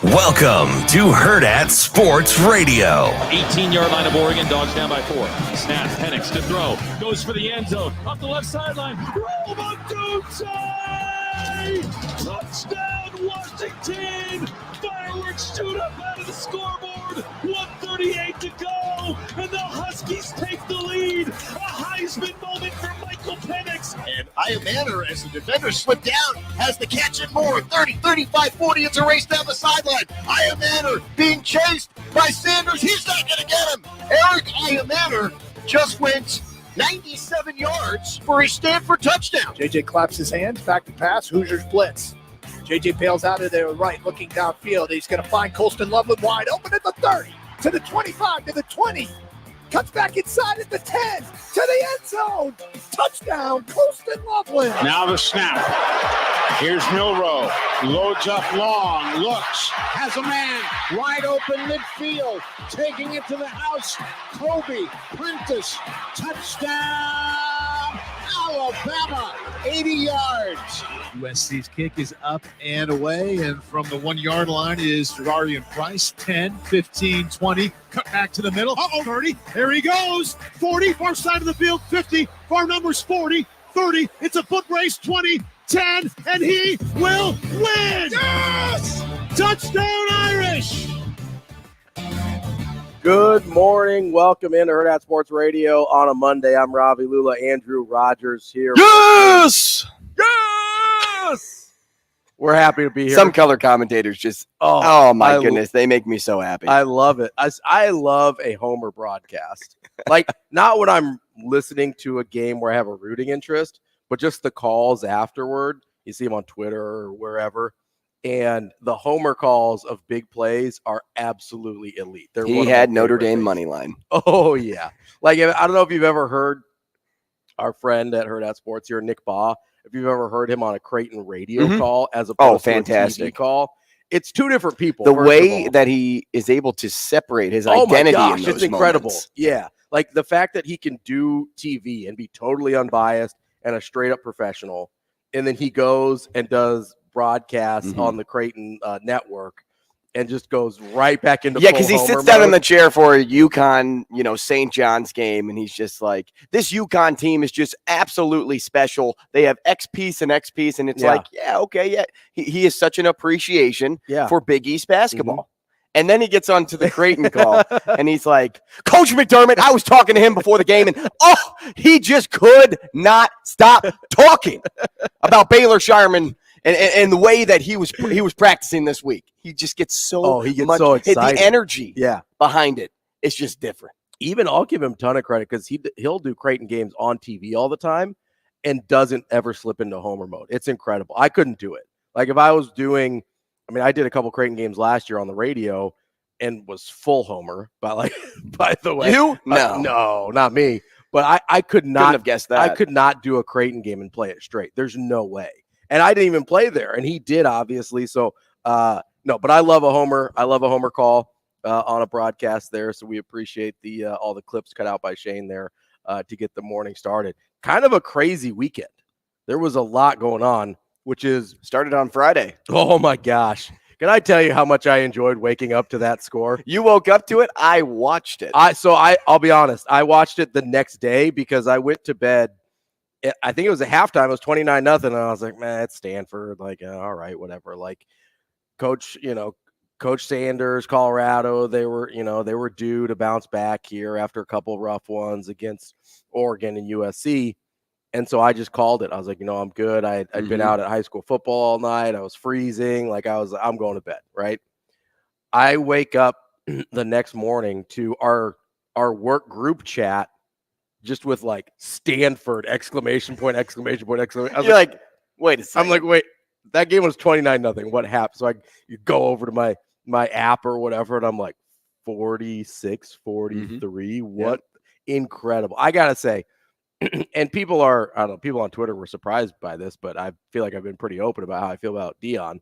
Welcome to Hurrdat Sports Radio. 18-yard line of Oregon, dogs down by 4. Snap, Penix to throw, goes for the end zone, up the left sideline. Rhule touchdown, Washington! Fireworks shoot up out of the scoreboard. 1:38 to go, and the Huskies take the lead. A Heisman moment for Michael Penix. And Iyer, as the defender slipped down, has the catch and more. 30, 35, 40. It's a race down the sideline. Iyer being chased by Sanders. He's not going to get him. Eric Iyer just went 97 yards for a Stanford touchdown. JJ claps his hands, back to pass, Hoosiers blitz. JJ bails out of there right, looking downfield. He's going to find Colston Loveland wide open at the 30, to the 25, to the 20. Cuts back inside at the 10, to the end zone. Touchdown, Colston Loveland. Now the snap. Here's Milroe. Loads up long, looks, has a man wide open midfield, taking it to the house. Kobe, Prentice, touchdown, Alabama, 80 yards. USC's kick is up and away, and from the 1 yard line is Jadarian Price. 10, 15, 20. Cut back to the middle. 30. There he goes. 40, far side of the field. 50, far numbers 40, 30. It's a foot race. 20, 10, and he will win. Yes! Touchdown Irish. Good morning. Welcome into Hurrdat Sports Radio on a Monday. I'm Ravi Lulla. Andrew Rogers here. Yes! Yes! We're happy to be here. Some color commentators just, oh my goodness, they make me so happy. I love it. I love a Homer broadcast. Like, not when I'm listening to a game where I have a rooting interest, but just the calls afterward. You see them on Twitter or wherever. And the Homer calls of big plays are absolutely elite. He had Notre Dame money line. Oh, yeah. Like, I don't know if you've ever heard our friend at Hurrdat Sports here, Nick Baugh, if you've ever heard him on a Creighton radio call as opposed to a TV call. It's two different people. The way that he is able to separate his identity in those it's incredible. moments. Yeah. Like the fact that he can do TV and be totally unbiased and a straight up professional. And then he goes and does broadcasts on the Creighton network and just goes right back into because he sits down in the chair for a UConn, St. John's game, and he's just like, this UConn team is just absolutely special. They have X piece, and it's like, he has such an appreciation for Big East basketball. And then he gets onto the Creighton call, and he's like, Coach McDermott, I was talking to him before the game, and he just could not stop talking about Baylor Shireman and the way that he was practicing this week. He just gets so so excited. The energy behind it is just different. Even I'll give him a ton of credit because he'll do Creighton games on TV all the time and doesn't ever slip into Homer mode. It's incredible. I couldn't do it. Like if I was doing, I did a couple Creighton games last year on the radio and was full Homer. But by the way, no, not me. But I could not Couldn't have guessed that. I could not do a Creighton game and play it straight. There's no way. And I didn't even play there, and he did, obviously. So, no, but I love a Homer. I love a Homer call on a broadcast there. So we appreciate all the clips cut out by Shane there to get the morning started. Kind of a crazy weekend. There was a lot going on, which is started on Friday. Oh my gosh! Can I tell you how much I enjoyed waking up to that score? You woke up to it. I watched it. I'll be honest. I watched it the next day because I went to bed. I think it was at halftime. It was 29-0, and I was like, man, it's Stanford. Like, all right, whatever. Like, Coach Sanders, Colorado, they were due to bounce back here after a couple of rough ones against Oregon and USC. And so I just called it. I was like, I'm good. I'd been out at high school football all night. I was freezing. Like, I'm going to bed, right? I wake up the next morning to our work group chat just with like Stanford exclamation point. I was like, wait a second. I'm like, wait, that game was 29-0. What happened? So you go over to my app or whatever, and I'm like 46-43. What incredible. I gotta say, and people on Twitter were surprised by this, but I feel like I've been pretty open about how I feel about Dion.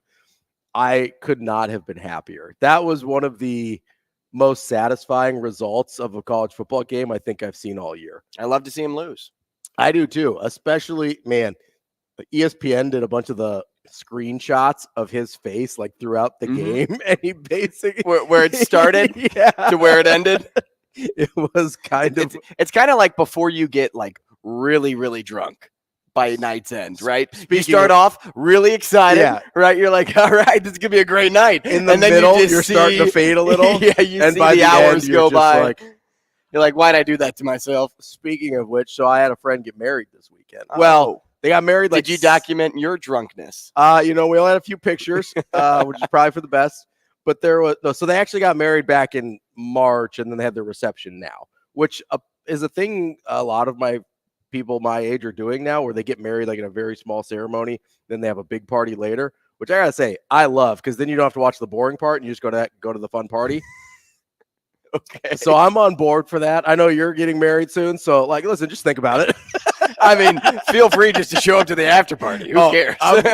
I could not have been happier. That was one of the most satisfying results of a college football game I think I've seen all year. I love to see him lose. I do too, especially, man, ESPN did a bunch of the screenshots of his face like throughout the game, and he basically where it started to where it ended. It was kind of it's kind of like before you get like really, really drunk by night's end, right? You start off really excited, right? You're like, all right, this is gonna be a great night. In the middle, you're starting to fade a little. Yeah, you and see by the hours end, go by. Like, you're like, why'd I do that to myself? Speaking of which, so I had a friend get married this weekend. Well, they got married. Did you document your drunkenness? We only had a few pictures, which is probably for the best. But so they actually got married back in March, and then they had their reception now, which is a thing a lot of my people my age are doing now, where they get married like in a very small ceremony, then they have a big party later, which I gotta say I love, because then you don't have to watch the boring part and you just go to the fun party. Okay, so I'm on board for that. I know you're getting married soon, so like, listen, just think about it. I mean, feel free just to show up to the after party. Who cares? I'm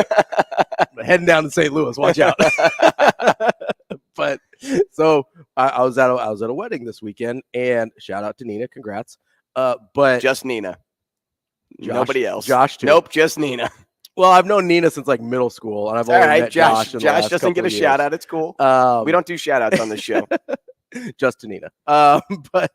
heading down to St. Louis. Watch out. But so I was at a wedding this weekend, and shout out to Nina, congrats. But just Nina, nobody else. Josh too. Nope, just Nina. Well, I've known Nina since like middle school, and I've only met Josh. Josh doesn't get a shout out. It's cool. We don't do shout outs on this show. Just to Nina. But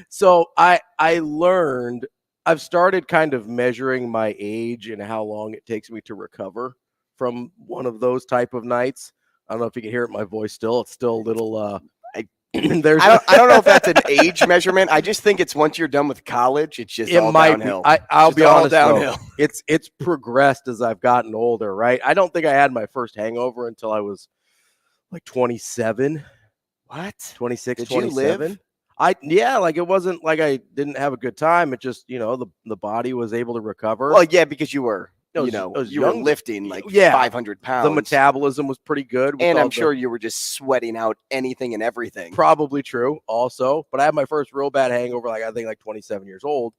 so I learned, I've started kind of measuring my age and how long it takes me to recover from one of those type of nights. I don't know if you can hear it in my voice still. It's still a little I don't know if that's an age measurement. I just think it's once you're done with college, it's just all downhill. I'll be honest, downhill. Though, it's progressed as I've gotten older, right? I don't think I had my first hangover until I was like 27. What? 26, Did 27. You live? Like it wasn't like I didn't have a good time. It just, the body was able to recover. Well, yeah, because you were, you were lifting like 500 pounds. The metabolism was pretty good. And I'm sure you were just sweating out anything and everything. Probably true also. But I had my first real bad hangover, I think 27 years old.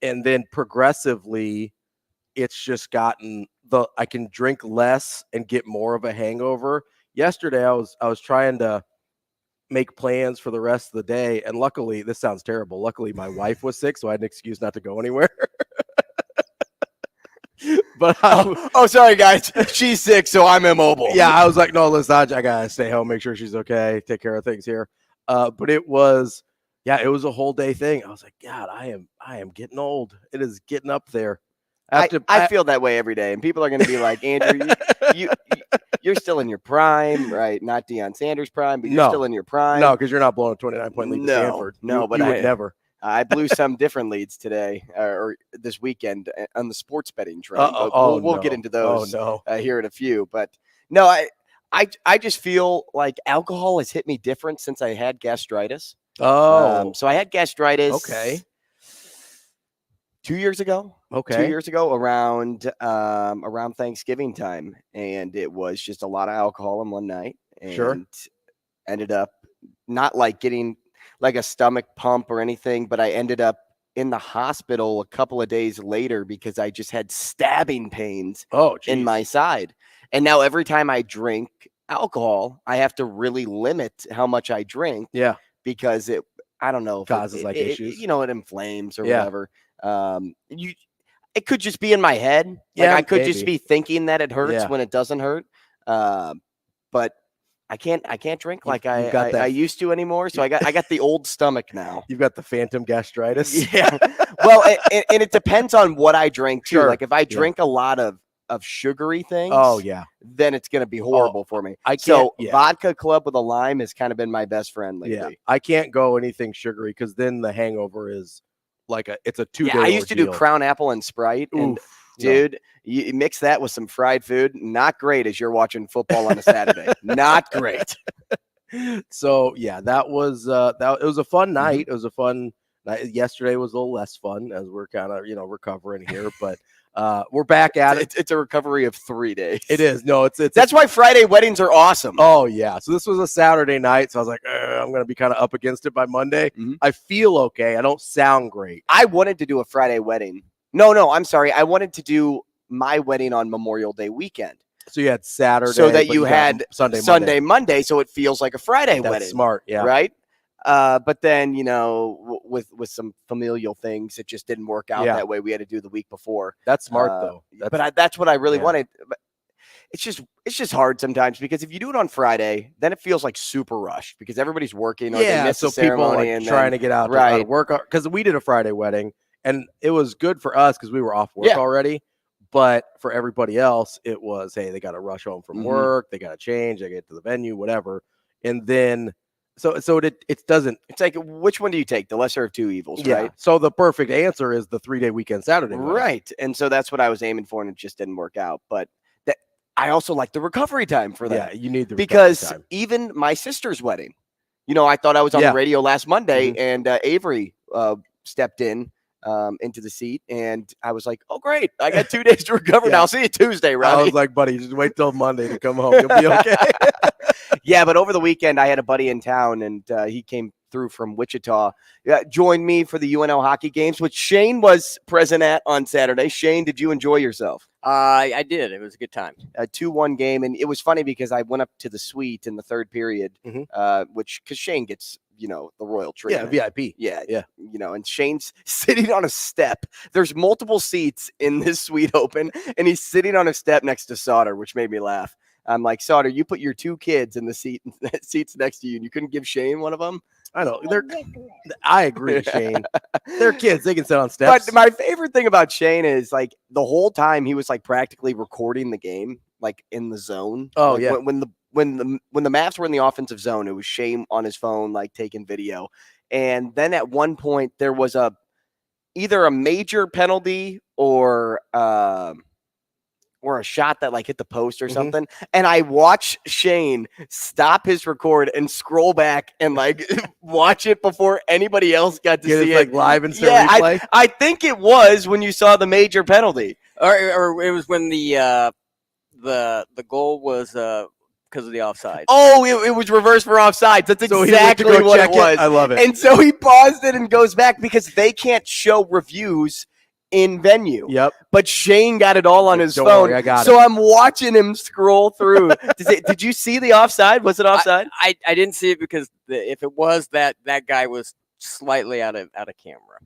And then progressively, it's just gotten I can drink less and get more of a hangover. Yesterday, I was trying to make plans for the rest of the day, and luckily, this sounds terrible, luckily my wife was sick, so I had an excuse not to go anywhere. But sorry guys, she's sick, so I'm immobile. Yeah, I was like, no, listen, I gotta stay home, make sure she's okay, take care of things here. But it was a whole day thing. I was like, God, I am getting old. It is getting up there. I feel that way every day, and people are going to be like, Andrew, you're still in your prime, right? Not Deion Sanders' prime, but you're still in your prime. No, because you're not blowing a 29-point lead to Stanford. But you would never. I blew some different leads today or this weekend on the sports betting train. We'll get into those here in a few. But no, I just feel like alcohol has hit me different since I had gastritis. So I had gastritis. Okay. 2 years ago. Okay. 2 years ago, around Thanksgiving time, and it was just a lot of alcohol in one night. And ended up not like getting like a stomach pump or anything, but I ended up in the hospital a couple of days later because I just had stabbing pains in my side. And now every time I drink alcohol, I have to really limit how much I drink. Yeah. Because I don't know, if causes issues. It inflames or whatever. It could just be in my head. I could just be thinking that it hurts when it doesn't hurt. But I can't drink like I used to anymore. So I got the old stomach now. You've got the phantom gastritis. Yeah. Well, and it depends on what I drink too. Sure. Like if I drink a lot of sugary things, then it's going to be horrible for me. Vodka Club with a lime has kind of been my best friend lately. Yeah. I can't go anything sugary because then the hangover is it's a 2 day. I used to do Crown Apple and Sprite. And dude, you mix that with some fried food. Not great as you're watching football on a Saturday. Not great. So that was it was a fun night. It was a fun night. Yesterday was a little less fun as we're kind of recovering here, but we're back at it. It's a recovery of 3 days. It is. No, it's that's why Friday weddings are awesome. Oh yeah. So this was a Saturday night. So I was like, I'm going to be kind of up against it by Monday. Mm-hmm. I feel okay. I don't sound great. I wanted to do a Friday wedding. No, I'm sorry. I wanted to do my wedding on Memorial Day weekend. So you had Saturday. So that you had Sunday, Monday. So it feels like a Friday wedding. That's smart. Yeah. Right. But then, with some familial things, it just didn't work out that way. We had to do the week before. That's smart though. That's what I really wanted. it's just hard sometimes because if you do it on Friday, then it feels like super rushed because everybody's working. Or they miss so the ceremony people like and trying to get out right. to work because we did a Friday wedding and it was good for us because we were off work already. But for everybody else, it was, hey, they got to rush home from work, they got to change, they get to the venue, whatever, and then so it doesn't. It's like, which one do you take? The lesser of two evils, right? So the perfect answer is the 3-day weekend Saturday wedding. Right, and so that's what I was aiming for, and it just didn't work out. But I also like the recovery time for that. Yeah, you need the because recovery time. Even my sister's wedding, I thought I was on the radio last Monday, and Avery stepped in into the seat, and I was like, "Oh, great! I got 2 days to recover now. I'll see you Tuesday, Robbie." I was like, "Buddy, just wait till Monday to come home. You'll be okay." Yeah, but over the weekend, I had a buddy in town, and he came through from Wichita, joined me for the UNL hockey games, which Shane was present at on Saturday. Shane, did you enjoy yourself? I did. It was a good time. A 2-1 game, and it was funny because I went up to the suite in the third period, which because Shane gets the royal treatment. Yeah, VIP. Yeah. And Shane's sitting on a step. There's multiple seats in this suite open, and he's sitting on a step next to Sauter, which made me laugh. I'm like, Sauter, you put your 2 kids in the seats next to you, and you couldn't give Shane one of them? I know. I agree, Shane. They're kids. They can sit on steps. But my favorite thing about Shane is, like, the whole time he was, like, practically recording the game, like, in the zone. Oh, like, yeah. When the Mavs were in the offensive zone, it was Shane on his phone, like, taking video. And then at one point, there was either a major penalty or a shot that like hit the post or something. And I watch Shane stop his record and scroll back and like watch it before anybody else got to see it. Like live instant replay. I think it was when you saw the major penalty. Or it was when the goal was because of the offside. Oh, it was reverse for offsides. That's exactly what it was. I love it. And so he paused it and goes back because they can't show reviews in venue. Yep. But Shane got it all on his phone. Worry, I got so it. I'm watching him scroll through. Did you see the offside? Was it offside? I didn't see it because if it was that guy was slightly out of camera.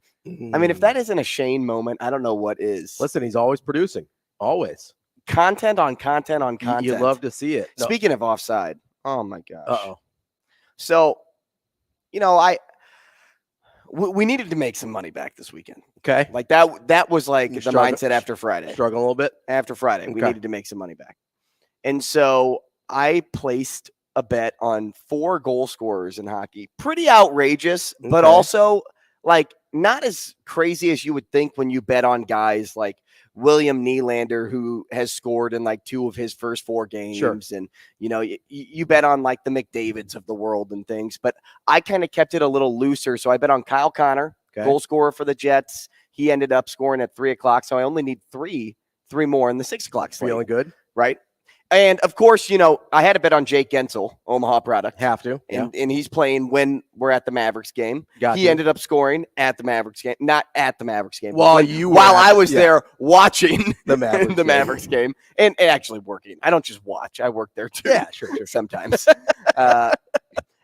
I mean, if that isn't a Shane moment, I don't know what is. Listen, he's always producing. Always. Content on content on content. You love to see it. Speaking of offside, oh my gosh. Uh-oh. So, we needed to make some money back this weekend. Okay. Like that was like the mindset after Friday. Struggling a little bit? After Friday. We needed to make some money back. And so I placed a bet on 4 goal scorers in hockey. Pretty outrageous, but also like not as crazy as you would think when you bet on guys like William Nylander, who has scored in like 2 of his first 4 games. Sure. And, you bet on like the McDavids of the world and things, but I kind of kept it a little looser. So I bet on Kyle Connor, goal scorer for the Jets. He ended up scoring at 3:00. So I only need three more in the 6:00 slate. Feeling good. Right. And of course, I had to bet on Jake Gensel, Omaha product. Have to. And he's playing when we're at the Mavericks game. Got he you. ended up scoring at the Mavericks game, not at the Mavericks game. While I was there watching the Mavericks, Mavericks game and actually working. I don't just watch. I work there too. Yeah, sure. Sometimes. And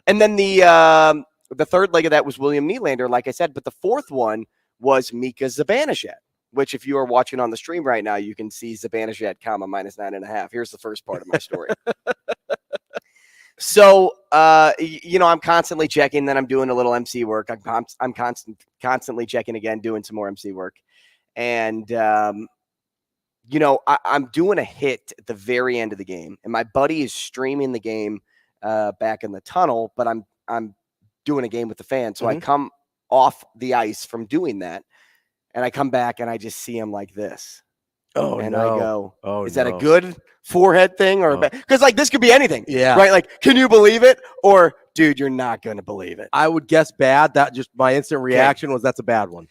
then the third leg of that was William Nylander, like I said. But the fourth one was Mika Zibanejad, which if you are watching on the stream right now, you can see Zibanejad, -9.5. Here's the first part of my story. So, I'm constantly checking. Then I'm doing a little MC work. I'm constantly checking again, doing some more MC work. And, I'm doing a hit at the very end of the game. And my buddy is streaming the game back in the tunnel, but I'm doing a game with the fans. So I come off the ice from doing that. And I come back and I just see him like this. Oh, and no. I go, is that a no. good forehead thing or because like this could be anything. Yeah. Right. Like, can you believe it? Or dude, you're not going to believe it. I would guess bad. That just my instant reaction was that's a bad one.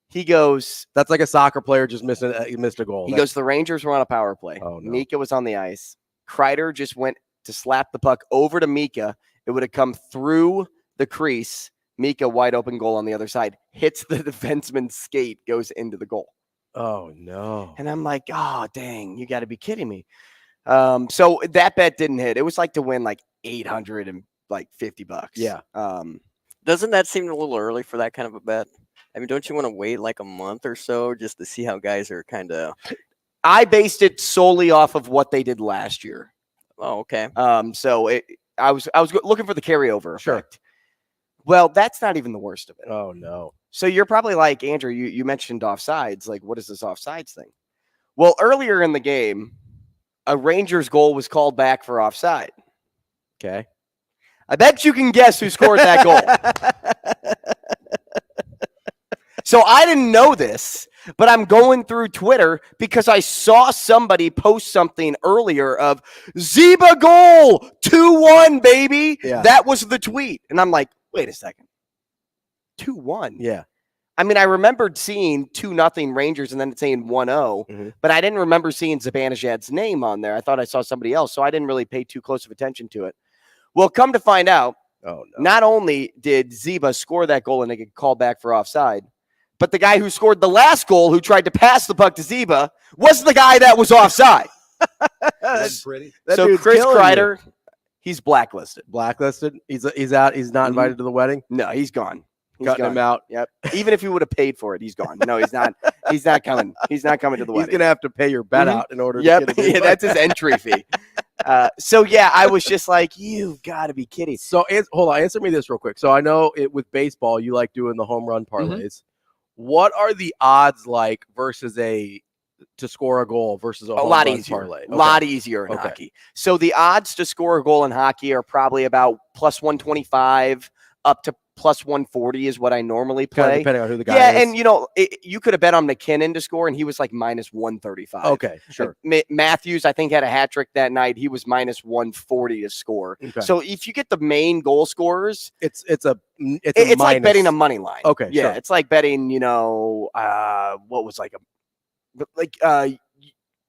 He goes, that's like a soccer player just missed a goal. He goes, the Rangers were on a power play. Oh, no. Mika was on the ice. Kreider just went to slap the puck over to Mika. It would have come through the crease. Mika, wide open goal on the other side, hits the defenseman's skate, goes into the goal. Oh, no. And I'm like, oh, dang, you got to be kidding me. So that bet didn't hit. It was like to win like $850. Yeah. Doesn't that seem a little early for that kind of a bet? I mean, don't you want to wait like a month or so just to see how guys are kind of I based it solely off of what they did last year. Oh, okay. So I was looking for the carryover Sure. effect. Well, that's not even the worst of it. Oh no. So you're probably like, Andrew, you mentioned offsides. Like, what is this offsides thing? Well, earlier in the game, a Rangers goal was called back for offside. Okay. I bet you can guess who scored that goal. So I didn't know this, but I'm going through Twitter because I saw somebody post something earlier of Zeba goal 2-1, baby. Yeah. That was the tweet. And I'm like, wait a second. 2-1. Yeah. I mean, I remembered seeing 2-0 Rangers and then it saying 1-0, but I didn't remember seeing Zibanejad's name on there. I thought I saw somebody else, so I didn't really pay too close of attention to it. Well, come to find out, not only did Zeba score that goal and they get called back for offside, but the guy who scored the last goal, who tried to pass the puck to Zeba, was the guy that was offside. That's pretty. So Chris Kreider, he's blacklisted. Blacklisted? He's out. He's not invited to the wedding? No, he's gone. He's Cutting gone. him out. Yep. Even if he would have paid for it, he's gone. No, he's not. He's not coming. He's not coming to the wedding. He's going to have to pay your bet out in order to Yep. get it. Yeah, that's his entry fee. So, yeah, I was just like, you've got to be kidding. So, hold on. Answer me this real quick. So, I know with baseball, you like doing the home run parlays. What are the odds like versus to score a goal versus a home lot run easier. parlay? A lot easier in hockey. So the odds to score a goal in hockey are probably about plus 125 up to plus 140 is what I normally play. Kind of depending on who the guy is. Yeah, and you could have bet on McKinnon to score, and he was like minus 135. Okay, sure. Matthews, I think, had a hat trick that night. He was minus 140 to score. Okay. So if you get the main goal scorers, it's like betting a money line. Okay, yeah, sure. it's like betting. What was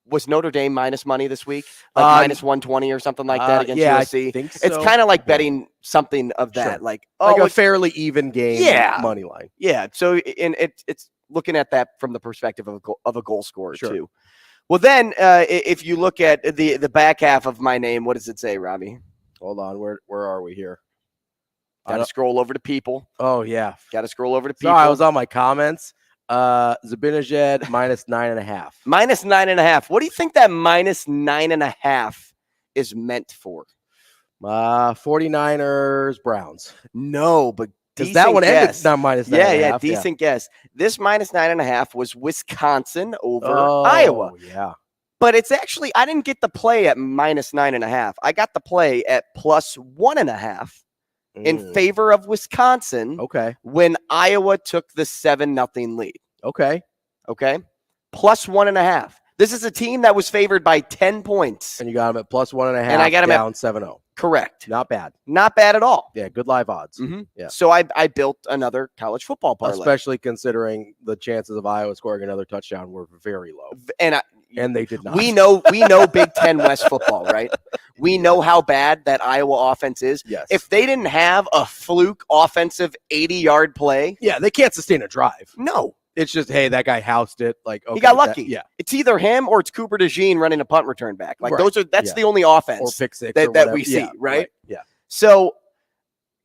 was Notre Dame minus money this week? Like minus 120 or something like that against USC? I think so. It's kind of like betting something of that. Sure. Like a fairly even game money line. Yeah. So it's looking at that from the perspective of a goal scorer Sure. too. Well, then if you look at the back half of my name, what does it say, Ravi? Hold on. Where are we here? Got to scroll over to people. Oh, yeah. Got to scroll over to people. Sorry, I was on my comments. Zibanejad minus 9.5. Minus 9.5. What do you think that minus 9.5 is meant for? 49ers Browns. No, but because that one ended not minus 9.5. Yeah, decent guess. This minus 9.5 was Wisconsin over Iowa. Yeah. But it's actually, I didn't get the play at minus 9.5. I got the play at plus 1.5 in favor of Wisconsin. Okay. When Iowa took the 7-0 lead. Okay. Plus 1.5. This is a team that was favored by 10 points. And you got them at plus 1.5. And I got them down 7-0. Correct. Not bad. Not bad at all. Yeah, good live odds. Yeah. So I built another college football parlay. Especially considering the chances of Iowa scoring another touchdown were very low. And they did not. We know Big Ten West football, right? We know how bad that Iowa offense is. Yes. If they didn't have a fluke offensive 80-yard play. Yeah, they can't sustain a drive. No. It's just, hey, that guy housed it. Like, okay, he got lucky. Yeah. It's either him or it's Cooper DeJean running a punt return back. Like right. that's the only offense or pick six that we see, right? Yeah. So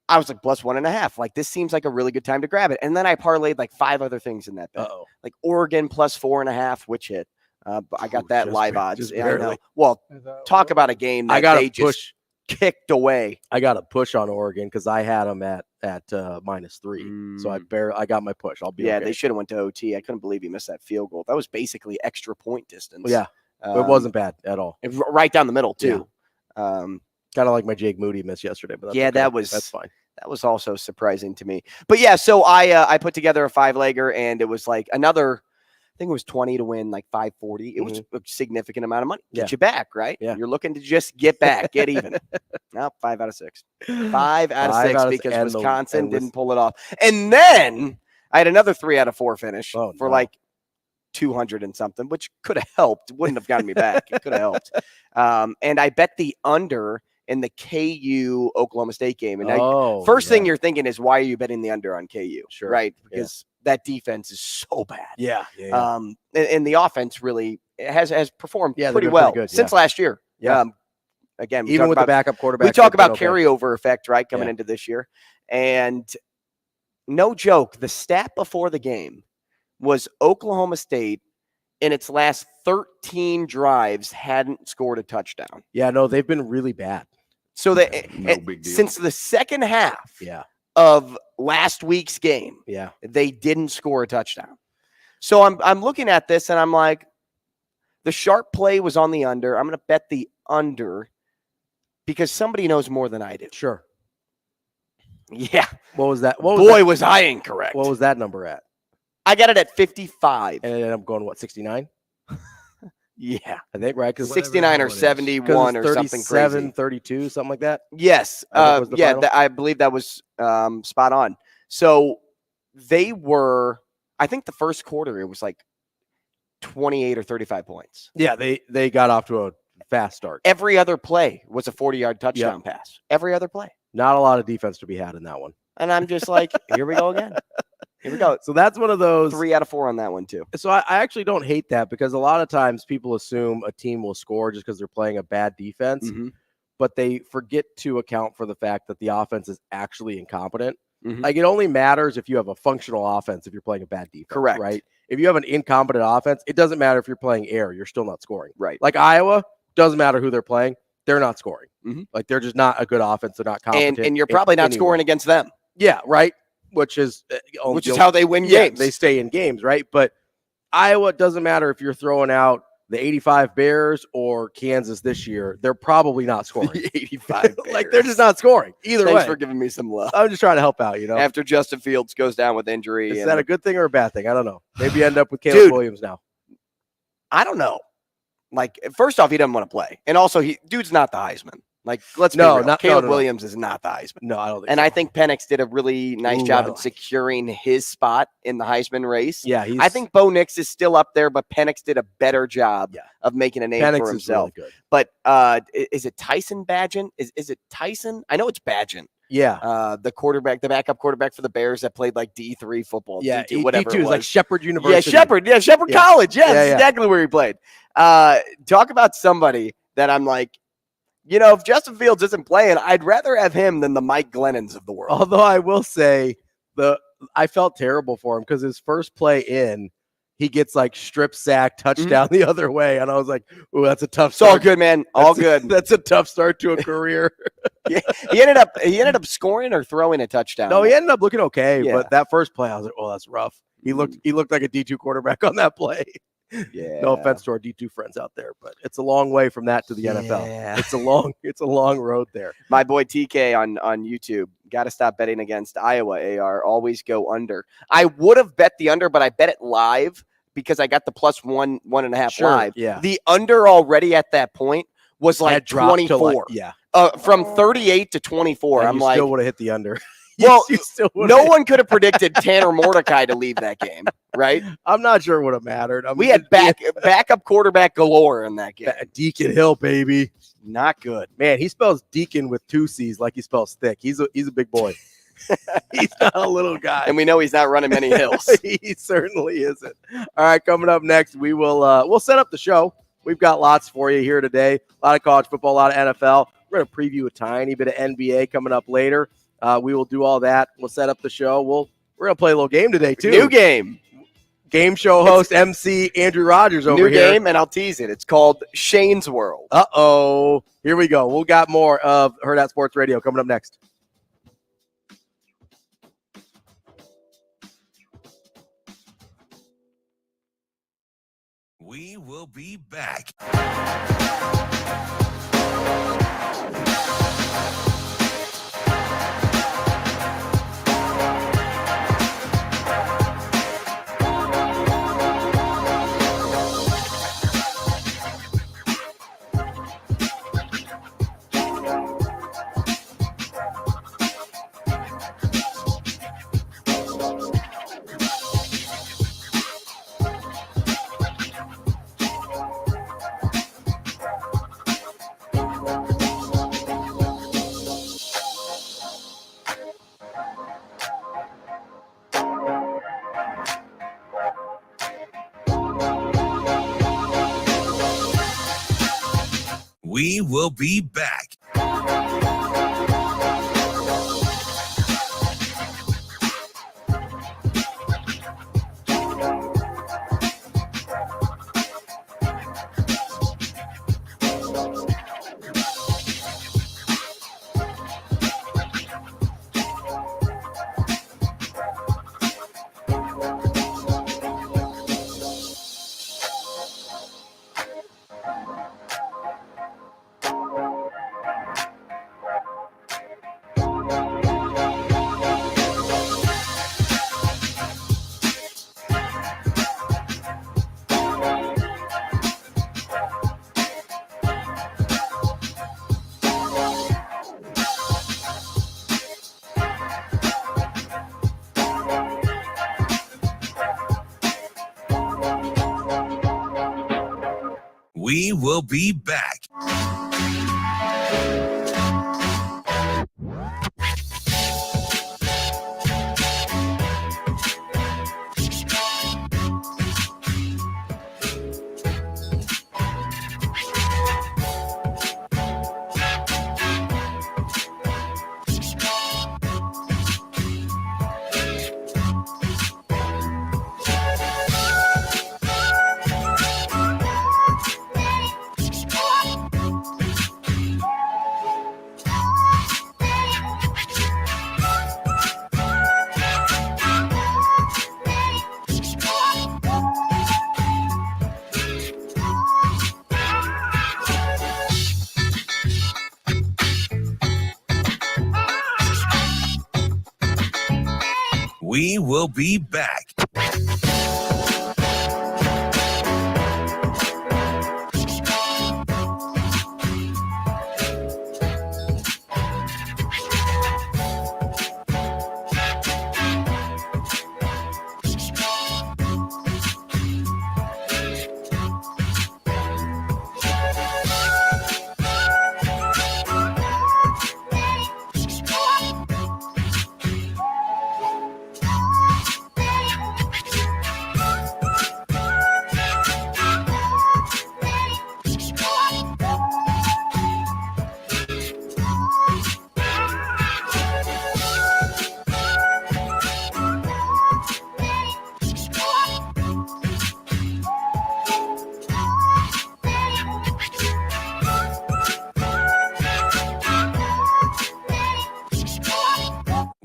I was like plus 1.5. Like this seems like a really good time to grab it. And then I parlayed like 5 other things in that bet. Like Oregon plus 4.5, which hit. I got that live odds. Yeah, I know. Well, talk about a game that they just kicked away. I got a push on Oregon because I had them at -3. So I got my push. I'll be okay. They should have went to OT. I couldn't believe he missed that field goal. That was basically extra point distance. Yeah, it wasn't bad at all. Right down the middle too. Yeah. Kind of like my Jake Moody miss yesterday, but that's fine. That was also surprising to me. But yeah, so I put together a 5-legger, and it was like another. I think it was 20 to win, like 540. It was a significant amount of money. Get you back, right? Yeah. You're looking to just get back, get even. No, 5 out of 6. 5 out of 6 because Wisconsin didn't pull it off. And then I had another 3 out of 4 finish for like 200 and something, which could have helped. Wouldn't have gotten me back. It could have helped. And I bet the under in the KU Oklahoma State game. And first thing you're thinking is, why are you betting the under on KU? Sure. Right? Because that defense is so bad. Yeah. And the offense really has performed pretty been well pretty good, since last year. Yeah. Again, even with the backup quarterback, we talk about carryover effect, right, coming into this year. And no joke, the stat before the game was Oklahoma State in its last 13 drives hadn't scored a touchdown. Yeah, no, they've been really bad. So since the second half of last week's game, they didn't score a touchdown. So I'm looking at this and I'm like, the sharp play was on the under. I'm going to bet the under because somebody knows more than I do. Sure. Yeah. What was that? Was I incorrect? What was that number at? I got it at 55. And I'm going, what, 69? Yeah. I think, right? 69 or 71 or something crazy. 32, something like that? Yes. I believe that was spot on. So they were, I think the first quarter, it was like 28 or 35 points. Yeah, they got off to a fast start. Every other play was a 40-yard touchdown pass. Every other play. Not a lot of defense to be had in that one. And I'm just like, here we go again. Here we go. So that's one of those. 3 out of 4 on that one, too. So I actually don't hate that because a lot of times people assume a team will score just because they're playing a bad defense, but they forget to account for the fact that the offense is actually incompetent. Like, it only matters if you have a functional offense if you're playing a bad defense. Correct. Right? If you have an incompetent offense, it doesn't matter if you're playing air. You're still not scoring. Right. Like Iowa, doesn't matter who they're playing. They're not scoring. Like, they're just not a good offense. They're not competent. And you're probably not scoring against them. Yeah, right. Which is how they win games. They stay in games, right? But Iowa, doesn't matter if you're throwing out the 85 Bears or Kansas this year. They're probably not scoring. The 85 Bears. Like, they're just not scoring either way. Thanks for giving me some love. I'm just trying to help out, After Justin Fields goes down with injury. Is that a good thing or a bad thing? I don't know. Maybe end up with Caleb Williams now. I don't know. Like, first off, he doesn't want to play. And also, dude's not the Heisman. Like, let's be real. Caleb Williams is not the Heisman. No, I don't think And so. I think Penix did a really nice job in securing his spot in the Heisman race. Yeah, I think Bo Nix is still up there, but Penix did a better job of making a name Penix for is himself. really good. But is it Tyson Bagent? Is it Tyson? I know it's Bagent. Yeah. The backup quarterback for the Bears that played like D3 football. Yeah, D2, whatever D2 it is was. like Shepherd University. Shepherd College. Yeah, that's exactly where he played. Talk about somebody that I'm like, if Justin Fields isn't playing, I'd rather have him than the Mike Glennons of the world. Although I will say I felt terrible for him because his first play in, he gets like strip sack touchdown the other way. And I was like, ooh, that's a tough start. It's all good, man. All good. That's a tough start to a career. Yeah, he ended up scoring or throwing a touchdown. No, he ended up looking okay. Yeah. But that first play, I was like, oh, that's rough. He looked like a D2 quarterback on that play. Yeah. No offense to our D2 friends out there, but it's a long way from that to the NFL. It's a long road there. My boy TK on YouTube, got to stop betting against Iowa, AR. Always go under. I would have bet the under, but I bet it live because I got the plus 1.5 live. Yeah. The under already at that point was like 24. From 38 to 24. And I'm you like, still would have hit the under. Well, no one could have predicted Tanner Mordecai to leave that game, right? I'm not sure it would have mattered. We had backup quarterback galore in that game. Deacon Hill, baby. Not good. Man, he spells Deacon with 2 C's like he spells thick. He's a big boy. He's not a little guy. And we know he's not running many hills. He certainly isn't. All right, coming up next, we'll set up the show. We've got lots for you here today. A lot of college football, a lot of NFL. We're going to preview a tiny bit of NBA coming up later. We will do all that. We'll set up the show. We're going to play a little game today, too. New game. Game show host, MC Andrew Rogers over here. New game, and I'll tease it. It's called Shane's World. Uh-oh. Here we go. We'll got more of Hurrdat Sports Radio coming up next. We will be back. We will be back. We will be back. We will be back.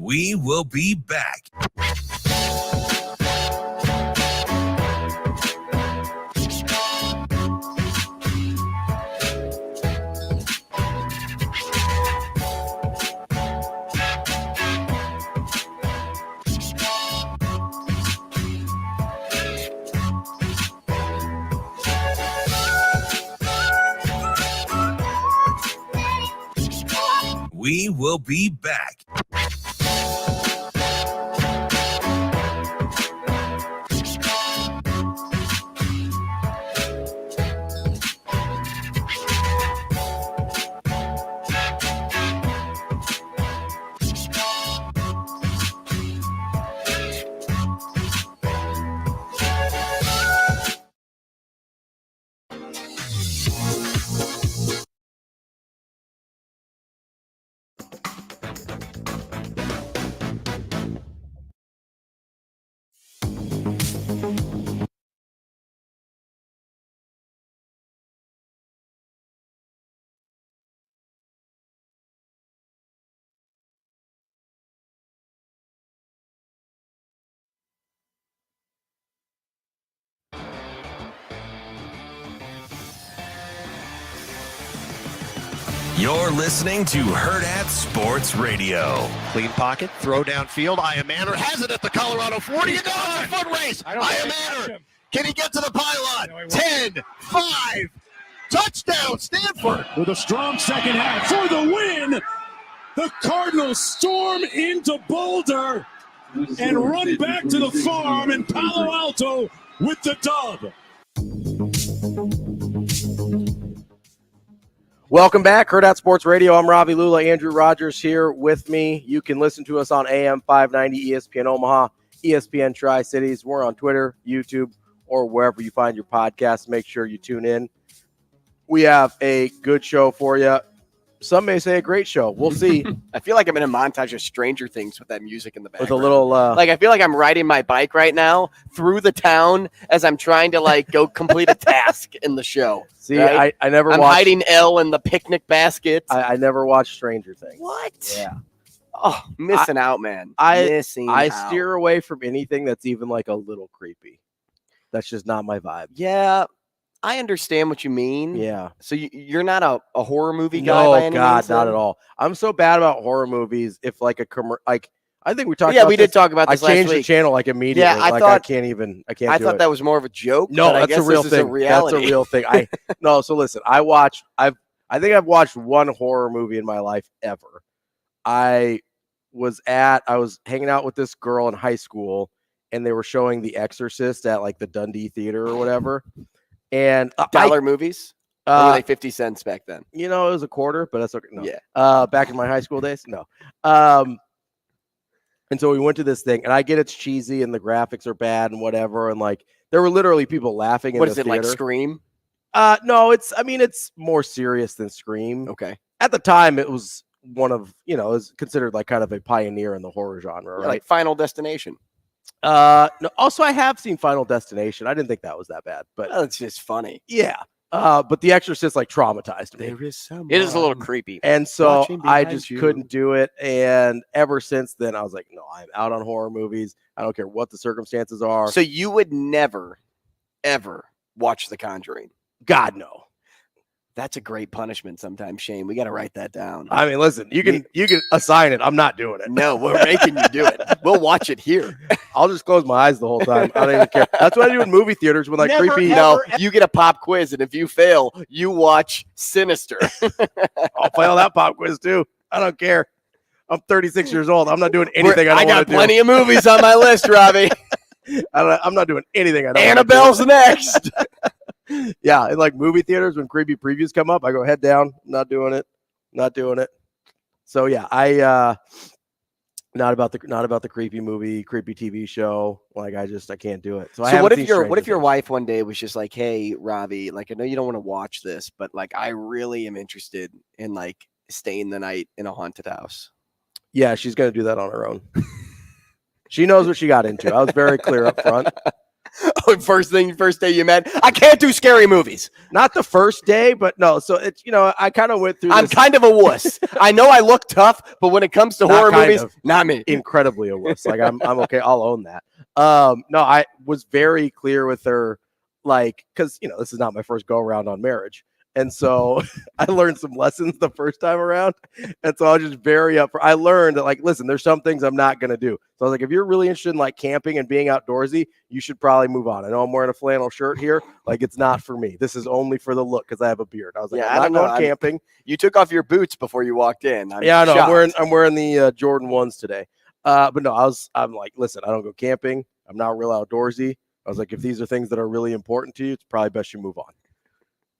We will be back. We will be back. You're listening to Hurrdat Sports Radio. Clean pocket, throw downfield. Iyer Manor has it at the Colorado 40. And now it's a foot race. Iyer Manor, can he get to the pylon? 10, 5, touchdown, Stanford. With a strong second half for the win, the Cardinals storm into Boulder and run back to the farm in Palo Alto with the dub. Welcome back, Hurrdat Sports Radio. I'm Ravi Lulla. Andrew Rogers here with me. You can listen to us on AM 590 ESPN Omaha, ESPN Tri-Cities. We're on Twitter, YouTube, or wherever you find your podcasts. Make sure you tune in. We have a good show for you. Some may say a great show. We'll see. I feel like I'm in a montage of Stranger Things with that music in the background. With a little, like I feel like I'm riding my bike right now through the town as I'm trying to like go complete a task in the show. See, right? I never I'm watched. hiding Elle in the picnic basket. I never watched Stranger Things. What? Yeah. Oh, missing out, man. I out. steer away from anything that's even like a little creepy. That's just not my vibe. Yeah, I understand what you mean. Yeah. So you're not a horror movie guy by any God, means, not then? at all. I'm so bad about horror movies. If like I think we talked Yeah, about we this. did talk about this I changed last the week. channel like immediately. Yeah, I like thought- I can't do thought it. that was more of a joke. No, but I that's guess a real this is thing. reality. That's a real thing. No, so listen, I think I've watched one horror movie in my life ever. I was hanging out with this girl in high school and they were showing The Exorcist at like the Dundee Theater or whatever. And dollar movies? Or were they 50 cents back then? It was a quarter, but that's okay. No. Yeah. Back in my high school days, no. And so we went to this thing, and I get it's cheesy and the graphics are bad and whatever, and like there were literally people laughing. What in is the it, theater. like Scream? No, it's more serious than Scream. Okay. At the time, it was one of it was considered like kind of a pioneer in the horror genre, right? Like Final Destination. No. Also, I have seen Final Destination. I didn't think that was that bad, but it's just funny. Yeah. But The Exorcist like traumatized me. There is some. It is a little creepy. And so Watching I behind just you. couldn't do it. And ever since then, I was like, no, I'm out on horror movies. I don't care what the circumstances are. So you would never, ever watch The Conjuring? God, no. That's a great punishment sometimes, Shane. We got to write that down. I mean, listen, you can assign it. I'm not doing it. No, we're making you do it. We'll watch it here. I'll just close my eyes the whole time. I don't even care. That's what I do in movie theaters when like Never, creepy. No, you get a pop quiz, and if you fail, you watch Sinister. I'll fail that pop quiz too. I don't care. I'm 36 years old. I'm not doing anything I got want to do. plenty of movies on my list, Robbie. I'm not doing anything I don't Annabelle's next. Yeah, in like movie theaters when creepy previews come up, I go head down. Not doing it. So yeah, I not about the creepy movie, creepy TV show. Like I can't do it. So what if your wife one day was just like, hey, Ravi, like I know you don't want to watch this, but like I really am interested in like staying the night in a haunted house. Yeah, she's gonna do that on her own. She knows what she got into. I was very clear up front. Oh, first day you met, I can't do scary movies. Not the first day, but no. So it's I kind of went through. I'm kind of a wuss. I know I look tough, but when it comes to horror movies, not me. Incredibly a wuss. Like I'm okay. I'll own that. No, I was very clear with her, like because this is not my first go around on marriage. And so I learned some lessons the first time around. And so I was just very I learned that, like, listen, there's some things I'm not going to do. So I was like, if you're really interested in like camping and being outdoorsy, you should probably move on. I know I'm wearing a flannel shirt here. Like, it's not for me. This is only for the look because I have a beard. I was like, I'm not going camping. You took off your boots before you walked in. I know. I'm wearing the Jordan 1s today. But no, I'm like, listen, I don't go camping. I'm not real outdoorsy. I was like, if these are things that are really important to you, it's probably best you move on.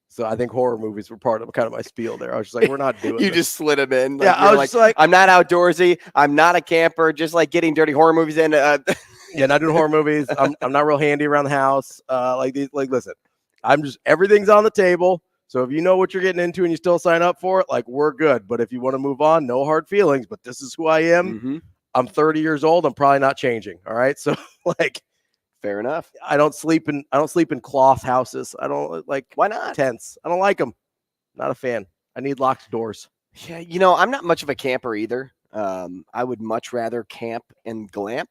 So I think horror movies were part of kind of my spiel there. I was just like, we're not doing You this. just slid them in. Like, I was like, I'm not outdoorsy. I'm not a camper. Just like getting dirty horror movies in. Yeah, not doing horror movies. I'm not real handy around the house. Listen, I'm just, everything's on the table. So if you know what you're getting into and you still sign up for it, like, we're good. But if you want to move on, no hard feelings. But this is who I am. Mm-hmm. I'm 30 years old. I'm probably not changing. All right. So like, fair enough. I don't sleep in cloth houses. I don't like. Why not? Tents. I don't like them. Not a fan. I need locked doors. Yeah, I'm not much of a camper either. I would much rather camp and glamp.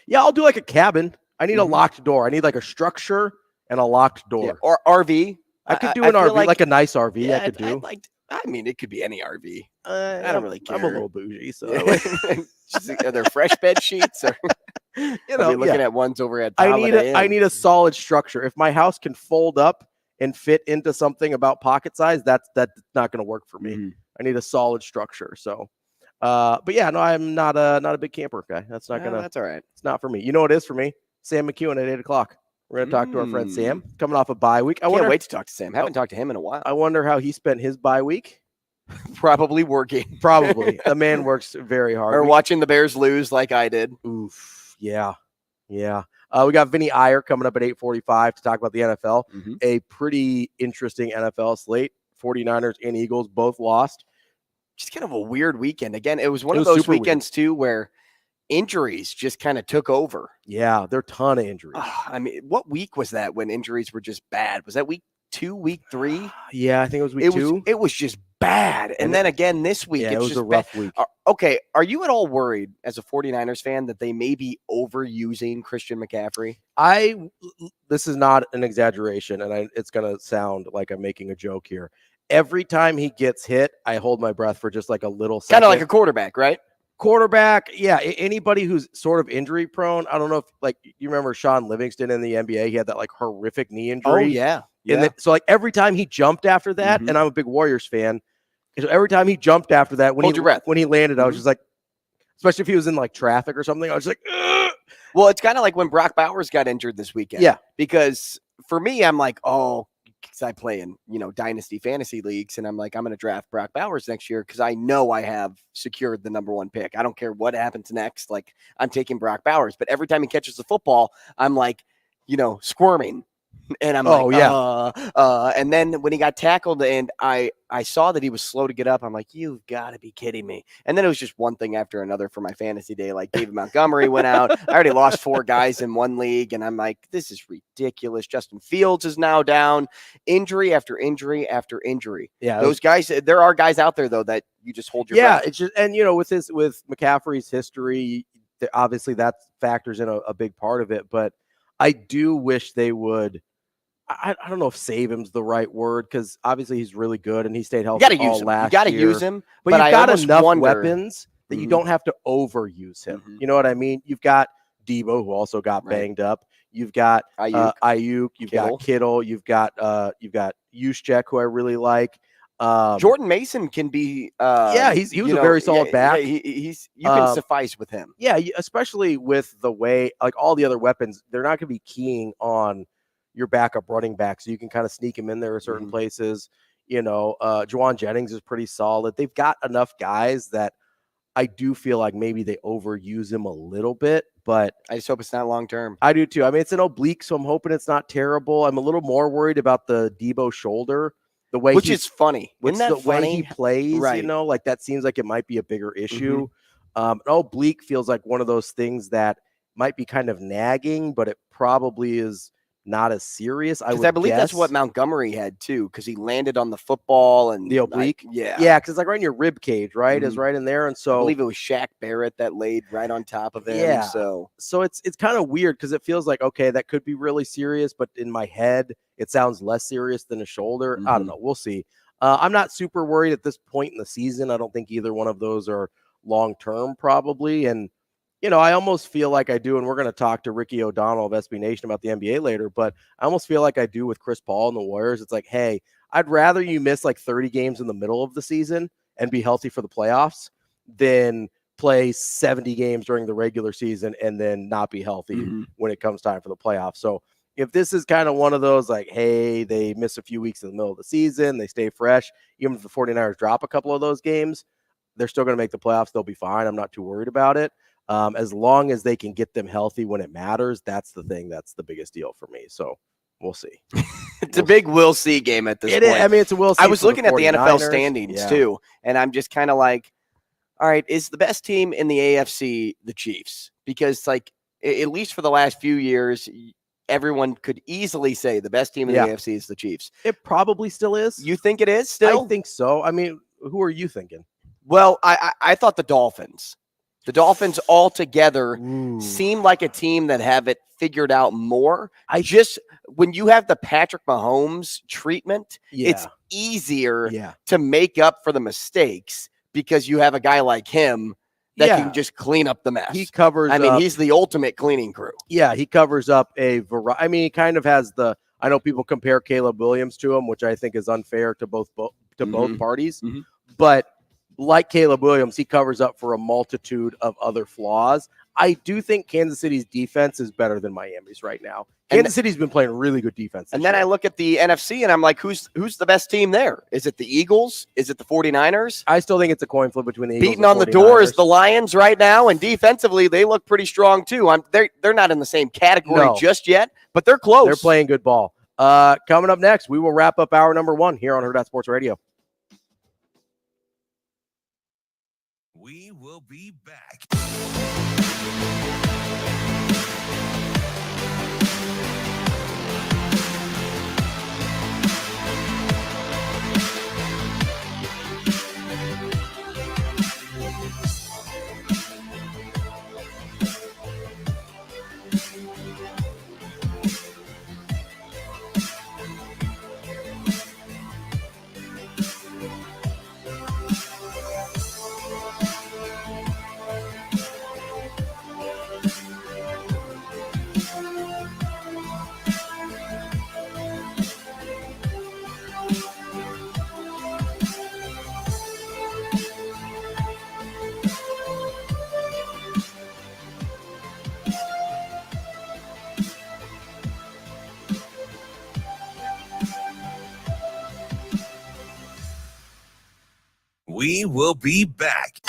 Yeah, I'll do like a cabin. I need a locked door. I need like a structure and a locked door. Yeah, or RV. I could do an RV, like a nice RV. Yeah, I could do. It could be any RV. I don't really care. I'm a little bougie, so are there fresh bed sheets? Or looking at ones over at I need a solid structure. If my house can fold up and fit into something about pocket size, that's not going to work for me. Mm-hmm. I need a solid structure. So, but yeah, no, I'm not a big camper guy. That's not gonna. That's all right. It's not for me. You know what it is for me? Sam McKewon at 8:00. We're gonna talk to our friend Sam coming off a bye week. I can't wait to talk to Sam. Haven't talked to him in a while. I wonder how he spent his bye week. Probably working. Probably. The man works very hard. Or watching the Bears lose like I did. Oof. Yeah. Yeah. We got Vinnie Iyer coming up at 8:45 to talk about the NFL. Mm-hmm. A pretty interesting NFL slate. 49ers and Eagles both lost. Just kind of a weird weekend. Again, it was one of those weekends too where injuries just kind of took over. Yeah, there are a ton of injuries. I mean, what week was that when injuries were just bad? Was that week 2, week 3? Yeah, I think it was week 2. It was just bad. And then again this week, it was just a rough week. Okay, are you at all worried as a 49ers fan that they may be overusing Christian McCaffrey? This is not an exaggeration, and it's going to sound like I'm making a joke here. Every time he gets hit, I hold my breath for just like a little second. Kind of like a quarterback, right? Quarterback, yeah. Anybody who's sort of injury prone. I don't know if like you remember Sean Livingston in the NBA. He had that like horrific knee injury. Oh yeah. So like every time he jumped after that, and I'm a big Warriors fan. So every time he jumped after that, when he landed, I was just like, especially if he was in like traffic or something, I was like, ugh! Well, it's kind of like when Brock Bowers got injured this weekend. Yeah. Because for me, I'm like, oh, because I play in, dynasty fantasy leagues, and I'm like, I'm going to draft Brock Bowers next year because I know I have secured the number 1 pick. I don't care what happens next. Like, I'm taking Brock Bowers, but every time he catches the football, I'm like, squirming. And I'm and then when he got tackled and I saw that he was slow to get up, I'm like, you've got to be kidding me. And then it was just one thing after another for my fantasy day. Like David Montgomery went out. I already lost 4 guys in one league. And I'm like, this is ridiculous. Justin Fields is now down. Injury after injury after injury. Yeah. Those guys, there are guys out there though that you just hold your breath. It's just, and with McCaffrey's history, obviously that factors in a big part of it. But I do wish they would. I don't know if save him's the right word, because obviously he's really good and he stayed healthy all last year. You got to use him, but you've got enough weapons that you don't have to overuse him. Mm-hmm. You know what I mean? You've got Debo, who also got banged up. You've got Ayuk. You've got Kittle. You've got Juszczyk, who I really like. Jordan Mason can be. He was a very solid back. You can suffice with him. Yeah, especially with the way all the other weapons, they're not going to be keying on your backup running back, so you can kind of sneak him in there at certain places. Juwan Jennings is pretty solid. They've got enough guys that I do feel like maybe they overuse him a little bit, but I just hope it's not long term. I do too. I mean, it's an oblique, so I'm hoping it's not terrible. I'm a little more worried about the Debo shoulder, the way is funny. Isn't that funny? Way he plays, right? Like that seems like it might be a bigger issue. An oblique feels like one of those things that might be kind of nagging, but it probably is not as serious. I believe that's what Montgomery had too, because he landed on the football and the oblique. Yeah, because it's like right in your rib cage, right? Is right in there, and so I believe it was Shaq Barrett that laid right on top of him. Yeah, so it's kind of weird because it feels like, okay, that could be really serious, but in my head it sounds less serious than a shoulder. I don't know. We'll see. I'm not super worried at this point in the season. I don't think either one of those are long term, probably, and. I almost feel like I do, and we're going to talk to Ricky O'Donnell of SB Nation about the NBA later, but I almost feel like I do with Chris Paul and the Warriors. It's like, hey, I'd rather you miss 30 games in the middle of the season and be healthy for the playoffs than play 70 games during the regular season and then not be healthy when it comes time for the playoffs. So if this is kind of one of those, hey, they miss a few weeks in the middle of the season, they stay fresh, even if the 49ers drop a couple of those games, they're still going to make the playoffs. They'll be fine. I'm not too worried about it. As long as they can get them healthy when it matters, that's the thing. That's the biggest deal for me. So we'll see. It's a big we'll see game at this point. I mean, it's a we'll see. I was looking at the NFL standings too, and I'm just kind of like, all right, is the best team in the AFC the Chiefs? Because at least for the last few years, everyone could easily say the best team in the AFC is the Chiefs. It probably still is. You think it is still? I think so. I mean, who are you thinking? Well, I thought the Dolphins. The Dolphins altogether seem like a team that have it figured out more. When you have the Patrick Mahomes treatment, it's easier to make up for the mistakes because you have a guy like him that can just clean up the mess. He covers. He's the ultimate cleaning crew. Yeah, he covers up a variety. I mean, he kind of has the. I know people compare Caleb Williams to him, which I think is unfair to both parties, but. Like Caleb Williams, he covers up for a multitude of other flaws. I do think Kansas City's defense is better than Miami's right now. Kansas City's been playing really good defense. And then I look at the NFC and I'm like, who's the best team there? Is it the Eagles? Is it the 49ers? I still think it's a coin flip between the Eagles Beating on the door is the Lions right now, and defensively they look pretty strong too. They're not in the same category just yet, but they're close. They're playing good ball. Coming up next, we will wrap up hour number 1 here on Hurrdat Sports Radio. We will be back. We will be back.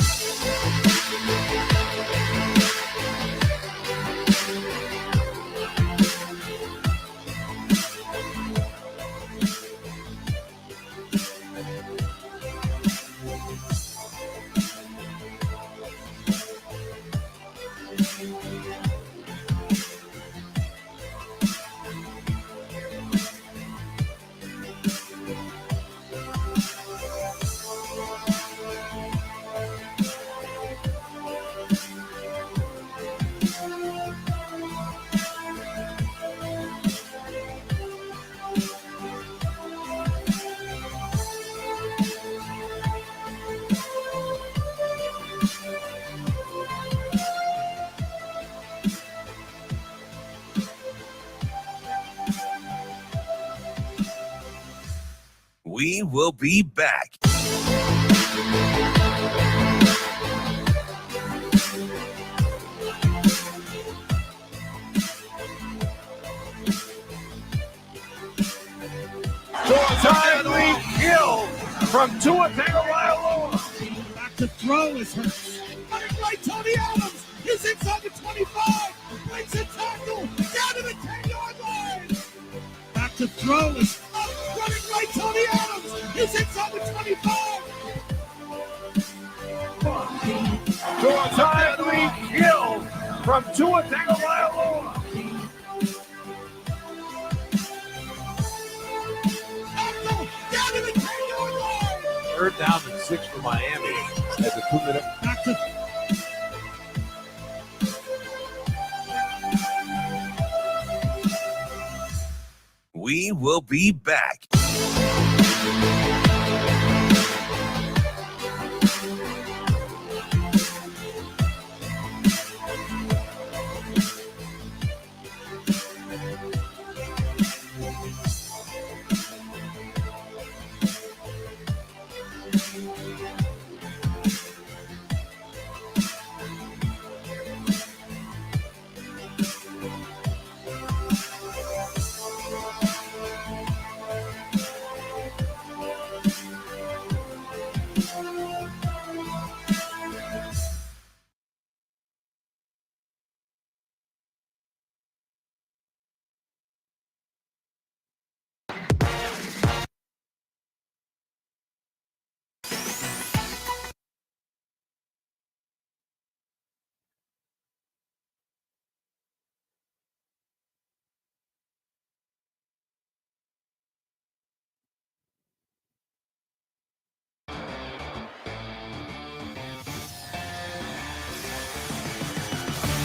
We will be back. Timely kill from Tua Tagovailoa. Back to throw is Hurts. Running right, Tony Adams is inside the 25. Breaks a tackle down to the 10-yard line. Back to throw is up. Running right, Tony Adams is inside the 25. Timely kill from Tua Tagovailoa. Tackle down to the 10-yard line. 3rd down and 6 for Miami at the 2-minute. Back to We will be back.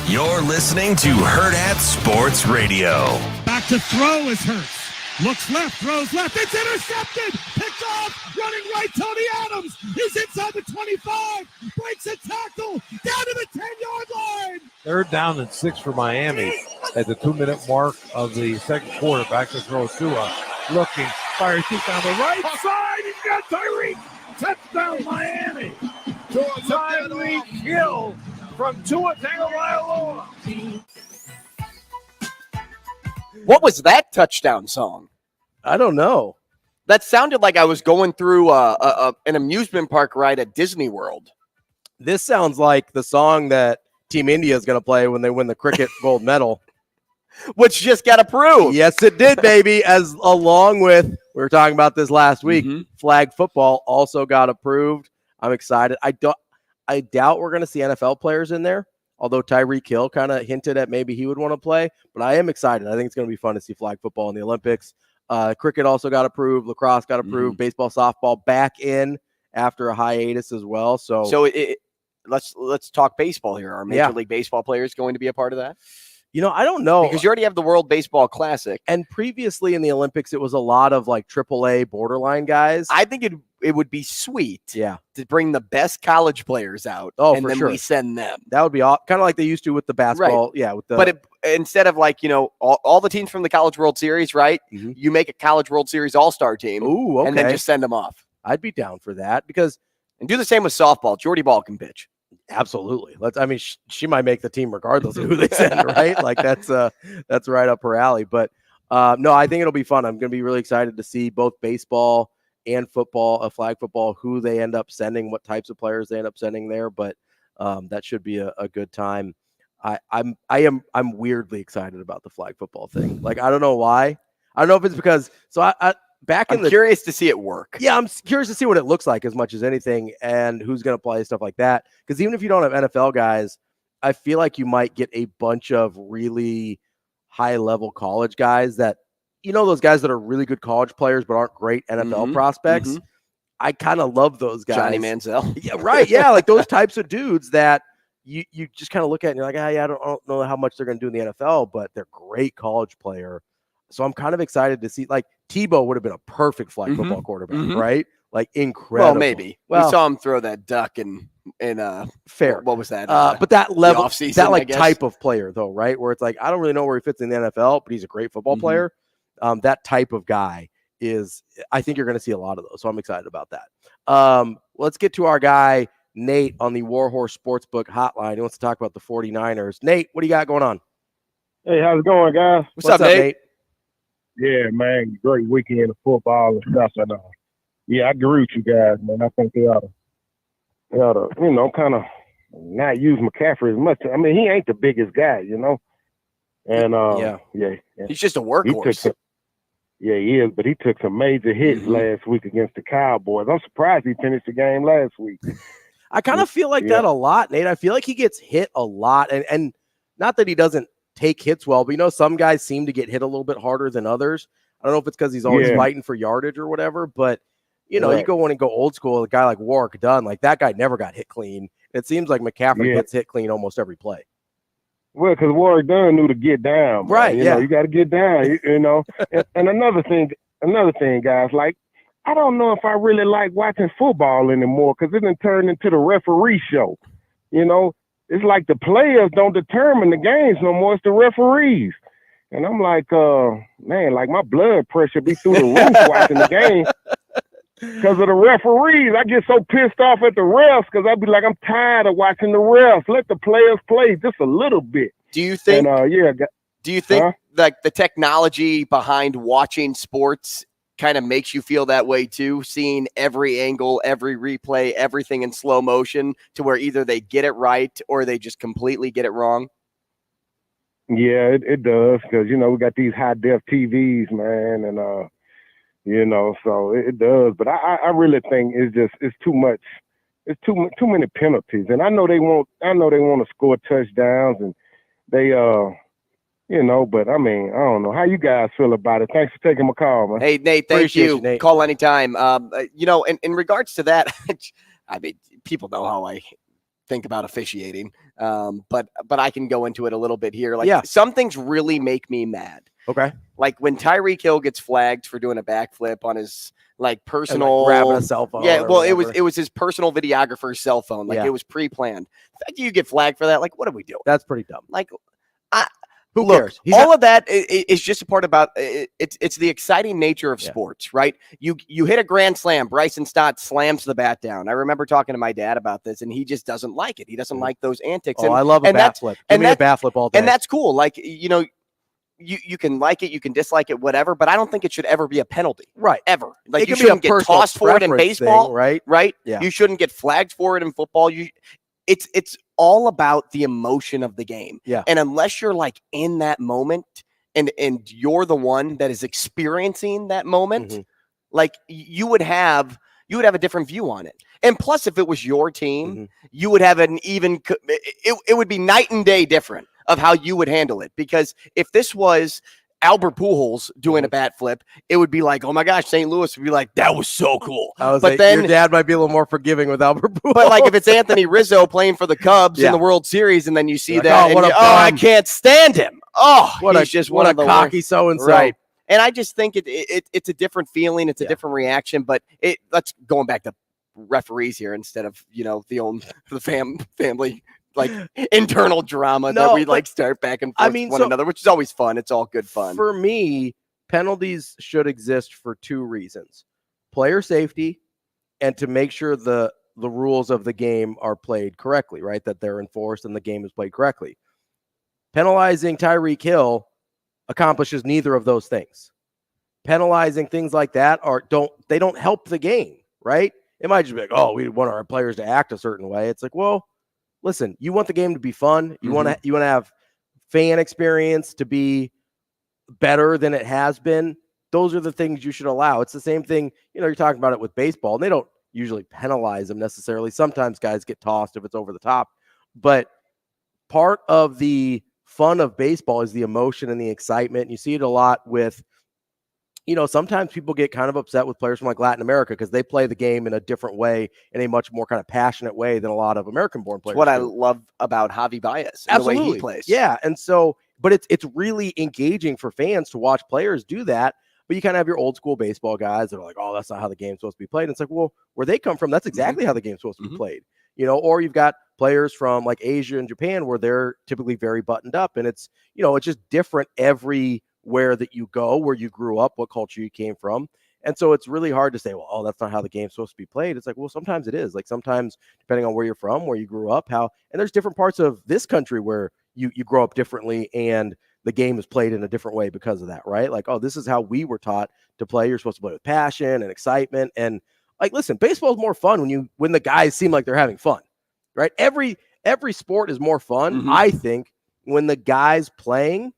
You're listening to Hurrdat Sports Radio. Back to throw is Hurts. Looks left, throws left. It's intercepted. Picked off. Running right, Tony Adams. He's inside the 25. Breaks a tackle down to the 10-yard line. 3rd down and 6 for Miami at the 2-minute mark of the second quarter. Back to throw Tua. Looking. Fires deep down the right side. He's got Tyreek. Touchdown Miami. Timely kill from Tua Tagovailoa. What was that touchdown song? I don't know. That sounded like I was going through an amusement park ride at Disney World. This sounds like the song that Team India is going to play when they win the cricket gold medal. Which just got approved. Yes, it did, baby. As along with, we were talking about this last week, flag football also got approved. I'm excited. I doubt we're going to see NFL players in there, although Tyreek Hill kind of hinted at maybe he would want to play. But I am excited. I think it's going to be fun to see flag football in the Olympics. Cricket also got approved. Lacrosse got approved. Baseball, softball back in after a hiatus as well. So let's talk baseball here. Are Major League Baseball players going to be a part of that? You know, I don't know. Because you already have the World Baseball Classic. And previously in the Olympics, it was a lot of like AAA borderline guys. I think it would be sweet to bring the best college players out. Oh, and for then sure. we send them. That would be kind of like they used to with the basketball. Right. Yeah. But instead of like, all the teams from the College World Series, right? You make a College World Series All-Star team. Ooh, okay. And then just send them off. I'd be down for that and do the same with softball. Jordy Ball can pitch. Absolutely. She might make the team regardless of who they send, right? Like that's right up her alley. But no, I think it'll be fun. I'm going to be really excited to see both baseball and flag football, who they end up sending, what types of players they end up sending there. But that should be a good time. I'm weirdly excited about the flag football thing. Like, I don't know why. I don't know if it's because I'm curious to see it work. Yeah, I'm curious to see what it looks like as much as anything, and who's going to play, stuff like that. Because even if you don't have NFL guys, I feel like you might get a bunch of really high-level college guys that, those guys that are really good college players but aren't great NFL prospects. Mm-hmm. I kind of love those guys. Johnny Manziel. Yeah, right. Yeah, like those types of dudes that you just kind of look at and you're like, I don't know how much they're going to do in the NFL, but they're great college player. So I'm kind of excited to see, like, Tebow would have been a perfect flag football quarterback, right? Like, incredible. Well, maybe. We saw him throw that duck in fair. What was that? But that level, offseason, that like type of player though, right? Where it's like, I don't really know where he fits in the NFL, but he's a great football player. That type of guy I think you're going to see a lot of those. So I'm excited about that. Let's get to our guy, Nate, on the Warhorse Sportsbook hotline. He wants to talk about the 49ers. Nate, what do you got going on? Hey, how's it going, guys? What's up, Nate? Yeah, man, great weekend of football and stuff. And I agree with you guys, man. I think they ought to, kind of not use McCaffrey as much. I mean, he ain't the biggest guy, And he's just a workhorse. He is, but he took some major hits last week against the Cowboys. I'm surprised he finished the game last week. I kind of feel like that a lot, Nate. I feel like he gets hit a lot, and not that he doesn't take hits well, but some guys seem to get hit a little bit harder than others. I don't know if it's because he's always fighting for yardage or whatever, but you go in and go old school, a guy like Warwick Dunn, like that guy never got hit clean. It seems like McCaffrey gets hit clean almost every play. Well, because Warwick Dunn knew to get down, right? Man. You got to get down, and another thing, guys, like, I don't know if I really like watching football anymore because it done turned into the referee show. It's like the players don't determine the games no more. It's the referees. And I'm like, man, like my blood pressure be through the roof watching the game because of the referees. I get so pissed off at the refs because I'd be like, I'm tired of watching the refs. Let the players play just a little bit. Do you think? Do you think like the technology behind watching sports kind of makes you feel that way too, seeing every angle, every replay, everything in slow motion to where either they get it right or they just completely get it wrong? Yeah, it does because, we got these high-def TVs, man, and, so it does. But I really think it's too much. It's too many penalties. And I know they want to score touchdowns and they, but I mean, I don't know how you guys feel about it. Thanks for taking my call, man. Hey, Nate, thank you. Nate. Call anytime. In regards to that, I mean, people know how I think about officiating, but I can go into it a little bit here. Like, some things really make me mad. Okay. Like when Tyreek Hill gets flagged for doing a backflip on his personal, like grabbing a cell phone. Yeah, well, it was his personal videographer's cell phone. Like it was pre-planned. The fact that you get flagged for that, like, what are we doing? That's pretty dumb. Like, who cares? All of that is just a part about it's the exciting nature of sports, right? You hit a grand slam. Bryson Stott slams the bat down. I remember talking to my dad about this, and he just doesn't like it. He doesn't like those antics. I love a bat flip. Give me a bat flip all day. And that's cool. Like, you can like it, you can dislike it, whatever, but I don't think it should ever be a penalty. Right. Ever. Like, you shouldn't get tossed for it in baseball. Right. Yeah. You shouldn't get flagged for it in football. It's all about the emotion of the game. Yeah. And unless you're like in that moment and you're the one that is experiencing that moment, like you would have a different view on it. And plus, if it was your team, you would have it would be night and day different of how you would handle it. Because if this was Albert Pujols doing a bat flip, it would be like, oh my gosh, St. Louis would be like, that was so cool. Then your dad might be a little more forgiving with Albert Pujols. But like if it's Anthony Rizzo playing for the Cubs in the World Series, and then you see that, I can't stand him. He's just one of the cocky so-and-so. Right. And I just think it's a different feeling. It's a different reaction. But let's going back to referees here instead of the family. Like internal drama that we start back and forth with one another, which is always fun. It's all good fun. For me, penalties should exist for two reasons: player safety, and to make sure the rules of the game are played correctly, right? That they're enforced and the game is played correctly. Penalizing Tyreek Hill accomplishes neither of those things. penalizing things like that don't help the game, right? It might just be like, oh, we want our players to act a certain way. It's like, well, listen, you want the game to be fun. You want to have fan experience to be better than it has been. Those are the things you should allow. It's the same thing, you're talking about it with baseball, and they don't usually penalize them necessarily. Sometimes guys get tossed if it's over the top, but part of the fun of baseball is the emotion and the excitement. You see it a lot with, sometimes people get kind of upset with players from like Latin America because they play the game in a different way, in a much more kind of passionate way than a lot of American-born players. That's what I love about Javi Baez and the way he plays. Yeah, and so, but it's really engaging for fans to watch players do that. But you kind of have your old school baseball guys that are like, oh, that's not how the game's supposed to be played. And it's like, well, where they come from, that's exactly how the game's supposed to be played. Or you've got players from like Asia and Japan where they're typically very buttoned up, and it's, it's just different everywhere that you go, where you grew up, what culture you came from. And so it's really hard to say, well, oh, that's not how the game's supposed to be played. It's like, well, sometimes it is. Like sometimes, depending on where you're from, where you grew up, and there's different parts of this country where you grow up differently and the game is played in a different way because of that, right? Like, oh, this is how we were taught to play. You're supposed to play with passion and excitement. And like, listen, baseball is more fun when the guys seem like they're having fun, right? Every sport is more fun, I think, when the guys playing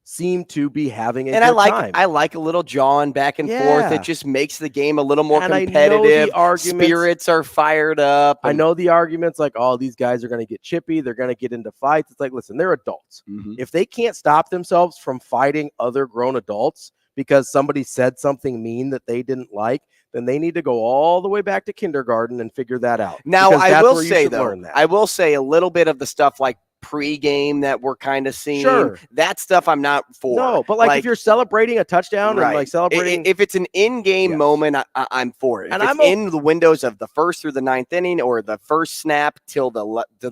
seem to be having a good time. I like a little jawing back and forth. It just makes the game a little more competitive. Spirits are fired up. I know the arguments like, oh, these guys are going to get chippy. They're going to get into fights. It's like, listen, they're adults. If they can't stop themselves from fighting other grown adults because somebody said something mean that they didn't like, then they need to go all the way back to kindergarten and figure that out. Now, I will say, though, I will say a little bit of the stuff like pre-game that we're kind of seeing. Sure. That stuff I'm not for. No, but like if you're celebrating a touchdown and like celebrating. If it's an in-game moment, I'm for it. And if it's in the windows of the first through the ninth inning or the first snap till the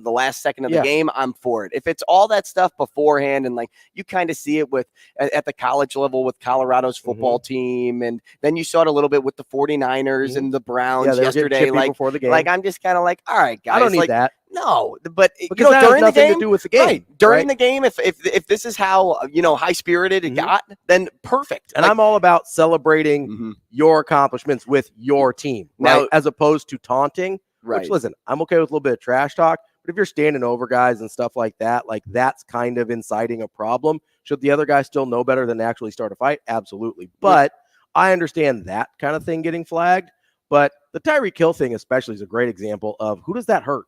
last second of the game, I'm for it. If it's all that stuff beforehand and like you kind of see it with at the college level with Colorado's football team, and then you saw it a little bit with the 49ers and the Browns yesterday. Like before the game. Like I'm just kind of like, all right, guys. I don't need that. No, but because that during has the game, to do with the game. Right, during the game, if this is how high spirited it got, then perfect. And I'm all about celebrating your accomplishments with your team, right? Now, as opposed to taunting. Right. Which, listen, I'm okay with a little bit of trash talk, but if you're standing over guys and stuff like that, like that's kind of inciting a problem. Should the other guy still know better than to actually start a fight? Absolutely. But I understand that kind of thing getting flagged. But the Tyreek Hill thing especially is a great example of who does that hurt?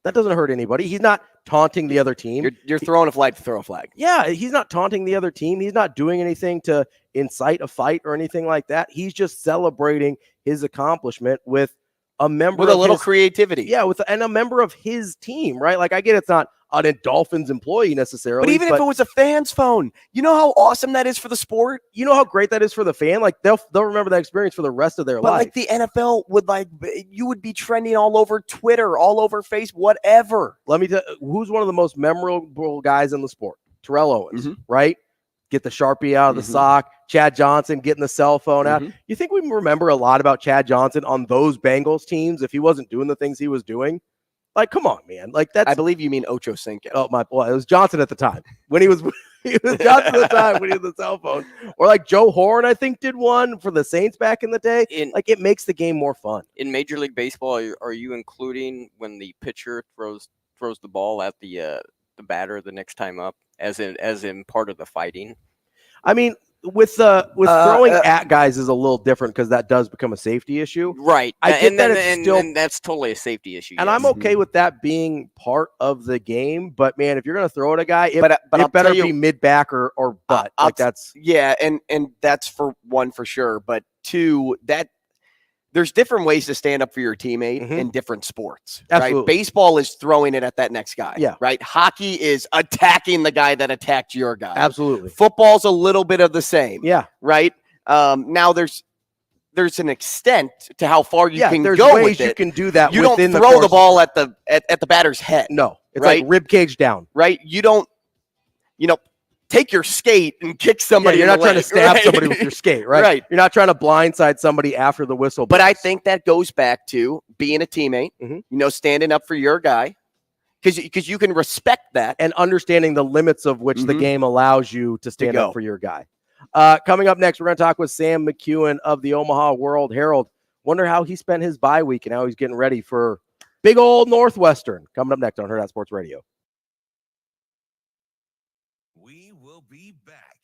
That doesn't hurt anybody. He's not taunting the other team. You're throwing a flag to throw a flag. Yeah, he's not taunting the other team. He's not doing anything to incite a fight or anything like that. He's just celebrating his accomplishment with a member with a little creativity. Yeah, and a member of his team, right? Like I get it's not a Dolphins employee necessarily. But even if it was a fan's phone, you know how awesome that is for the sport? You know how great that is for the fan? Like they'll remember that experience for the rest of their life. But like the NFL you would be trending all over Twitter, all over Facebook, whatever. Let me tell you, who's one of the most memorable guys in the sport? Terrell Owens, right? Get the Sharpie out of the sock. Chad Johnson getting the cell phone out. You think we remember a lot about Chad Johnson on those Bengals teams if he wasn't doing the things he was doing? Like, come on, man. Like that's. I believe you mean Ocho Cinco. Oh my boy, it was Johnson at the time when he was Johnson at the time when he had the cell phone. Or like Joe Horn, I think, did one for the Saints back in the day. Like it makes the game more fun. In Major League Baseball, are you including when the pitcher throws the ball at the batter the next time up, as in part of the fighting? I mean, with throwing at guys is a little different because that does become a safety issue. Right. I get that and that's totally a safety issue. And I'm okay with that being part of the game. But, man, if you're going to throw at a guy, it better be mid-back or butt. And that's for one for sure. But two, there's different ways to stand up for your teammate in different sports. Absolutely. Right? Baseball is throwing it at that next guy. Yeah. Right. Hockey is attacking the guy that attacked your guy. Absolutely. Football's a little bit of the same. Yeah. Right. Now there's an extent to how far you can there's go ways with it. You can do that. You don't throw the ball at the batter's head. No. It's like rib cage down. Right. You don't. Take your skate and kick somebody. You're not trying to stab somebody with your skate, right? Right. You're not trying to blindside somebody after the whistle. But I think that goes back to being a teammate, standing up for your guy, because you can respect that. And understanding the limits of which the game allows you to stand up for your guy. Coming up next, we're going to talk with Sam McKewon of the Omaha World-Herald. Wonder how he spent his bye week and how he's getting ready for big old Northwestern. Coming up next on Hurrdat Sports Radio. We will be back.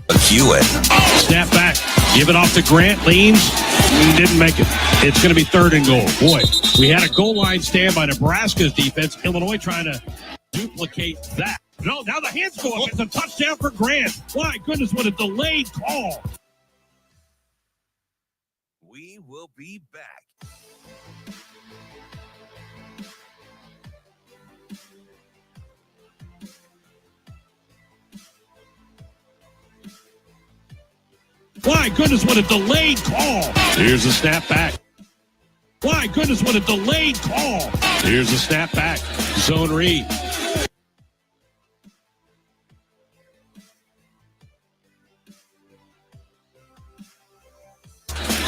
McKewon. Snap back. Give it off to Grant. Leans. Didn't make it. It's going to be 3rd and goal. Boy, we had a goal line stand by Nebraska's defense. Illinois trying to duplicate that. No, now the hands go up. It's a touchdown for Grant. My goodness, what a delayed call. We will be back. My goodness, what a delayed call. Here's a snap back. My goodness, what a delayed call. Here's a snap back. Zone read.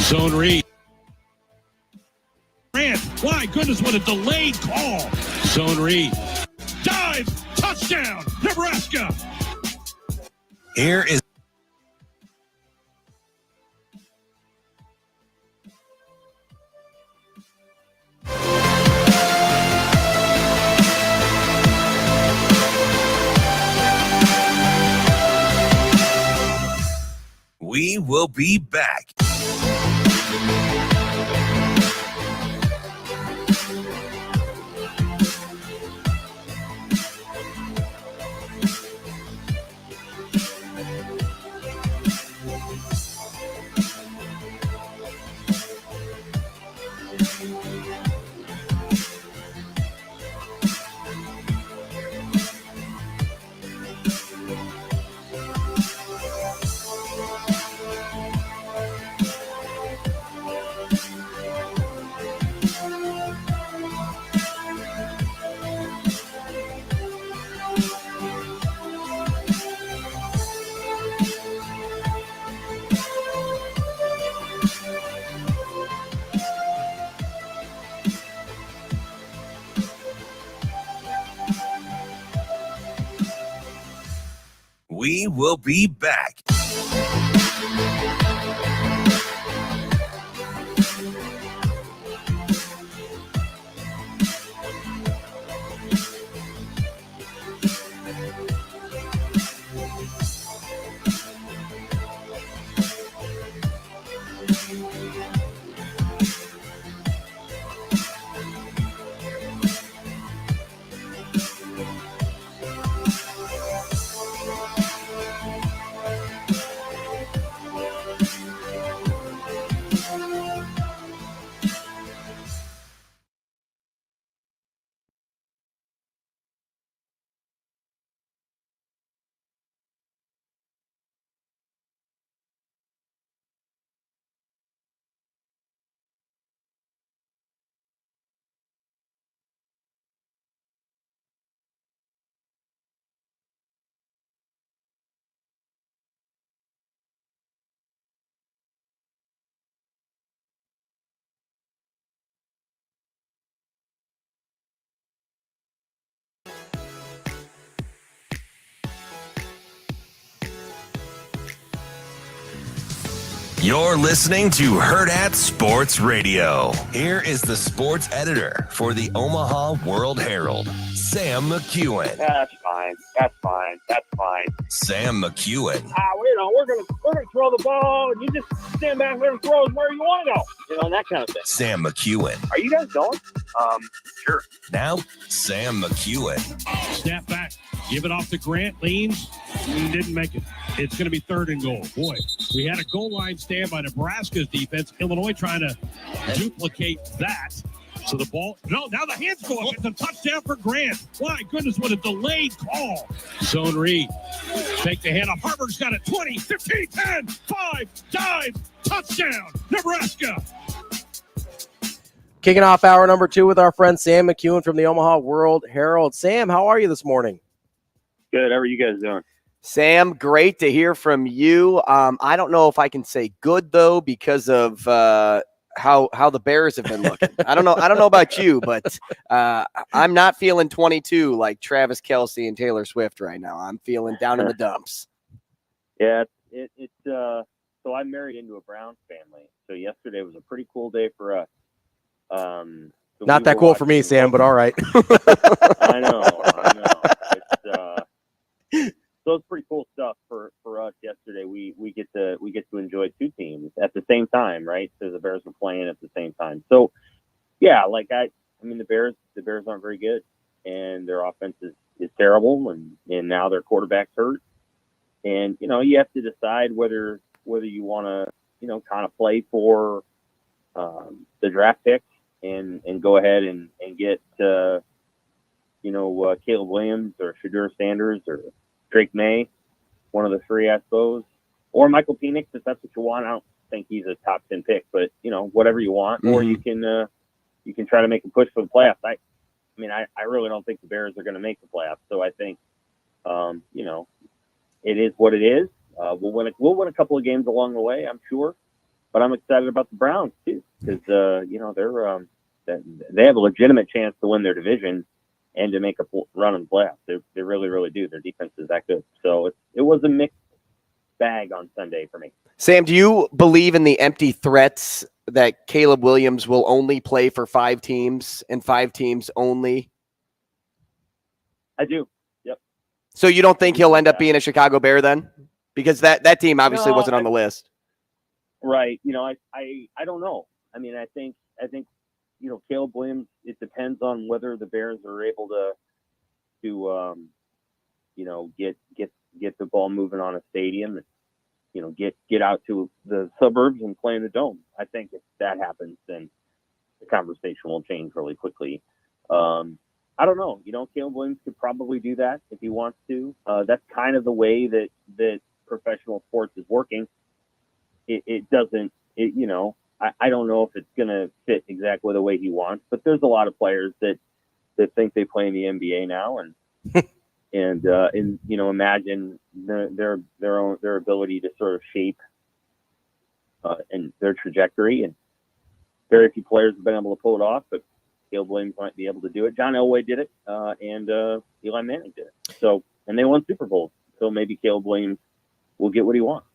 Zone read. Grant. My goodness, what a delayed call. Zone read. Dive. Touchdown. Nebraska. Here is We will be back. We will be back. You're listening to Hurrdat Sports Radio. Here is the sports editor for the Omaha World-Herald, Sam McKewon. That's fine. That's fine. That's fine. Sam McKewon. We're gonna throw the ball, and you just stand back there and throw it where you want to go. You know, that kind of thing. Sam McKewon. Are you guys going? Sure. Now, Sam McKewon. Snap back. Give it off to Grant. Leans. Didn't make it. It's going to be 3rd and goal. Boy, we had a goal line stand by Nebraska's defense. Illinois trying to duplicate that. So the ball, no, now the hands go up. It's a touchdown for Grant. My goodness, what a delayed call. Zone read. Take the hand off. Harvard's got it. 20, 15, 10, 5, dive, touchdown, Nebraska. Kicking off hour number 2 with our friend Sam McKewon from the Omaha World-Herald. Sam, how are you this morning? Good. How are you guys doing? Sam, great to hear from you. I don't know if I can say good though because of how the Bears have been looking. I don't know about you, but I'm not feeling 22 like Travis Kelce and Taylor Swift right now. I'm feeling down in the dumps. Yeah, it's so I'm married into a Browns family. So yesterday was a pretty cool day for us. So not that cool for me, Sam, but all right. I know. So it's pretty cool stuff for us yesterday. We get to enjoy 2 teams at the same time, right? So the Bears were playing at the same time. So yeah, like I mean the Bears aren't very good, and their offense is terrible, and now their quarterback's hurt, and you have to decide whether you want to kind of play for the draft pick and go ahead and get Caleb Williams or Shadur Sanders or Drake May, one of the 3, I suppose, or Michael Penix if that's what you want. I don't think he's a top 10 pick, but whatever you want, Mm-hmm. or you can try to make a push for the playoffs. I really don't think the Bears are going to make the playoffs. So I think, it is what it is. We'll win a couple of games along the way, I'm sure, but I'm excited about the Browns too because they have a legitimate chance to win their division and to make a run in the playoffs. They really, really do. Their defense is that good. So it was a mixed bag on Sunday for me. Sam, do you believe in the empty threats that Caleb Williams will only play for 5 teams and 5 teams only? I do. Yep. So you don't think he'll end up being a Chicago Bear then? Because that team obviously wasn't on the list. Right. I don't know. I mean, I think Caleb Williams, it depends on whether the Bears are able to get the ball moving on a stadium and, get out to the suburbs and play in the dome. I think if that happens, then the conversation will change really quickly. I don't know. Caleb Williams could probably do that if he wants to. That's kind of the way that professional sports is working. It doesn't, I don't know if it's going to fit exactly the way he wants, but there's a lot of players that think they play in the NBA now and imagine their ability to sort of shape and their trajectory. And very few players have been able to pull it off, but Caleb Williams might be able to do it. John Elway did it, and Eli Manning did it. So, and they won Super Bowls. So maybe Caleb Williams will get what he wants.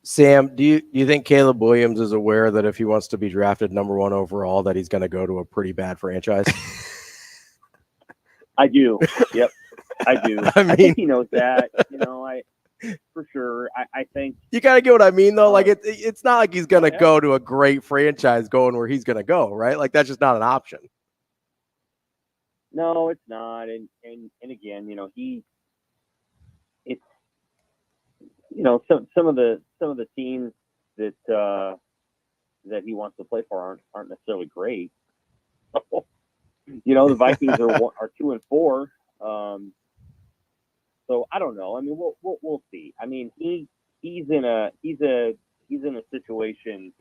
Sam, do you think Caleb Williams is aware that if he wants to be drafted number 1 overall, that he's going to go to a pretty bad franchise? I do. Yep, I do. I think he knows that. For sure. I think you got to get what I mean, though. Like it's not like he's going to go to a great franchise going where he's going to go, right? Like that's just not an option. No, it's not. And again, some of the teams that he wants to play for aren't necessarily great. The Vikings are 2-4. So I don't know. I mean, we'll see. I mean, he's in a situation.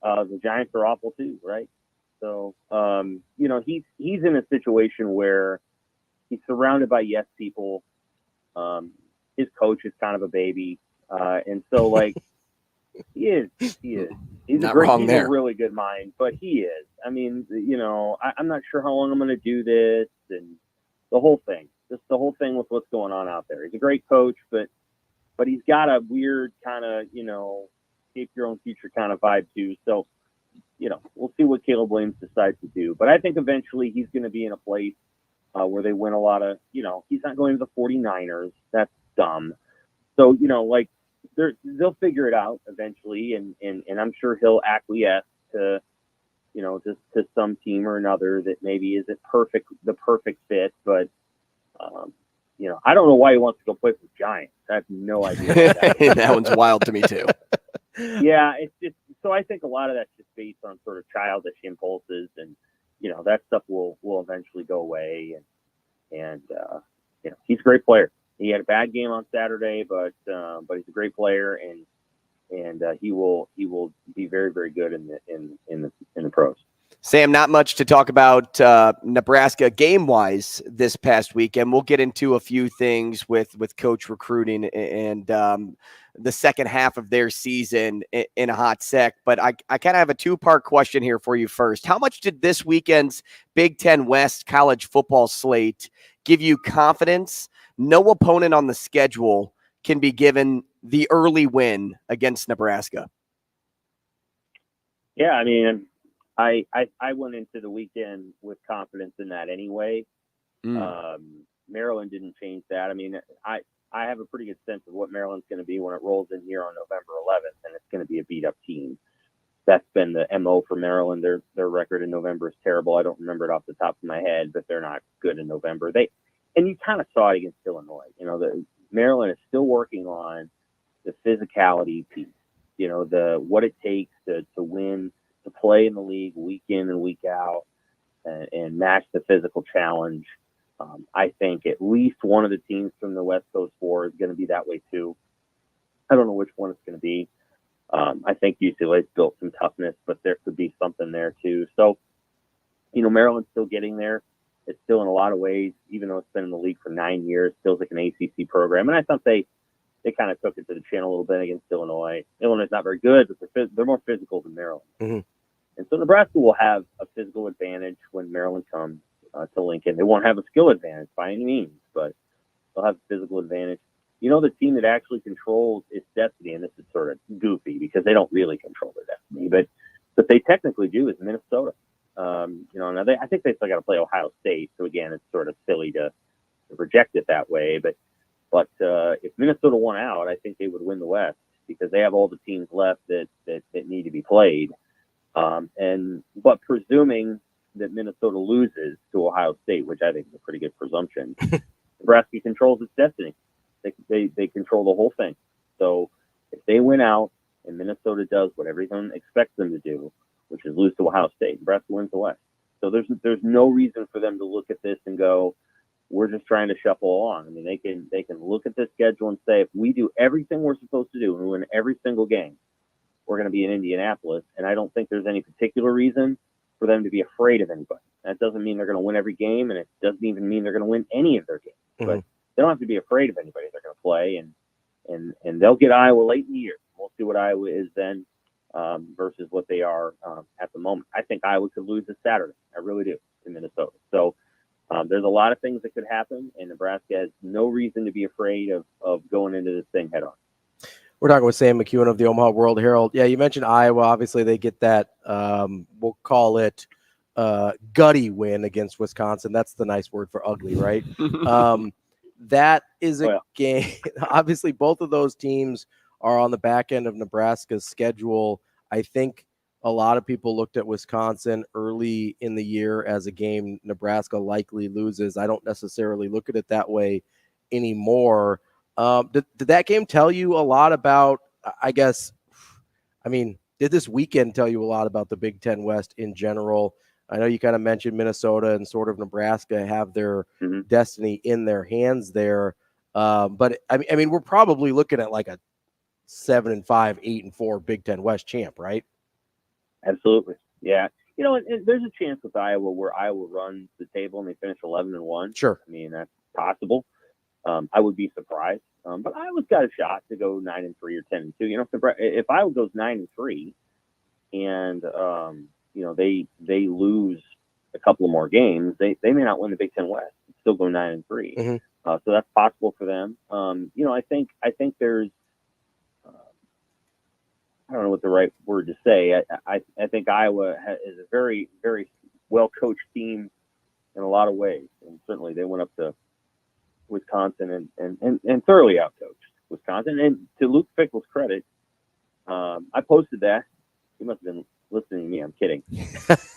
The Giants are awful too, right? So he's in a situation where he's surrounded by yes people. His coach is kind of a baby, and so like he is. He's not a great, wrong he's there. a really good mind, but he is. I mean, I'm not sure how long I'm going to do this, and the whole thing, just the whole thing with what's going on out there. He's a great coach, but he's got a weird kind of shape your own future kind of vibe too. So we'll see what Caleb Williams decides to do, but I think eventually he's going to be in a place where they win a lot of. He's not going to the 49ers. That's dumb. So like they'll figure it out eventually, and I'm sure he'll acquiesce to to some team or another that maybe isn't the perfect fit, but I don't know why he wants to go play for the Giants. I have no idea. That one's wild to me too. Yeah, it's just so I think a lot of that's just based on sort of childish impulses, and that stuff will eventually go away. And he's a great player. He had a bad game on Saturday, but he's a great player, and he will be very, very good in the pros. Sam, not much to talk about Nebraska game-wise this past weekend. We'll get into a few things with coach recruiting and the second half of their season in a hot sec. But I kind of have a two-part question here for you first. How much did this weekend's Big Ten West college football slate give you confidence no opponent on the schedule can be given the early win against Nebraska? Yeah, I mean, I went into the weekend with confidence in that anyway. Maryland didn't change that. I mean, I have a pretty good sense of what Maryland's going to be when it rolls in here on November 11th, and it's going to be a beat-up team. That's been the MO for Maryland. Their record in November is terrible. I don't remember it off the top of my head, but they're not good in November. And you kind of saw it against Illinois. Maryland is still working on the physicality piece. What it takes to win, to play in the league week in and week out, and match the physical challenge. I think at least one of the teams from the West Coast 4 is going to be that way too. I don't know which one it's going to be. I think UCLA's built some toughness, but there could be something there too. So, Maryland's still getting there. It's still in a lot of ways, even though it's been in the league for 9 years, feels like an ACC program. And I thought they kind of took it to the chin a little bit against Illinois. Illinois not very good, but they're more physical than Maryland. Mm-hmm. And so Nebraska will have a physical advantage when Maryland comes to Lincoln. They won't have a skill advantage by any means, but they'll have a physical advantage. The team that actually controls its destiny, and this is sort of goofy because they don't really control their destiny, but they technically do, is Minnesota. Now I think they still got to play Ohio State. So again, it's sort of silly to project it that way. But if Minnesota won out, I think they would win the West because they have all the teams left that need to be played. But presuming that Minnesota loses to Ohio State, which I think is a pretty good presumption, Nebraska controls its destiny. They control the whole thing. So if they win out and Minnesota does what everyone expects them to do, which is lose to Ohio State, Nebraska wins the West. So there's no reason for them to look at this and go, we're just trying to shuffle along. I mean, they can look at this schedule and say, if we do everything we're supposed to do and win every single game, we're going to be in Indianapolis. And I don't think there's any particular reason for them to be afraid of anybody. That doesn't mean they're going to win every game, and it doesn't even mean they're going to win any of their games. Mm-hmm. But they don't have to be afraid of anybody they're going to play, and they'll get Iowa late in the year. We'll see what Iowa is then versus what they are at the moment. I think Iowa could lose this Saturday. I really do, to Minnesota. So there's a lot of things that could happen, and Nebraska has no reason to be afraid of going into this thing head on. We're talking with Sam McKewon of the Omaha World-Herald. Yeah, you mentioned Iowa. Obviously, they get that, we'll call it gutty win against Wisconsin. That's the nice word for ugly, right? That is a game. Obviously, both of those teams are on the back end of Nebraska's schedule. I think a lot of people looked at Wisconsin early in the year as a game Nebraska likely loses. I don't necessarily look at it that way anymore. Did that game tell you a lot about, did this weekend tell you a lot about the Big Ten West in general? I know you kind of mentioned Minnesota and sort of Nebraska have their destiny in their hands there. But I mean, we're probably looking at like a 7-5, 8-4 Big Ten West champ, right? Absolutely. Yeah. And there's a chance with Iowa where Iowa runs the table and they finish 11-1. Sure. I mean, that's possible. I would be surprised. But Iowa's got a shot to go 9-3 or 10-2. If Iowa goes 9-3 and they lose a couple of more games, they may not win the Big Ten West. Still go 9-3. Mm-hmm. So that's possible for them. I think there's I don't know what the right word to say. I think Iowa is a very, very well coached team in a lot of ways, and certainly they went up to Wisconsin and thoroughly outcoached Wisconsin. And to Luke Fickell's credit, I posted that. He must have been listening to me. I'm kidding.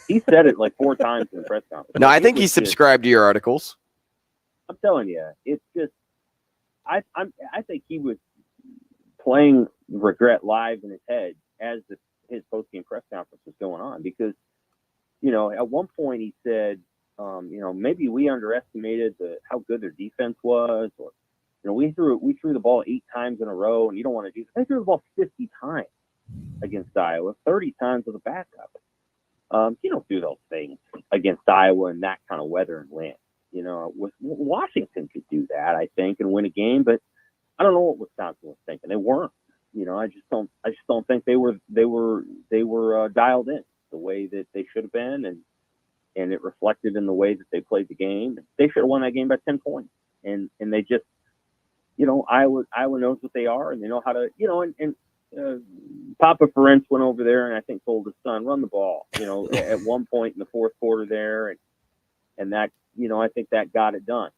He said it like 4 times in the press conference. No, I think he subscribed to your articles. I'm telling you, it's just I think he was playing regret live in his head as his post-game press conference was going on because, at one point he said, maybe we underestimated how good their defense was, or we threw the ball 8 times in a row, and you don't want to do that. They threw the ball 50 times against Iowa, 30 times with a backup. You don't do those things against Iowa in that kind of weather and wind. Washington could do that, I think, and win a game, but I don't know what Wisconsin was thinking. They weren't. I just don't think they were dialed in the way that they should have been, and it reflected in the way that they played the game. They should have won that game by 10 points, and they just, Iowa knows what they are, and they know how to, Papa Ferenc went over there and I think told his son, run the ball, at one point in the fourth quarter there, and that, I think that got it done.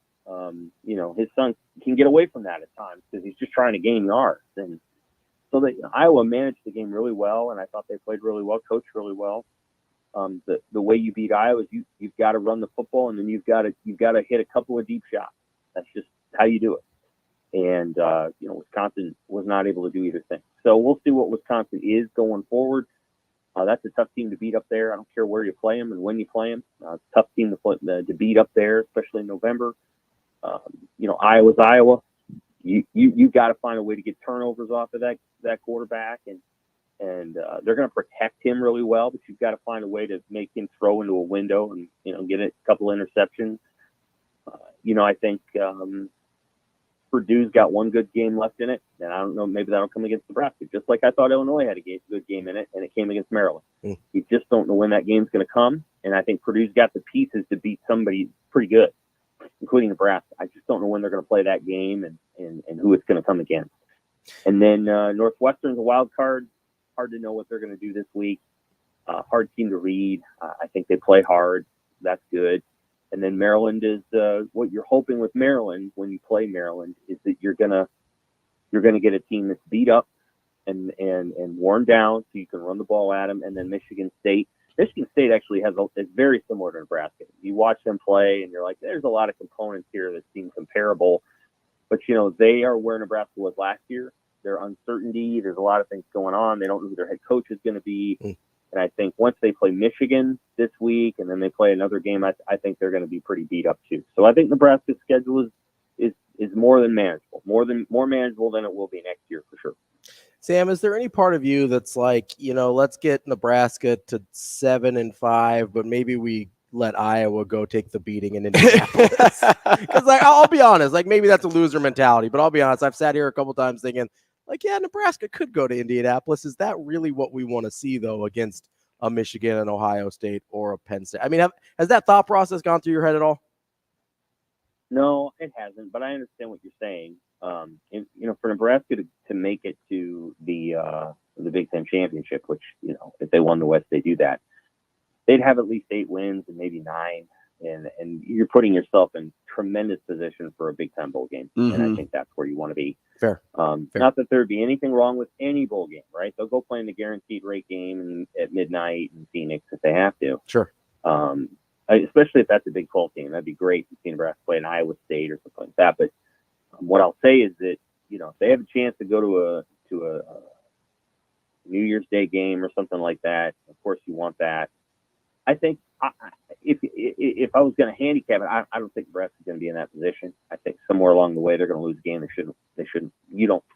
His son can get away from that at times because he's just trying to gain yards, and so Iowa managed the game really well, and I thought they played really well, coached really well. The way you beat Iowa is you've got to run the football, and then you've got to hit a couple of deep shots. That's just how you do it. And Wisconsin was not able to do either thing. So we'll see what Wisconsin is going forward. That's a tough team to beat up there. I don't care where you play them and when you play them. It's a tough team to beat up there, especially in November. Iowa's Iowa. You've got to find a way to get turnovers off of that quarterback, and they're going to protect him really well, but you've got to find a way to make him throw into a window and get a couple of interceptions. I think Purdue's got one good game left in it, and I don't know, maybe that'll come against Nebraska, just like I thought Illinois had a good game in it, and it came against Maryland. You just don't know when that game's going to come, and I think Purdue's got the pieces to beat somebody pretty good, including Nebraska. I just don't know when they're going to play that game and who it's going to come against. And then Northwestern's a wild card. Hard to know what they're going to do this week. Hard team to read. I think they play hard. That's good. And then Maryland is what you're hoping with Maryland when you play Maryland is that you're gonna get a team that's beat up and worn down, so you can run the ball at them. And then Michigan State actually is very similar to Nebraska. You watch them play, and you're like, there's a lot of components here that seem comparable, but they are where Nebraska was last year. Their uncertainty. There's a lot of things going on. They don't know who their head coach is going to be. And I think once they play Michigan this week and then they play another game, I think they're going to be pretty beat up too. So I think Nebraska's schedule is more than manageable, more manageable than it will be next year for sure. Sam, is there any part of you that's like, let's get Nebraska to 7-5, but maybe we let Iowa go take the beating in Indianapolis? Because I'll be honest, maybe that's a loser mentality, but I'll be honest, I've sat here a couple times thinking, Nebraska could go to Indianapolis. Is that really what we want to see, though, against a Michigan, an Ohio State, or a Penn State? I mean, has that thought process gone through your head at all? No, it hasn't, but I understand what you're saying. For Nebraska to make it to the Big Ten championship, which, if they won the West, they do that, they'd have at least 8 wins and maybe 9. And you're putting yourself in tremendous position for a Big Ten bowl game. Mm-hmm. And I think that's where you want to be. Fair. Not that there'd be anything wrong with any bowl game, right? They'll go play in the guaranteed rate game at midnight in Phoenix if they have to. Sure. Especially if that's a Big 12 team. That'd be great to see Nebraska play in Iowa State or something like that. But what I'll say is that, if they have a chance to go to a New Year's Day game or something like that, of course you want that. I think if I was going to handicap it, I don't think Nebraska's going to be in that position. I think somewhere along the way they're going to lose a game. They shouldn't.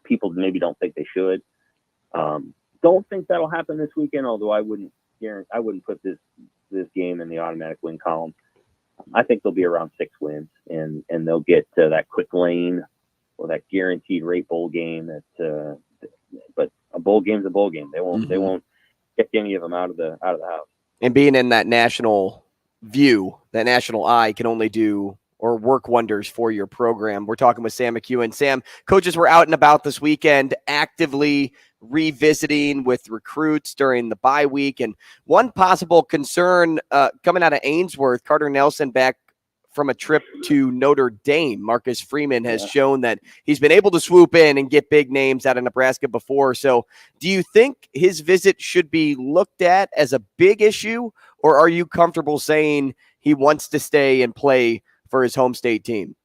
People maybe don't think they should. Don't think that'll happen this weekend. Although I wouldn't put this game in the automatic win column. I think they'll be around 6 wins, and they'll get to that quick lane or that guaranteed rate bowl game. But a bowl game's a bowl game. They won't get any of them out of the house. And being in that national view, that national eye can only do or work wonders for your program. We're talking with Sam McKewon. Sam, coaches were out and about this weekend, actively revisiting with recruits during the bye week. And one possible concern coming out of Ainsworth, Carter Nelson back from a trip to Notre Dame. Marcus Freeman has shown that he's been able to swoop in and get big names out of Nebraska before. So do you think his visit should be looked at as a big issue, or are you comfortable saying he wants to stay and play for his home state team?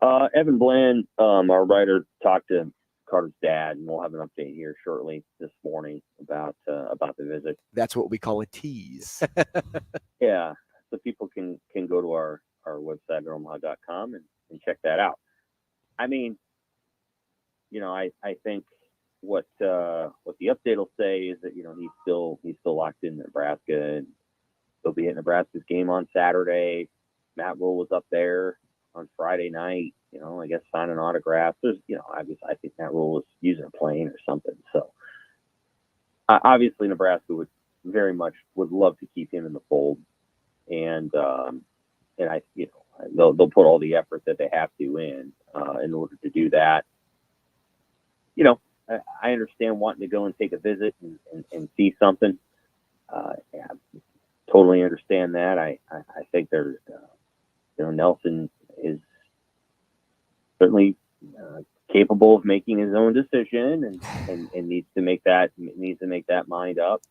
Evan Bland, our writer, talked to Carter's dad, and we'll have an update here shortly this morning about the visit. That's what we call a tease. Yeah, so people can go to our website at omaha.com and check that out. I mean, I think what the update will say is that he's still locked in Nebraska, and he'll be at Nebraska's game on Saturday. Matt Rhule was up there on Friday night, I guess signing autographs. There's, obviously I think Matt Rhule was using a plane or something. So obviously Nebraska would love to keep him in the fold, and I they'll put all the effort that they have to in order to do that. I understand wanting to go and take a visit and see something. Yeah, totally understand that. I think there's, Nelson is certainly capable of making his own decision and needs to make that mind up.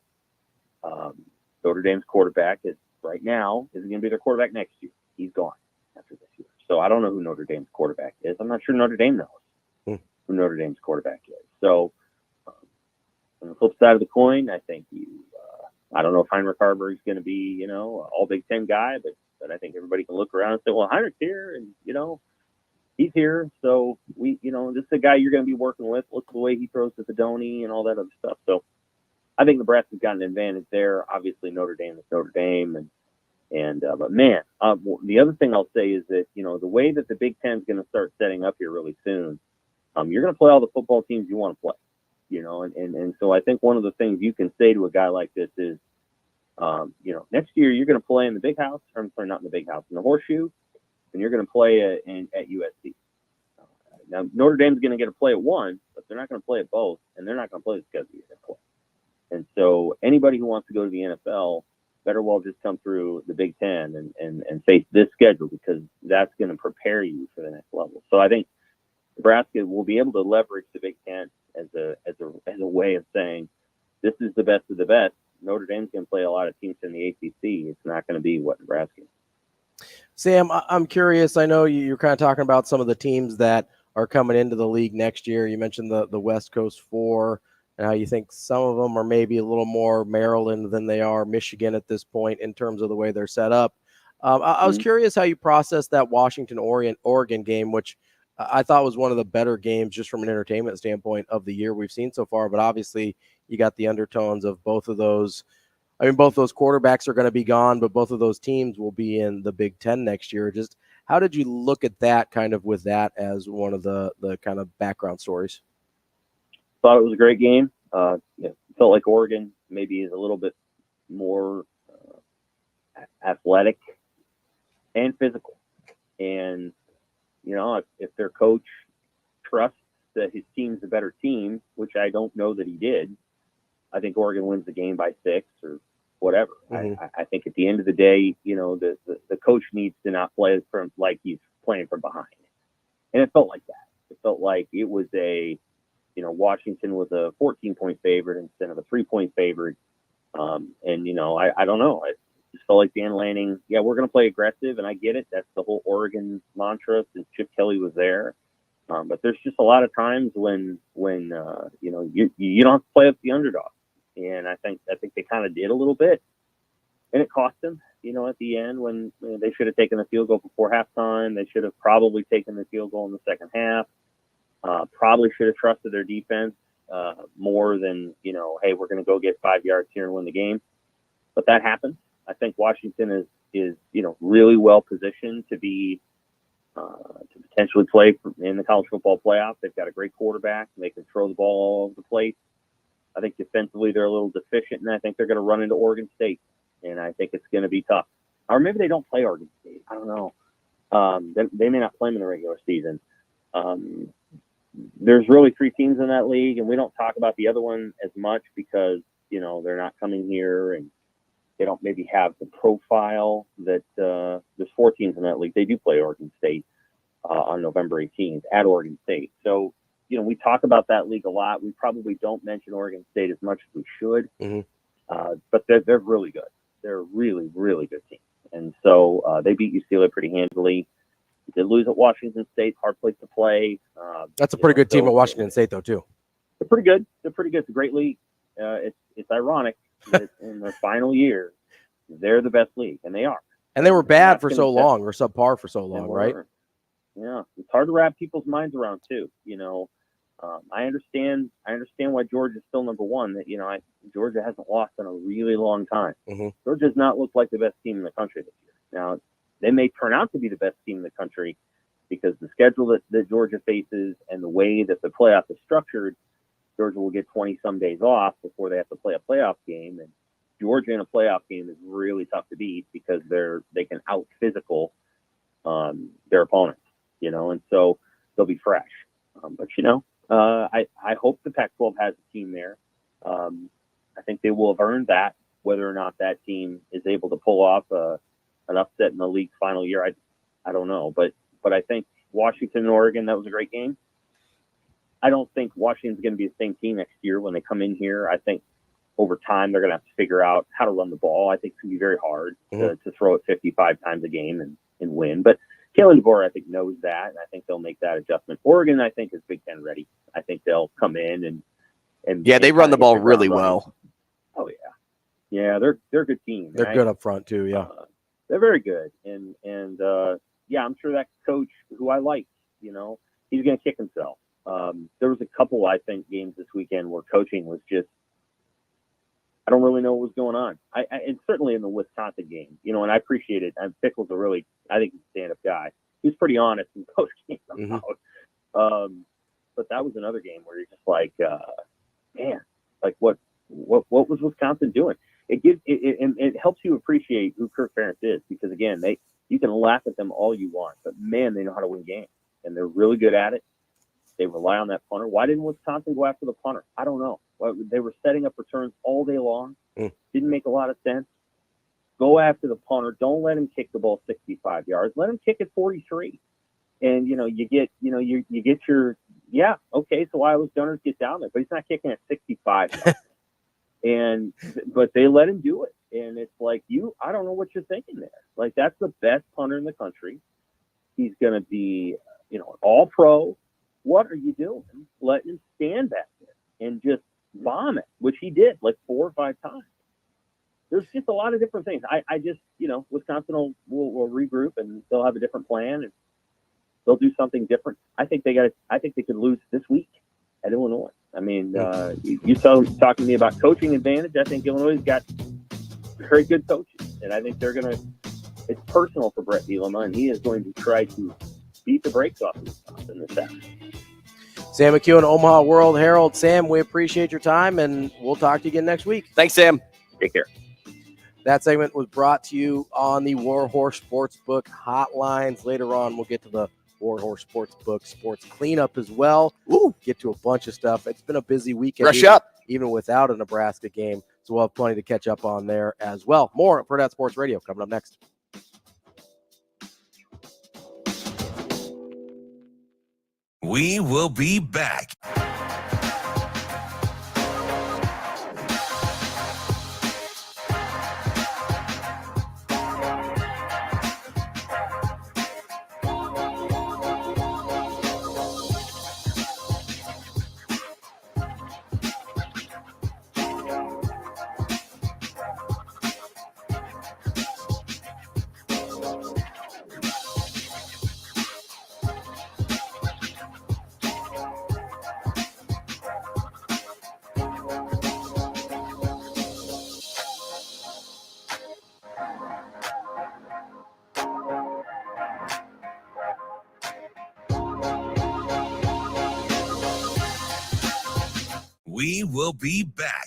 Notre Dame's quarterback right now isn't going to be their quarterback next year. He's gone after this year. So I don't know who Notre Dame's quarterback is. I'm not sure Notre Dame knows who Notre Dame's quarterback is. So on the flip side of the coin, I think I don't know if Heinrich Haarberg is going to be, all Big Ten guy, but I think everybody can look around and say, well, Heinrich's here, and he's here, so this is a guy you're going to be working with. Look at the way he throws to Fedoni and all that other stuff. So I think Nebraska's got an advantage there. Obviously, Notre Dame is Notre Dame, but man, the other thing I'll say is that the way that the Big Ten is going to start setting up here really soon, you're going to play all the football teams you want to play. And so I think one of the things you can say to a guy like this is, next year you're going to play in the big house, or I'm not in the big house, in the horseshoe, and you're going to play at USC. Now, Notre Dame's going to get a play at one, but they're not going to play at both, and they're not going to play the schedule you're going to play. And so anybody who wants to go to the NFL better well just come through the Big Ten and face this schedule, because that's going to prepare you for the next level. So I think Nebraska will be able to leverage the Big Ten as a way of saying, this is the best of the best. Notre Dame's going to play a lot of teams in the ACC. It's not going to be what Nebraska is. Sam, I'm curious. I know you're kind of talking about some of the teams that are coming into the league next year. You mentioned the West Coast 4, and how you think some of them are maybe a little more Maryland than they are Michigan at this point in terms of the way they're set up. I was curious how you processed that Washington-Oregon game, which I thought was one of the better games just from an entertainment standpoint of the year we've seen so far. But obviously you got the undertones of both of those. I mean, both those quarterbacks are going to be gone, but both of those teams will be in the Big Ten next year. Just how did you look at that kind of with that as one of the kind of background stories? Thought it was a great game. Felt like Oregon maybe is a little bit more athletic and physical. And, if their coach trusts that his team's a better team, which I don't know that he did, I think Oregon wins the game by 6 or whatever. Mm-hmm. I think at the end of the day, the coach needs to not play from like he's playing from behind. And it felt like that. It felt like it was Washington was a 14-point favorite instead of a 3-point favorite. I don't know. I just felt like Dan Lanning, we're going to play aggressive, and I get it. That's the whole Oregon mantra since Chip Kelly was there. But there's just a lot of times when you don't have to play up the underdog. And I think they kind of did a little bit, and it cost them, at the end when they should have taken the field goal before halftime. They should have probably taken the field goal in the second half. Probably should have trusted their defense more than, hey, we're going to go get 5 yards here and win the game. But that happened. I think Washington is really well positioned to be to potentially play in the college football playoff. They've got a great quarterback, and they can throw the ball all over the place. I think defensively they're a little deficient, and I think they're going to run into Oregon State, and I think it's going to be tough. Or maybe they don't play Oregon State. I don't know. They may not play them in the regular season. There's really 3 teams in that league, and we don't talk about the other one as much because, they're not coming here, and they don't maybe have the profile that there's 4 teams in that league. They do play Oregon State on November 18th at Oregon State. So, we talk about that league a lot. We probably don't mention Oregon State as much as we should, but they're really good. They're a really, really good team. And so they beat UCLA pretty handily. They lose at Washington State, hard place to play. That's a pretty good team at Washington State, though, too. They're pretty good. It's a great league. It's ironic that in their final year, they're the best league, and they are. And they were bad for so long, or subpar for so long, right? Yeah, it's hard to wrap people's minds around too. I understand why Georgia's still number one. That Georgia hasn't lost in a really long time. Mm-hmm. Georgia does not look like the best team in the country this year. Now, they may turn out to be the best team in the country because the schedule that Georgia faces and the way that the playoff is structured, Georgia will get 20-some days off before they have to play a playoff game. And Georgia in a playoff game is really tough to beat because they can out-physical their opponents, and so they'll be fresh. I hope the Pac-12 has a team there. I think they will have earned that, whether or not that team is able to pull off an upset in the league's final year. I don't know, but I think Washington and Oregon, that was a great game. I don't think Washington's going to be the same team next year when they come in here. I think over time they're going to have to figure out how to run the ball. I think it's going to be very hard to throw it 55 times a game and win. But Kalen DeBoer, I think, knows that, and I think they'll make that adjustment. Oregon, I think, is Big Ten ready. I think they'll come in and they run the ball really well. Oh yeah, they're a good team. They're good up front too. Yeah, they're very good, and I'm sure that coach who I like, he's going to kick himself. There was a couple, I think, games this weekend where coaching was just, I don't really know what was going on. And certainly in the Wisconsin game, and I appreciate it. And Pickle's I think he's a stand-up guy. He was pretty honest in post game about. But that was another game where you're just like, man, like what was Wisconsin doing? It helps you appreciate who Kirk Ferentz is, because again, you can laugh at them all you want, but man, they know how to win games, and they're really good at it. They rely on that punter. Why didn't Wisconsin go after the punter? I don't know. They were setting up returns all day long. Didn't make a lot of sense. Go after the punter. Don't let him kick the ball 65 yards. Let him kick it 43. And you get your so Iowa Gunners get down there, but he's not kicking at 65. But they let him do it, and it's like I don't know what you're thinking there. Like, that's the best punter in the country. He's going to be an all-pro. What are you doing? Letting him stand back there and just bomb it, which he did like 4 or 5 times. There's just a lot of different things. I just, Wisconsin will regroup, and they'll have a different plan, and they'll do something different. I think they could lose this week at Illinois. I mean, you talking to me about coaching advantage. I think Illinois has got very good coaches, and I think it's personal for Brett Bielema, and he is going to try to beat the brakes off of Wisconsin this Saturday. Sam McKewon, Omaha World-Herald. Sam, we appreciate your time, and we'll talk to you again next week. Thanks, Sam. Take care. That segment was brought to you on the Warhorse Sportsbook hotlines. Later on, we'll get to the Warhorse Sportsbook sports cleanup as well. Get to a bunch of stuff. It's been a busy weekend. Rush up. Even without a Nebraska game. So we'll have plenty to catch up on there as well. More at Hurrdat Sports Radio coming up next. We will be back. We will be back.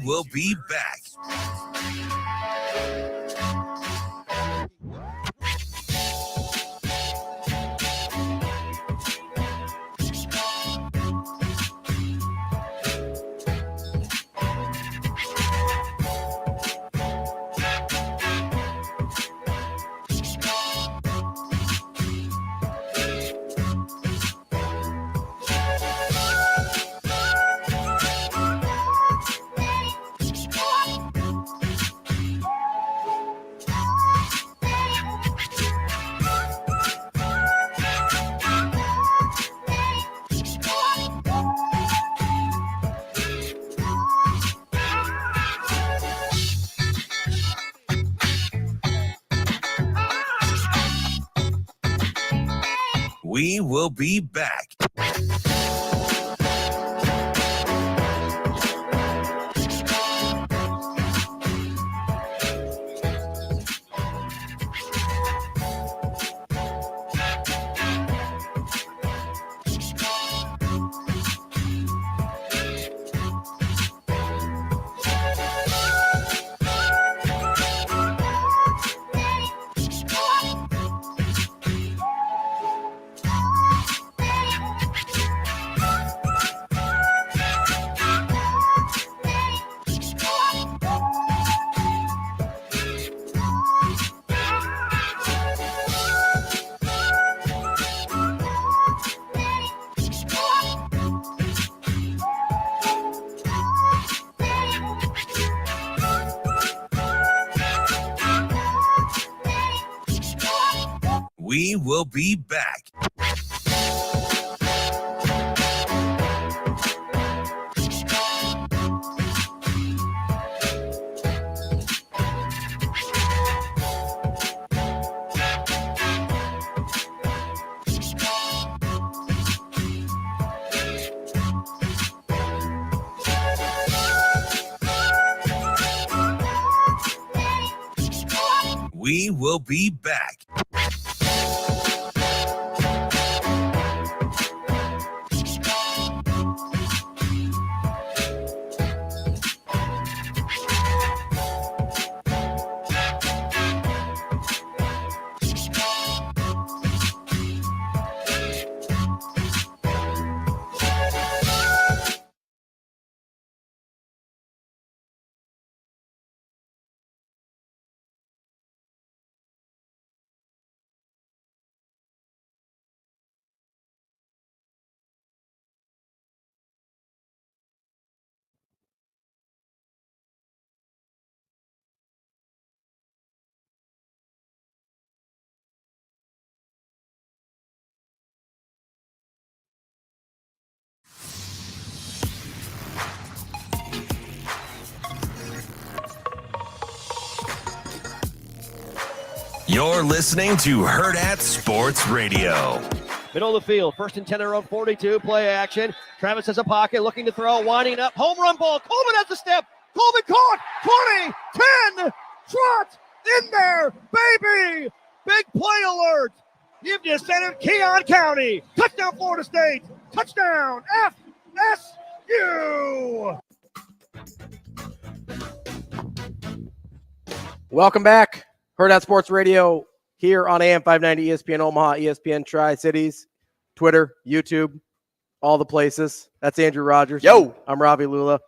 will be back. We will be back. We will be back. We will be back. You're listening to Hurrdat Sports Radio. Middle of the field, first and 10 in their own 42, play action. Travis has a pocket, looking to throw, winding up, home run ball. Coleman has the step. Coleman caught, 20, 10, trot, in there, baby. Big play alert. You've just entered Keon County. Touchdown, Florida State. Touchdown, FSU. Welcome back. Hurrdat Sports Radio here on AM 590 ESPN Omaha, ESPN Tri-Cities, Twitter, YouTube, all the places. That's Andrew Rogers. Yo. I'm Ravi Lulla.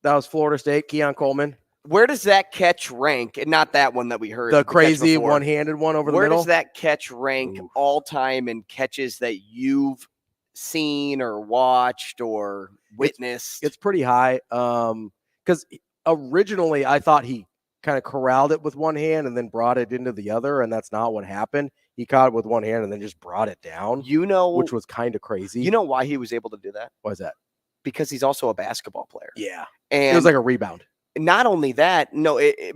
That was Florida State, Keon Coleman. Where does that catch rank? And not that one that we heard. The crazy one-handed one over the middle. Where does that catch rank all time in catches that you've seen or watched or witnessed? It's pretty high. Because originally I thought he kind of corralled it with one hand and then brought it into the other, and that's not what happened. He caught it with one hand and then just brought it down, which was kind of crazy. You know why he was able to do that? Why is that? Because he's also a basketball player. Yeah. And it was like a rebound. Not only that, no, it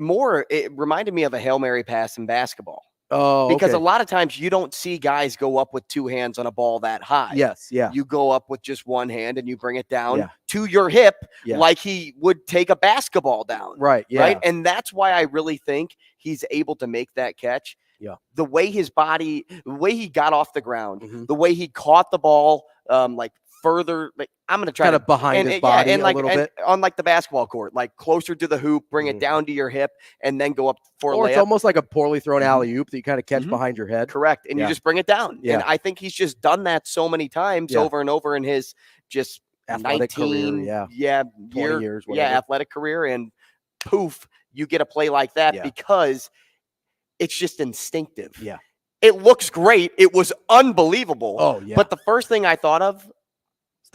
reminded me of a Hail Mary pass in basketball. Oh, because okay. a lot of times you don't see guys go up with two hands on a ball that high. Yes, yeah. You go up with just one hand and you bring it down to your hip like he would take a basketball down. Right, yeah. Right. And that's why I really think he's able to make that catch. Yeah. The way his body, the way he got off the ground, the way he caught the ball like further, like I'm going to try kind to of behind his body a little bit. On like the basketball court, like closer to the hoop, bring it down to your hip, and then go up for a layup. Or it's almost like a poorly thrown alley-oop that you kind of catch behind your head. Correct. And you just bring it down. Yeah. And I think he's just done that so many times over and over in his just athletic 19 career, 20 years, whatever. athletic career. And poof, you get a play like that because it's just instinctive. Yeah. It looks great. It was unbelievable. Oh, yeah. But the first thing I thought of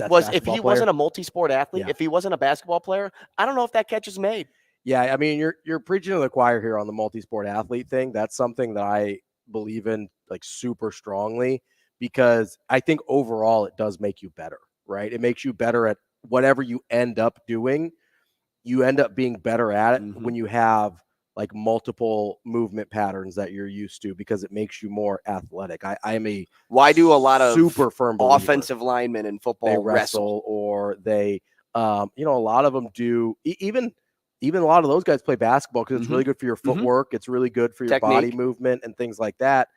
was if he player. wasn't a multi-sport athlete, if he wasn't a basketball player, I don't know if that catch is made. Yeah, I mean, you're preaching to the choir here on the multi-sport athlete thing. That's something that I believe in like super strongly because I think overall it does make you better, right? It makes you better at whatever you end up doing. You end up being better at it when you have like multiple movement patterns that you're used to because it makes you more athletic. I am a why do a lot of super firm believer. Offensive linemen in football they wrestle or they a lot of them do even a lot of those guys play basketball because it's really good for your footwork. It's really good for your body movement and things like that.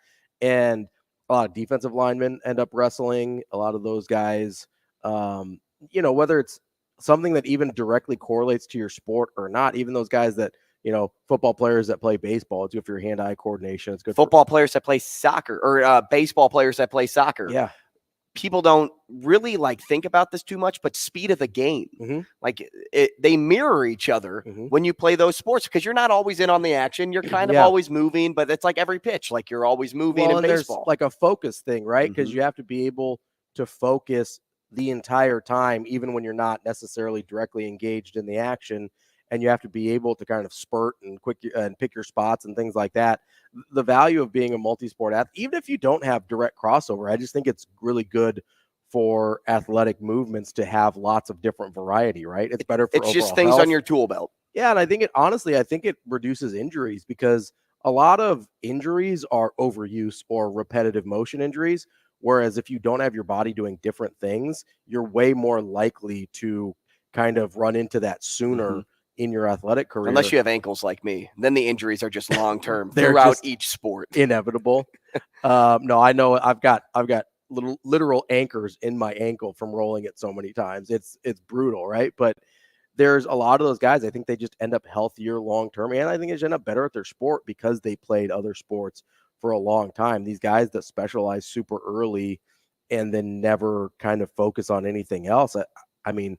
And a lot of defensive linemen end up wrestling. A lot of those guys, whether it's something that even directly correlates to your sport or not, even those guys that, football players that play baseball, it's good for your hand-eye coordination. It's good football players that play soccer or baseball players that play soccer. Yeah. People don't really think about this too much, but speed of the game, they mirror each other when you play those sports because you're not always in on the action. You're kind of always moving, but it's like every pitch, like you're always moving in baseball. There's like a focus thing, right? Because you have to be able to focus the entire time, even when you're not necessarily directly engaged in the action. And you have to be able to kind of spurt and pick your spots and things like that. The value of being a multi-sport athlete, even if you don't have direct crossover, I just think it's really good for athletic movements to have lots of different variety, right? It's better for it's just things health. On your tool belt. Yeah, and I think it reduces injuries because a lot of injuries are overuse or repetitive motion injuries, whereas if you don't have your body doing different things, you're way more likely to kind of run into that sooner in your athletic career. Unless you have ankles like me, then the injuries are just long-term throughout each sport. Inevitable. No, I know I've got little literal anchors in my ankle from rolling it so many times. It's brutal, right? But there's a lot of those guys, I think they just end up healthier long-term. And I think they just end up better at their sport because they played other sports for a long time. These guys that specialize super early and then never kind of focus on anything else. I mean,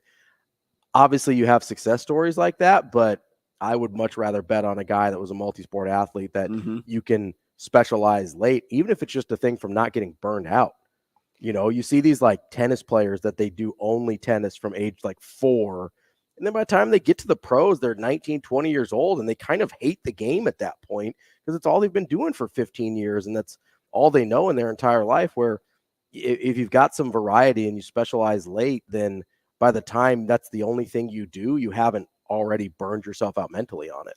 obviously, you have success stories like that, but I would much rather bet on a guy that was a multi-sport athlete that you can specialize late, even if it's just a thing from not getting burned out. You see these like tennis players that they do only tennis from age like 4. And then by the time they get to the pros, they're 19, 20 years old, and they kind of hate the game at that point because it's all they've been doing for 15 years. And that's all they know in their entire life, where if you've got some variety and you specialize late, then by the time that's the only thing you do, you haven't already burned yourself out mentally on it.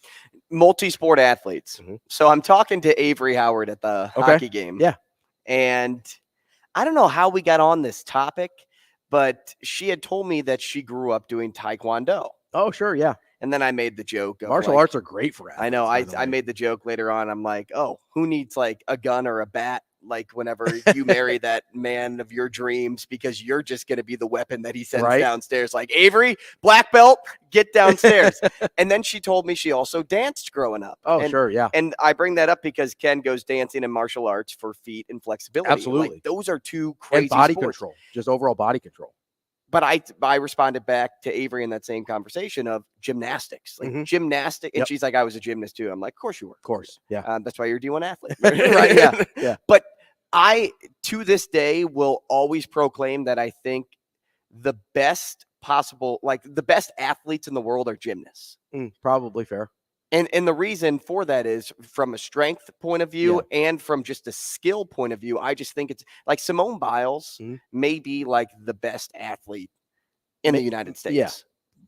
Multi-sport athletes. So I'm talking to Avery Howard at the hockey game. Yeah. And I don't know how we got on this topic, but she had told me that she grew up doing Taekwondo. Oh, sure. Yeah. And then I made the joke of martial arts are great for athletes. I know. I made the joke later on. I'm like, oh, who needs like a gun or a bat? Like whenever you marry that man of your dreams, because you're just going to be the weapon that he sends downstairs. Like, Avery, black belt, get downstairs. And then she told me she also danced growing up. Oh, sure. Yeah. And I bring that up because Ken goes dancing and martial arts for feet and flexibility. Absolutely. Like, those are two crazy and body sports. control, just overall body control. But I responded back to Avery in that same conversation of gymnastics, like gymnastic. And she's like, I was a gymnast too. I'm like, of course you were. Of course. Yeah. That's why you're D1 athlete. Right. Yeah. Yeah. But I, to this day, will always proclaim that I think the best possible, like the best athletes in the world are gymnasts. Probably fair. And the reason for that is from a strength point of view and from just a skill point of view. I just think it's like Simone Biles may be like the best athlete in the United States. Yeah,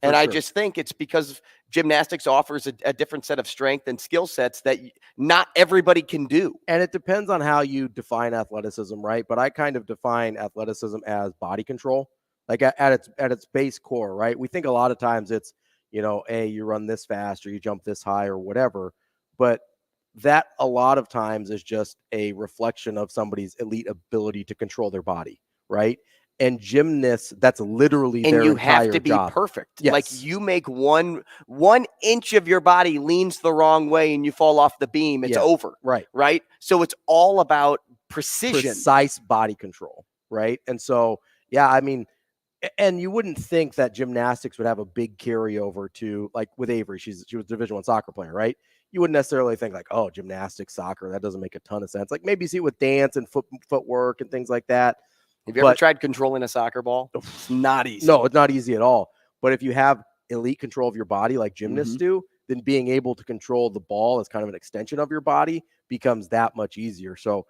and I just think it's because gymnastics offers a different set of strength and skill sets that not everybody can do. And it depends on how you define athleticism, right? But I kind of define athleticism as body control, like at its base core, right? We think a lot of times it's, you run this fast or you jump this high or whatever. But that a lot of times is just a reflection of somebody's elite ability to control their body, right? And gymnasts, that's literally and their you entire have to be job. perfect. Yes. Like you make one inch of your body leans the wrong way and you fall off the beam, it's over. Right. So it's all about precision, precise body control. Right. And so, yeah, I mean, and you wouldn't think that gymnastics would have a big carryover to, like with Avery, she was a Division I soccer player, right? You wouldn't necessarily think like, oh, gymnastics, soccer, that doesn't make a ton of sense. Like maybe see it with dance and footwork and things like that. Have you ever tried controlling a soccer ball? It's not easy. No, it's not easy at all. But if you have elite control of your body like gymnasts do, then being able to control the ball as kind of an extension of your body becomes that much easier. So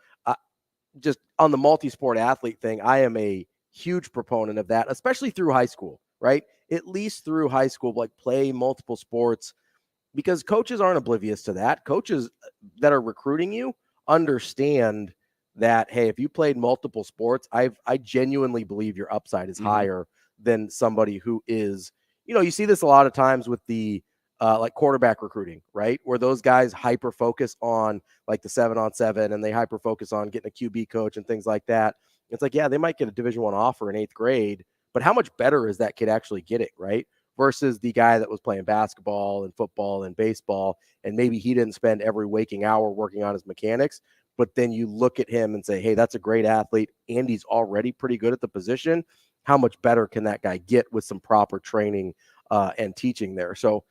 just on the multi-sport athlete thing, I am a huge proponent of that, especially through high school, right? At least through high school, like play multiple sports, because coaches aren't oblivious to that. Coaches that are recruiting you understand that, hey, if you played multiple sports, I genuinely believe your upside is higher than somebody who is, you see this a lot of times with the like quarterback recruiting, right? Where those guys hyper focus on like the 7-on-7 and they hyper focus on getting a QB coach and things like that. It's like, yeah, they might get a Division I offer in 8th grade, but how much better is that kid actually getting, right? Versus the guy that was playing basketball and football and baseball, and maybe he didn't spend every waking hour working on his mechanics, but then you look at him and say, hey, that's a great athlete, and he's already pretty good at the position. How much better can that guy get with some proper training and teaching there? So,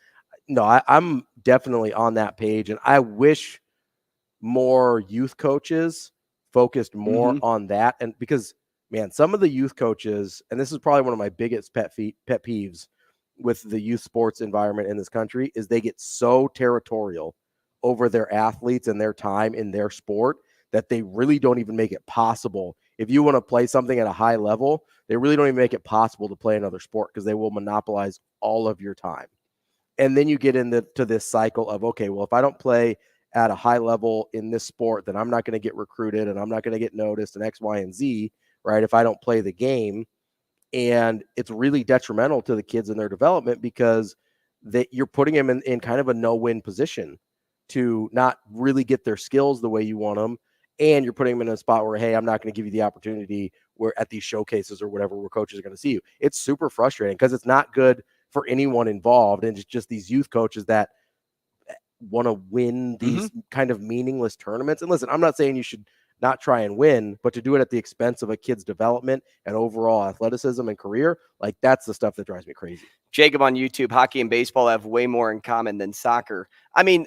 no, I'm definitely on that page, and I wish more youth coaches focused more on that. And because, man, some of the youth coaches, and this is probably one of my biggest pet peeves with the youth sports environment in this country, is they get so territorial over their athletes and their time in their sport that they really don't even make it possible. If you want to play something at a high level, they really don't even make it possible to play another sport because they will monopolize all of your time. And then you get into this cycle of, okay, well, if I don't play at a high level in this sport, then I'm not going to get recruited and I'm not going to get noticed and X, Y, and Z, right? If I don't play the game. And it's really detrimental to the kids in their development because you're putting them in kind of a no-win position to not really get their skills the way you want them. And you're putting them in a spot where, hey, I'm not going to give you the opportunity where at these showcases or whatever where coaches are going to see you. It's super frustrating because it's not good for anyone involved. And it's just these youth coaches that want to win these kind of meaningless tournaments. And listen, I'm not saying you should not try and win, but to do it at the expense of a kid's development and overall athleticism and career, like that's the stuff that drives me crazy. Jacob on YouTube, hockey and baseball have way more in common than soccer. I mean,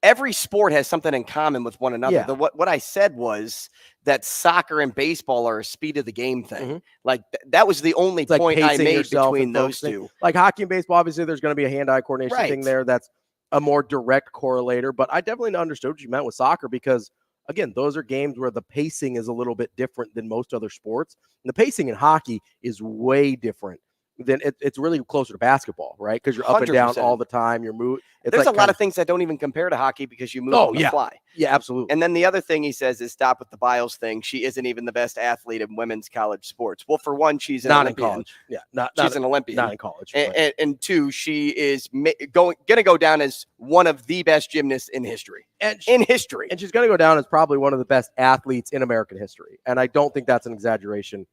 every sport has something in common with one another. Yeah. What I said was that soccer and baseball are a speed of the game thing. Like that was the only point I made between those two. Like hockey and baseball, obviously there's going to be a hand-eye coordination thing there. That's a more direct correlator, but I definitely understood what you meant with soccer because again, those are games where the pacing is a little bit different than most other sports. And the pacing in hockey is way different than it's really closer to basketball, right? Because you're up and down all the time. You're moving. There's a lot of things that don't even compare to hockey because you move on the fly. Yeah, absolutely. And then the other thing he says is stop with the Biles thing. She isn't even the best athlete in women's college sports. Well, for one, she's an Olympian. In college. Yeah, she's an Olympian. Not in college. And two, she is going to go down as one of the best gymnasts in history. And she's going to go down as probably one of the best athletes in American history. And I don't think that's an exaggeration.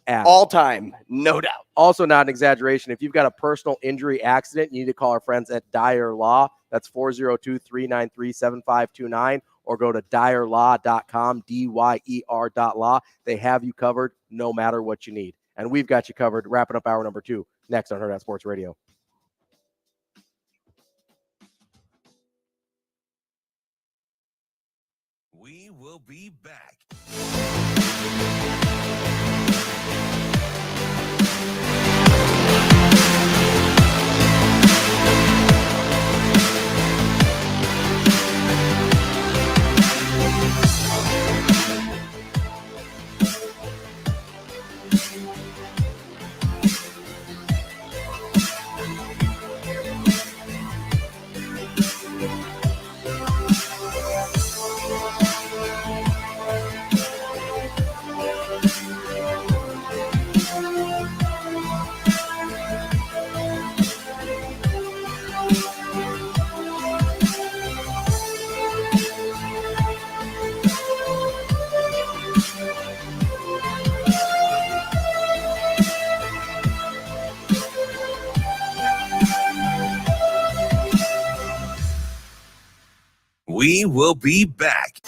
All time, no doubt. Also not an exaggeration. If you've got a personal injury accident, you need to call our friends at Dyer Law. That's 402-393-7529 or go to dyerlaw.com, DYER.law. They have you covered no matter what you need. And we've got you covered. Wrapping up hour number 2 next on Hurrdat Sports Radio. We will be back. We will be back.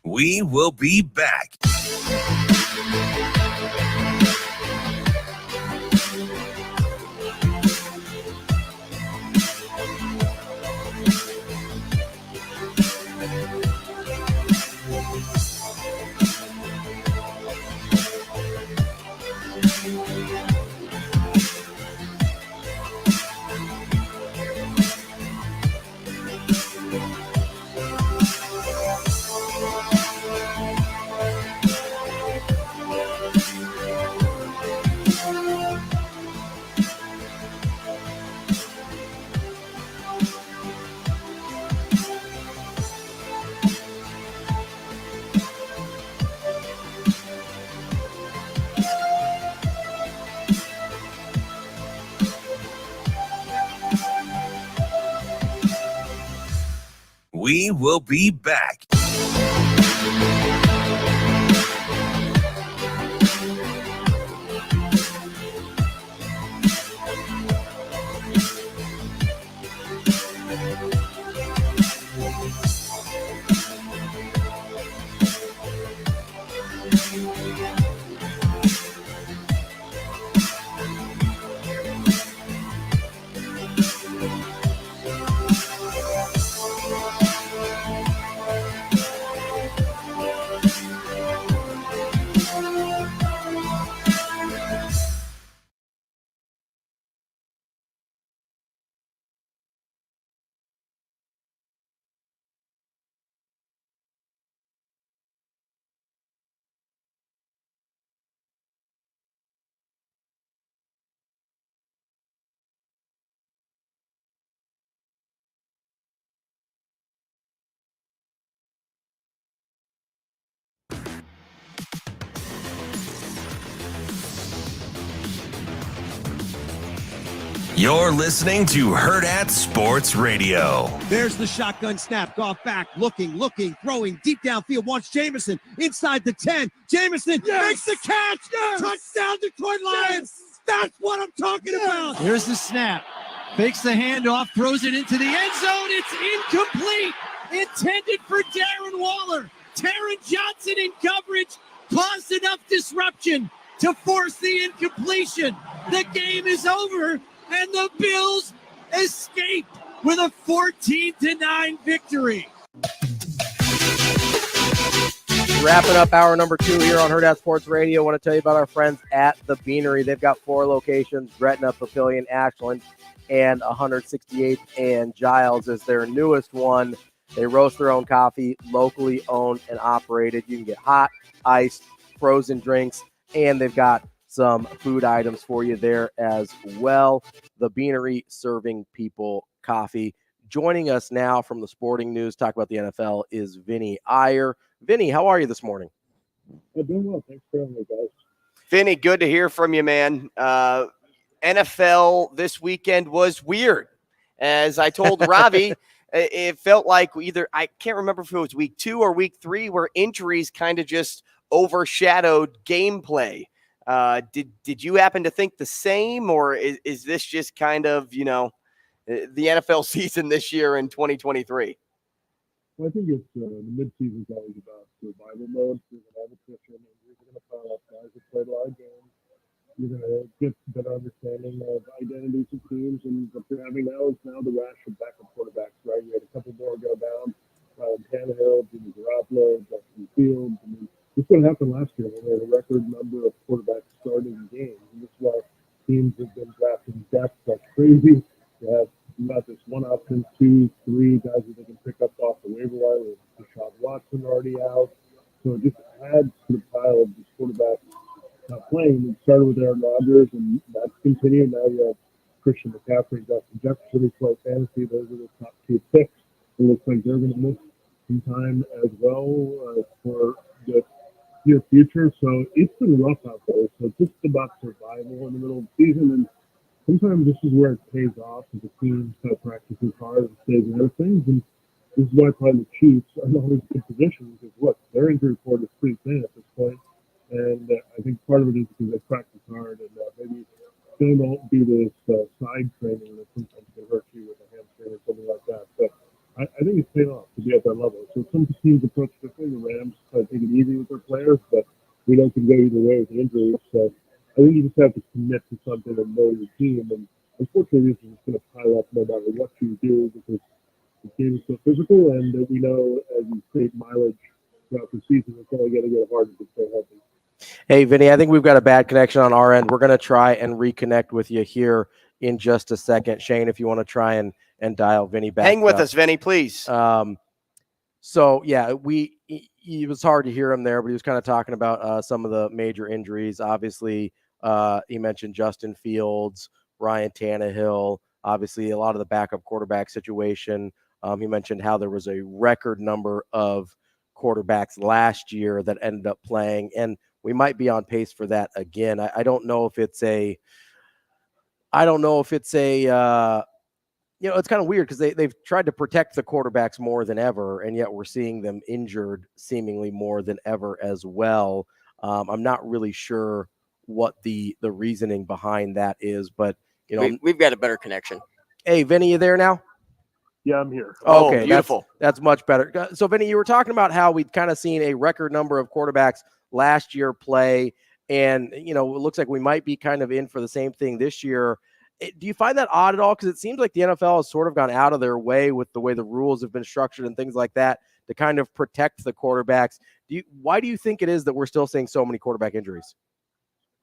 We will be back. We will be back. You're listening to Hurrdat Sports Radio. There's the shotgun snap. Goff back, looking, throwing deep downfield. Wants Jamison inside the 10. Jamison makes the catch. Touchdown, Detroit Lions. That's what I'm talking about. Here's the snap. Fakes the handoff, throws it into the end zone. It's incomplete. Intended for Darren Waller. Taron Johnson in coverage caused enough disruption to force the incompletion. The game is over. And the Bills escape with a 14-9 victory. Wrapping up hour number 2 here on Hurrdat Sports Radio. I want to tell you about our friends at the Beanery. They've got 4 locations: Gretna, Papillion, Ashland, and 168th and Giles is their newest one. They roast their own coffee, locally owned and operated. You can get hot, iced, frozen drinks, and they've got some food items for you there as well. The Beanery, serving people coffee. Joining us now from the Sporting News, talk about the NFL, is Vinnie Iyer. Vinnie, how are you this morning? I'm doing well. Thanks for having me, guys. Vinnie, good to hear from you, man. NFL this weekend was weird. As I told Ravi, it felt like either, I can't remember if it was week 2 or week 3, where injuries kind of just overshadowed gameplay. Did you happen to think the same, or is this just kind of, the NFL season this year in 2023? Well, I think it's the midseason is always about survival mode. You're going to have attrition, and you're going to pile up guys that played a lot of games. You're going to get a better understanding of identities of teams, and what you're having now is the rash of backup quarterbacks, right? You had a couple more go down, Tannehill, Jimmy Garoppolo, Justin Fields. I mean, This is what happened last year when we had a record number of quarterbacks starting games. And this is why teams have been drafting depth like crazy. You have not just one option, 2, 3 guys that they can pick up off the waiver wire with Deshaun Watson already out. So it just adds to the pile of these quarterbacks not playing. It started with Aaron Rodgers, and that's continued. Now you have Christian McCaffrey and Justin Jefferson who play fantasy. Those are the top 2 picks. It looks like they're going to miss some time as well for the near future. So it's been rough out there. So it's just about survival in the middle of the season. And sometimes this is where it pays off if the team practices hard and stays ahead of things. And this is why probably the Chiefs are in always good position because, look, their injury report is pretty thin at this point. And I think part of it is because they practice hard and maybe they don't do this side training that sometimes can hurt you with a hamstring or something like that. But I think it's paid off to be at that level. So some teams approach differently. The Rams take it easy with their players, but we know it can go either way with the injuries. So I think you just have to commit to something and know your team. And unfortunately, this is just going to pile up no matter what you do because the game is so physical. And we know as you save mileage throughout the season, it's only going to get harder to stay healthy. Hey, Vinny, I think we've got a bad connection on our end. We're going to try and reconnect with you here in just a second. Shane, if you want to try and dial Vinny back. Hang with us, Vinny, please. So, yeah, it was hard to hear him there, but he was kind of talking about some of the major injuries. Obviously, he mentioned Justin Fields, Ryan Tannehill, obviously a lot of the backup quarterback situation. He mentioned how there was a record number of quarterbacks last year that ended up playing, and we might be on pace for that again. I don't know if it's a it's kind of weird because they've tried to protect the quarterbacks more than ever, and yet we're seeing them injured seemingly more than ever as well. I'm not really sure what the reasoning behind that is, but we've got a better connection. Hey, Vinny, you there now? Yeah, I'm here. Okay, beautiful. That's much better. So, Vinny, you were talking about how we'd kind of seen a record number of quarterbacks last year play, and it looks like we might be kind of in for the same thing this year. Do you find that odd at all? Because it seems like the NFL has sort of gone out of their way with the way the rules have been structured and things like that to kind of protect the quarterbacks. Why do you think it is that we're still seeing so many quarterback injuries?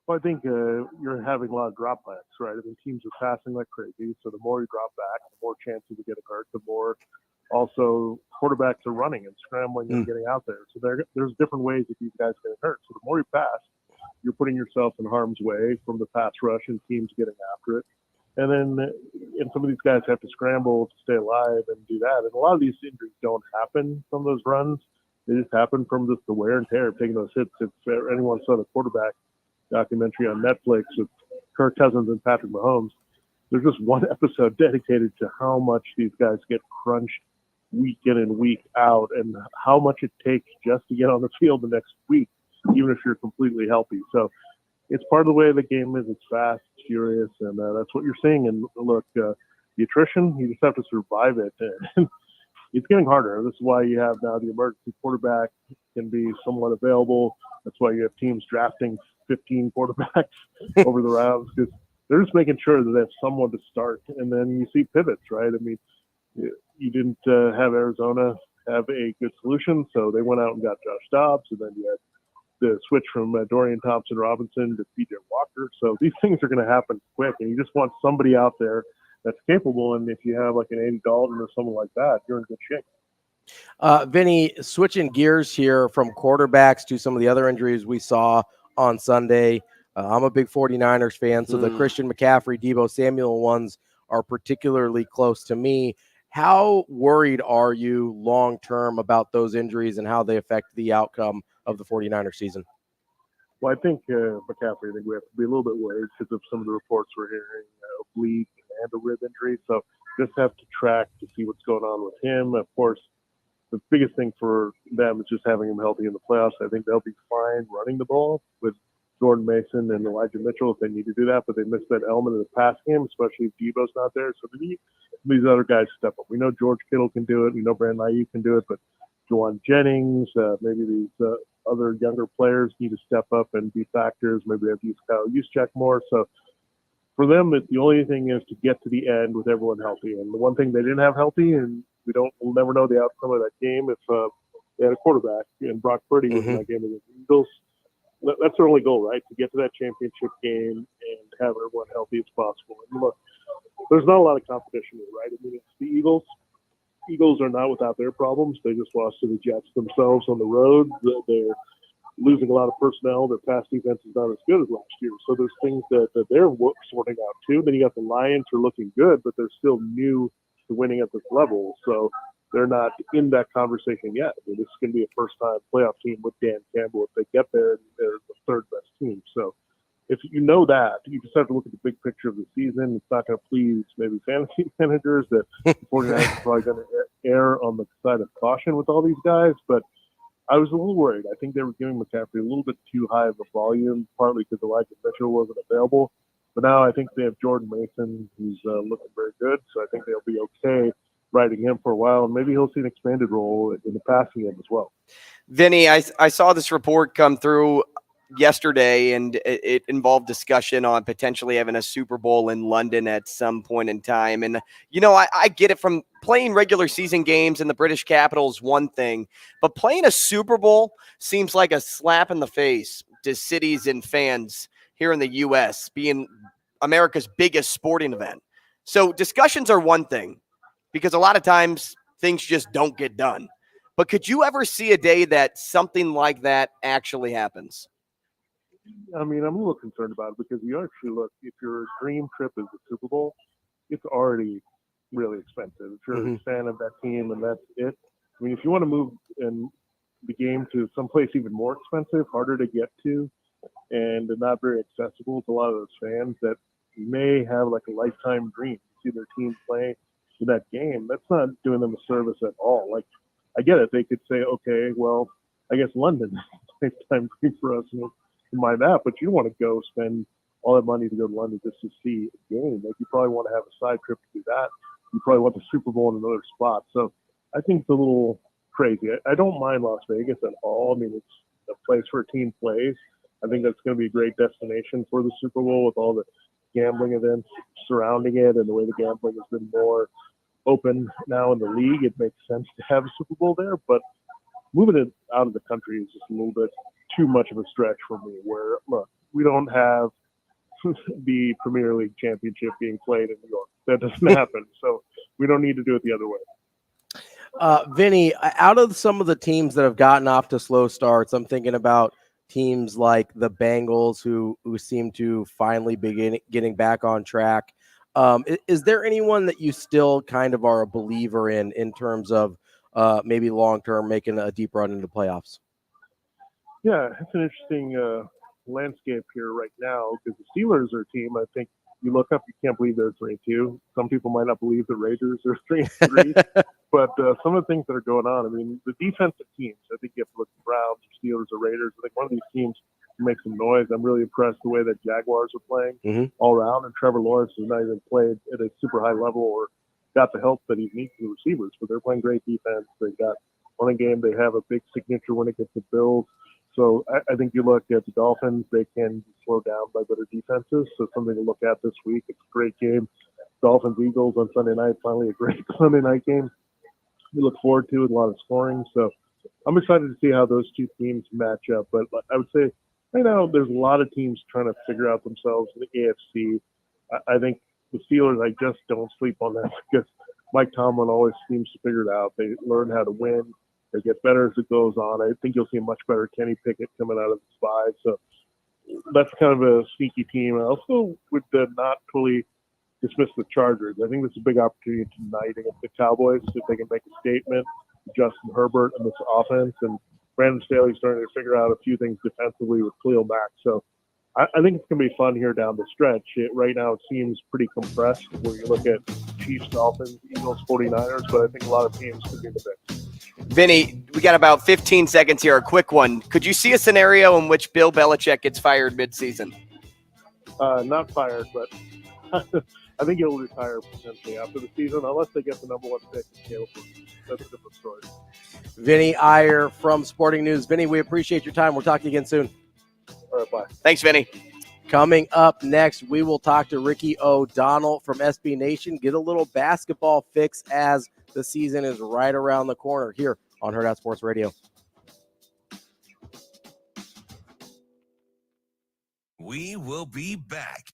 Well, I think you're having a lot of dropbacks, right? I mean, teams are passing like crazy, so the more you drop back, the more chances of getting hurt, the more also quarterbacks are running and scrambling and getting out there. So there's different ways that these guys get hurt. So the more you pass, you're putting yourself in harm's way from the pass rush and teams getting after it. And then some of these guys have to scramble to stay alive and do that. And a lot of these injuries don't happen from those runs. They just happen from just the wear and tear of taking those hits. If anyone saw the quarterback documentary on Netflix with Kirk Cousins and Patrick Mahomes, there's just one episode dedicated to how much these guys get crunched week in and week out and how much it takes just to get on the field the next week, even if you're completely healthy. So it's part of the way the game is. It's fast, furious, and that's what you're seeing. And look, the attrition, you just have to survive it. And it's getting harder. This is why you have now the emergency quarterback can be somewhat available. That's why you have teams drafting 15 quarterbacks over the rounds because they're just making sure that they have someone to start. And then you see pivots, right? I mean, you didn't have Arizona have a good solution, so they went out and got Josh Dobbs, and then you had the switch from Dorian Thompson-Robinson to P.J. Walker. So these things are going to happen quick, and you just want somebody out there that's capable. And if you have like an Andy Dalton or someone like that, you're in good shape. Vinny, switching gears here from quarterbacks to some of the other injuries we saw on Sunday. I'm a big 49ers fan, so the Christian McCaffrey, Deebo Samuel ones are particularly close to me. How worried are you long-term about those injuries and how they affect the outcome of the 49ers season? Well, I think McCaffrey, I think we have to be a little bit worried because of some of the reports we're hearing, oblique and a rib injury. So just have to track to see what's going on with him. Of course, the biggest thing for them is just having him healthy in the playoffs. I think they'll be fine running the ball with Jordan Mason and Elijah Mitchell if they need to do that, but they missed that element of the pass game, especially if Deebo's not there. So they need these other guys to step up. We know George Kittle can do it. We know Brandon Ayuk can do it, but Juwan Jennings, maybe these other younger players need to step up and be factors. Maybe they have to use Kyle Juszczyk more. So for them, the only thing is to get to the end with everyone healthy. And the one thing they didn't have healthy, and we'll never know the outcome of that game if They had a quarterback, and Brock Purdy was in that game against the Eagles. That's their only goal, right? To get to that championship game and have everyone healthy as possible. And look, there's not a lot of competition here, right? I mean, it's the Eagles. Eagles are not without their problems. They just lost to the Jets themselves on the road. They're losing a lot of personnel. Their pass defense is not as good as last year. So there's things that they're sorting out too. Then you got the Lions who are looking good, but they're still new to winning at this level. So they're not in that conversation yet. I mean, this is going to be a first-time playoff team with Dan Campbell. If they get there, they're the third-best team. So if you know that, you just have to look at the big picture of the season. It's not going to please maybe fantasy managers that the 49ers are probably going to err on the side of caution with all these guys. But I was a little worried. I think they were giving McCaffrey a little bit too high of a volume, partly because Elijah Mitchell wasn't available. But now I think they have Jordan Mason, who's looking very good. So I think they'll be okay riding him for a while, and maybe he'll see an expanded role in the passing game as well. Vinny, I saw this report come through yesterday, and it involved discussion on potentially having a Super Bowl in London at some point in time. And, you know, I get it from playing regular season games in the British capital is one thing, but playing a Super Bowl seems like a slap in the face to cities and fans here in the U.S., being America's biggest sporting event. So discussions are one thing, because a lot of times things just don't get done. But could you ever see a day that something like that actually happens? I mean, I'm a little concerned about it because you actually look, if your dream trip is the Super Bowl, it's already really expensive. If you're a fan of that team and that's it. I mean, if you want to move in the game to someplace even more expensive, harder to get to, and not very accessible to a lot of those fans that may have like a lifetime dream to see their team play in that game, that's not doing them a service at all. Like, I get it. They could say, okay, well, I guess London is a lifetime dream for us. Mind that, but you don't want to go spend all that money to go to London just to see a game. Like, you probably want to have a side trip to do that. You probably want the Super Bowl in another spot. So I think it's a little crazy. I don't mind Las Vegas at all. I mean, it's a place where a team plays. I think that's going to be a great destination for the Super Bowl with all the gambling events surrounding it and the way the gambling has been more open now in the league. It makes sense to have a Super Bowl there, but moving it out of the country is just a little bit too much of a stretch for me, where, look, we don't have the Premier League championship being played in New York. That doesn't happen. So we don't need to do it the other way. Vinny, out of some of the teams that have gotten off to slow starts, I'm thinking about teams like the Bengals who seem to finally be getting back on track. Is there anyone that you still kind of are a believer in terms of maybe long-term making a deep run into playoffs? Yeah, it's an interesting landscape here right now because the Steelers are a team, I think you look up, you can't believe they're 3-2. Some people might not believe the Raiders are 3-3, but some of the things that are going on, I mean, the defensive teams, I think you have to look at the Browns, the Steelers, or Raiders. I think one of these teams can make some noise. I'm really impressed the way that Jaguars are playing all around, and Trevor Lawrence has not even played at a super high level or got the help that he needs from the receivers, but they're playing great defense. They got one a game. They have a big signature when it gets the Bills. So I think you look at the Dolphins, they can be slowed down by better defenses. So something to look at this week. It's a great game. Dolphins-Eagles on Sunday night, finally a great Sunday night game. We look forward to it, a lot of scoring. So I'm excited to see how those two teams match up. But I would say right now there's a lot of teams trying to figure out themselves in the AFC. I think the Steelers, I just don't sleep on them because Mike Tomlin always seems to figure it out. They learn how to win. They get better as it goes on. I think you'll see a much better Kenny Pickett coming out of the spy. So that's kind of a sneaky team. I also would not fully dismiss the Chargers. I think this is a big opportunity tonight against the Cowboys if they can make a statement. Justin Herbert and this offense, and Brandon Staley's starting to figure out a few things defensively with Khalil Mack. So I think it's going to be fun here down the stretch. Right now it seems pretty compressed where you look at Chiefs, Dolphins, Eagles, 49ers, but I think a lot of teams could be in the mix. Vinny, we got about 15 seconds here. A quick one. Could you see a scenario in which Bill Belichick gets fired midseason? Not fired, but I think he'll retire potentially after the season, unless they get the number one pick in Caleb. That's a different story. Vinnie Iyer from Sporting News. Vinny, we appreciate your time. We'll talk to you again soon. All right, bye. Thanks, Vinny. Coming up next, we will talk to Ricky O'Donnell from SB Nation, get a little basketball fix as the season is right around the corner here on Hurrdat Sports Radio. We will be back.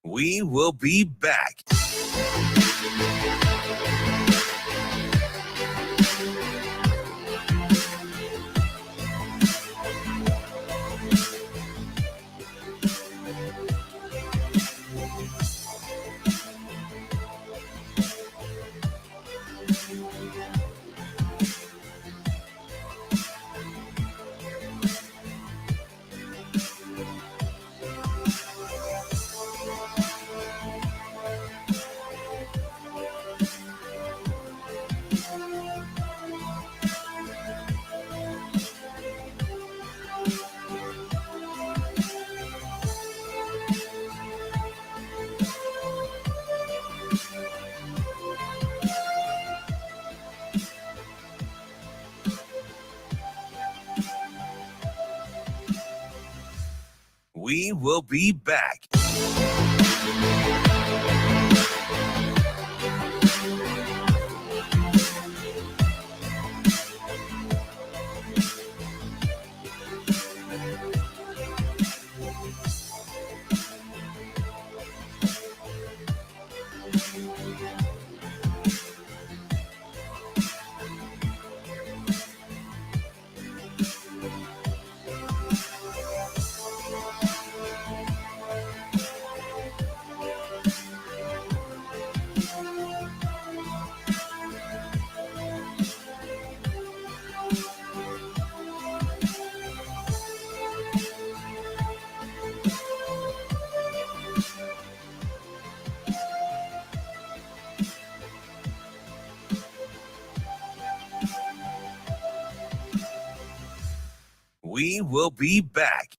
We will be back. We will be back. We will be back.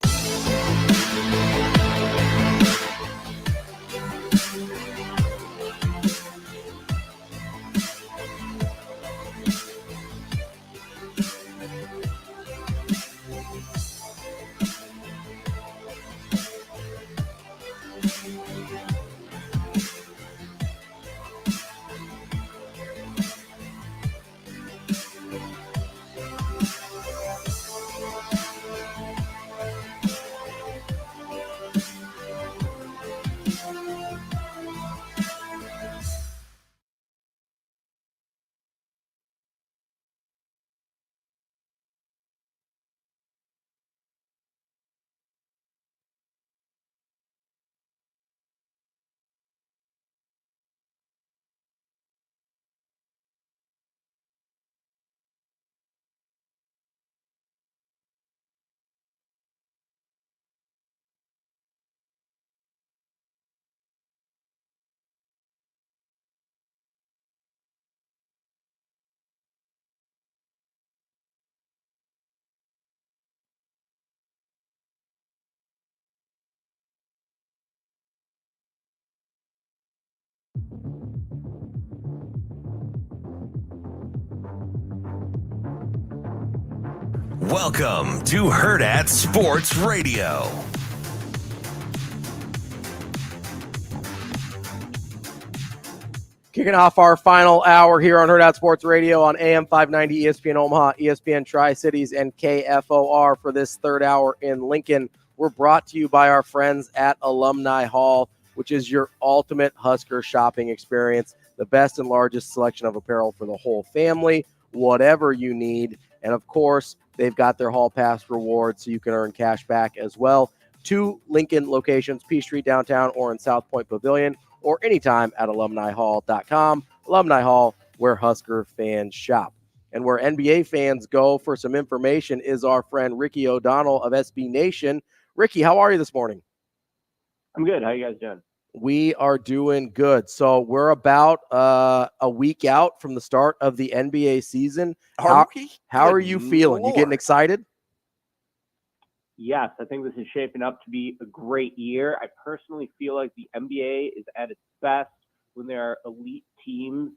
Welcome to Hurrdat Sports Radio. Kicking off our final hour here on Hurrdat Sports Radio on AM 590, ESPN Omaha, ESPN Tri-Cities, and KFOR for this third hour in Lincoln. We're brought to you by our friends at Alumni Hall, which is your ultimate Husker shopping experience. The best and largest selection of apparel for the whole family, whatever you need. And, of course, they've got their hall pass rewards, so you can earn cash back as well. 2 Lincoln locations, Peachtree downtown or in South Point Pavilion, or anytime at alumnihall.com. Alumni Hall, where Husker fans shop. And where NBA fans go for some information is our friend Ricky O'Donnell of SB Nation. Ricky, how are you this morning? I'm good. How you guys doing? We are doing good. So we're about a week out from the start of the NBA season. How are you feeling? You getting excited? Yes, I think this is shaping up to be a great year. I personally feel like the NBA is at its best when there are elite teams,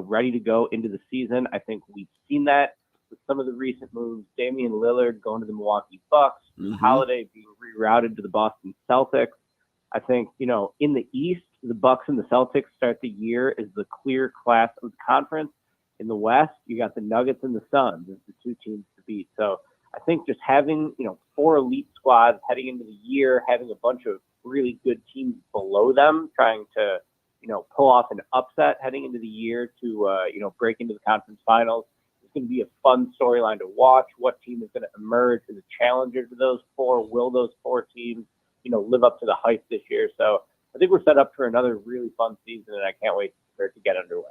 ready to go into the season. I think we've seen that with some of the recent moves. Damian Lillard going to the Milwaukee Bucks, Holiday being rerouted to the Boston Celtics. I think, in the East, the Bucks and the Celtics start the year as the clear class of the conference. In the West, you got the Nuggets and the Suns as the 2 teams to beat. So I think just having, 4 elite squads heading into the year, having a bunch of really good teams below them, trying to, pull off an upset heading into the year to, break into the conference finals. It's going to be a fun storyline to watch. What team is going to emerge as a challenger to those 4? Will those 4 teams, live up to the hype this year? So I think we're set up for another really fun season, and I can't wait for it to get underway.